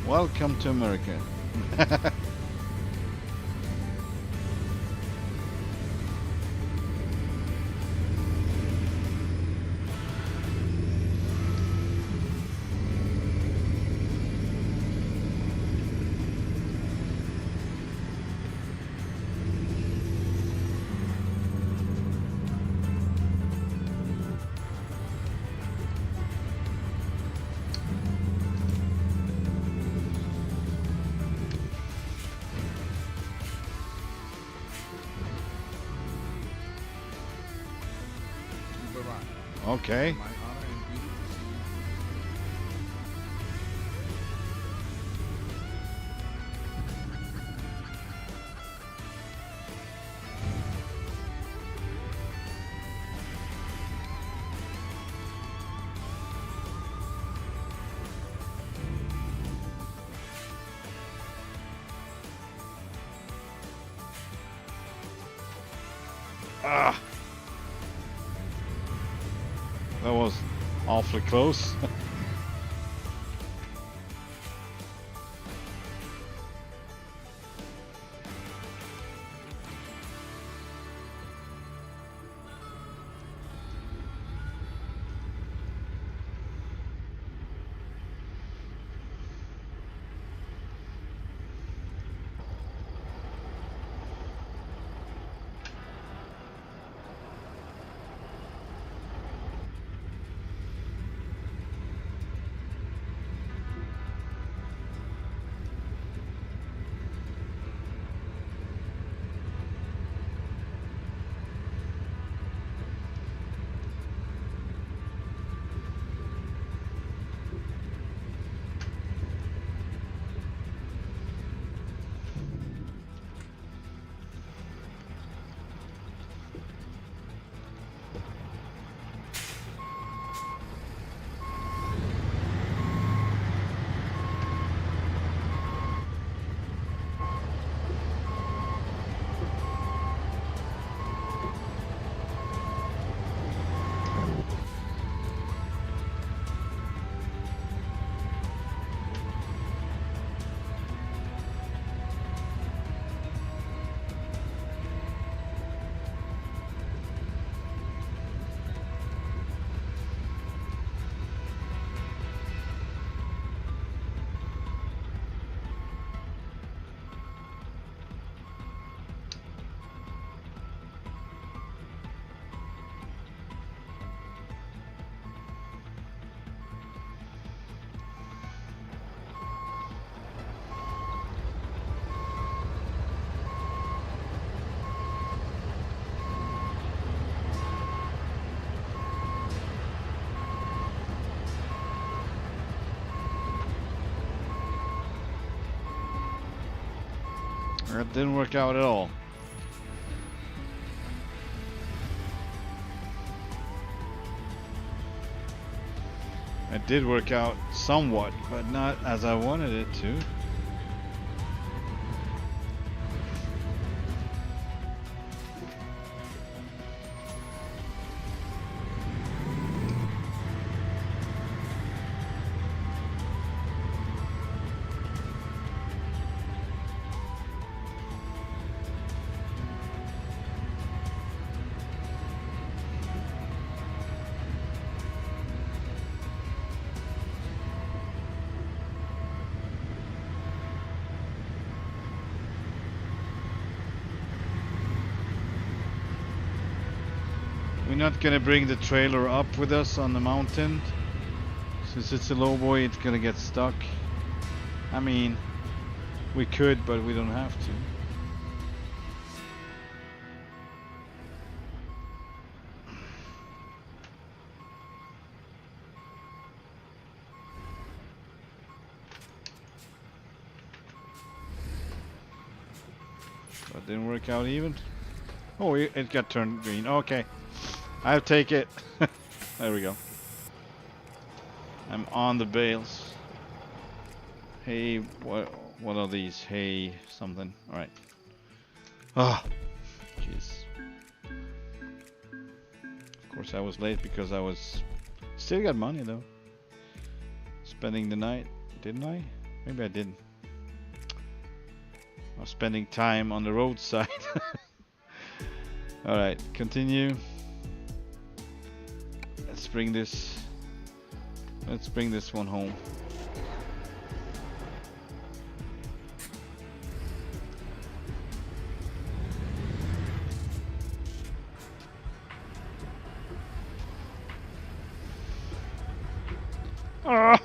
Welcome to America. Okay. Ah, that was awfully close. That didn't work out at all. It did work out somewhat, but not as I wanted it to. We're not gonna bring the trailer up with us on the mountain. Since it's a low boy, it's gonna get stuck. I mean, we could, but we don't have to. That didn't work out even. Oh, it got turned green. Okay. I'll take it. There we go. I'm on the bales. Hey, what are these? Hey, something. All right. Ah, jeez. Of course, I was late because I was still got money though. Spending the night, didn't I? Maybe I didn't. I was spending time on the roadside. All right, continue. Let's bring this one home. Ah!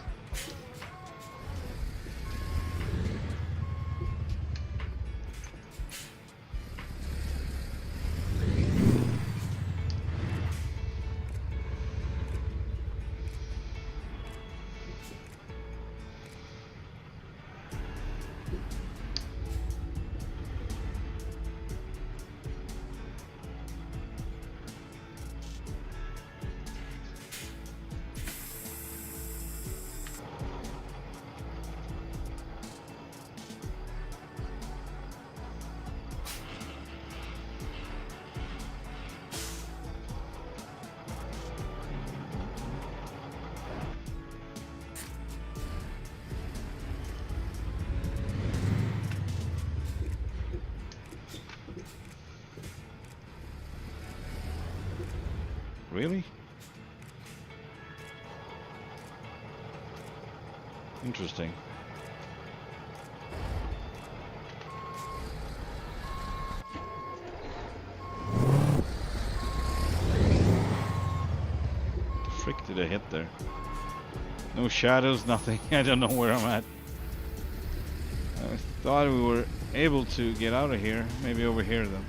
Really? Interesting. The frick did I hit there? No shadows, nothing. I don't know where I'm at. I thought we were able to get out of here. Maybe over here then.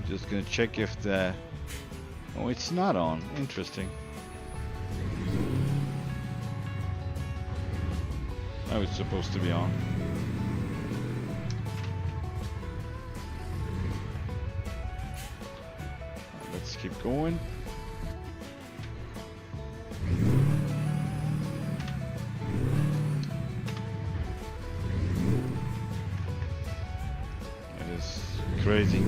Just gonna check if the... Oh, it's not on. Interesting. Oh, it's supposed to be on. Let's keep going. It is crazy.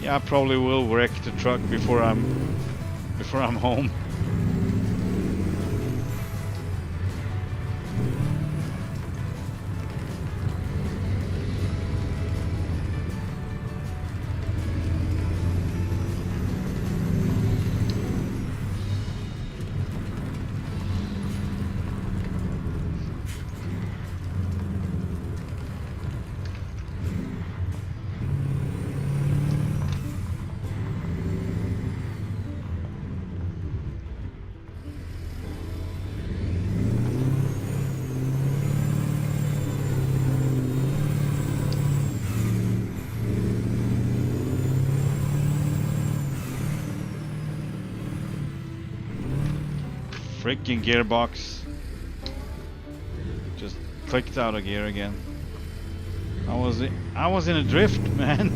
Yeah, I probably will wreck the truck before I'm home. Freaking gearbox. Just clicked out of gear again. I was in a drift, man.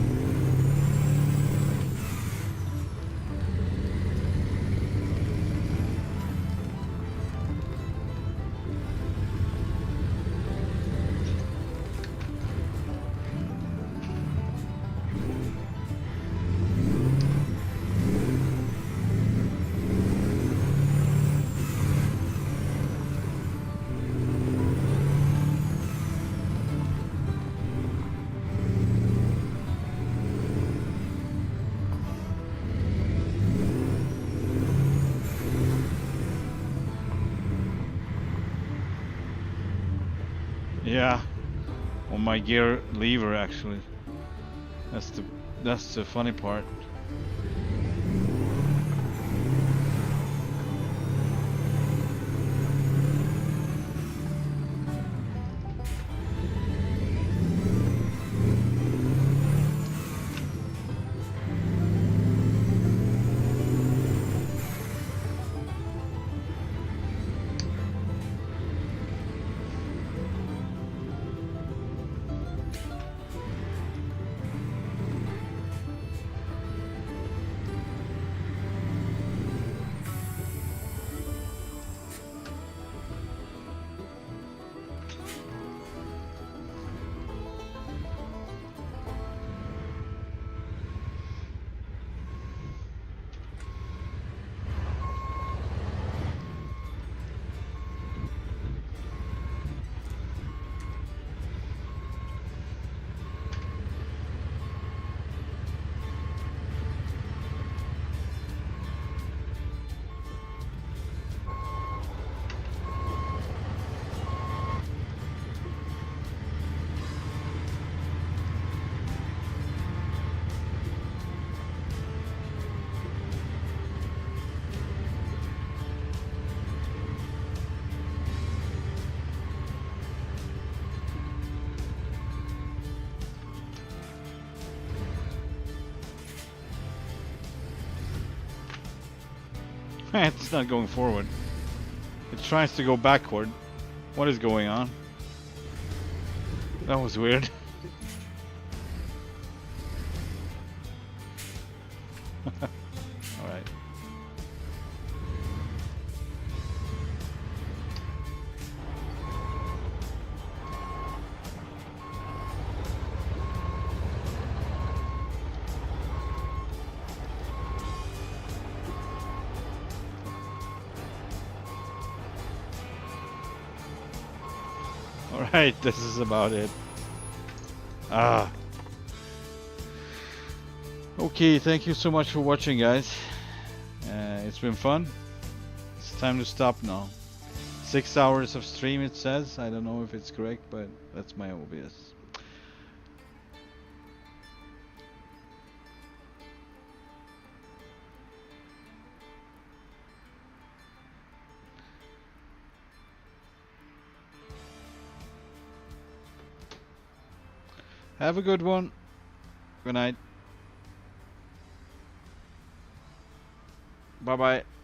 Yeah, on my gear lever actually. That's the funny part. It's not going forward. It tries to go backward. What is going on? That was weird. Alright. Alright, this is about it. Ah. Okay, thank you so much for watching, guys. It's been fun. It's time to stop now. 6 hours of stream, it says. I don't know if it's correct, but that's my OBS. Have a good one. Good night. Bye bye.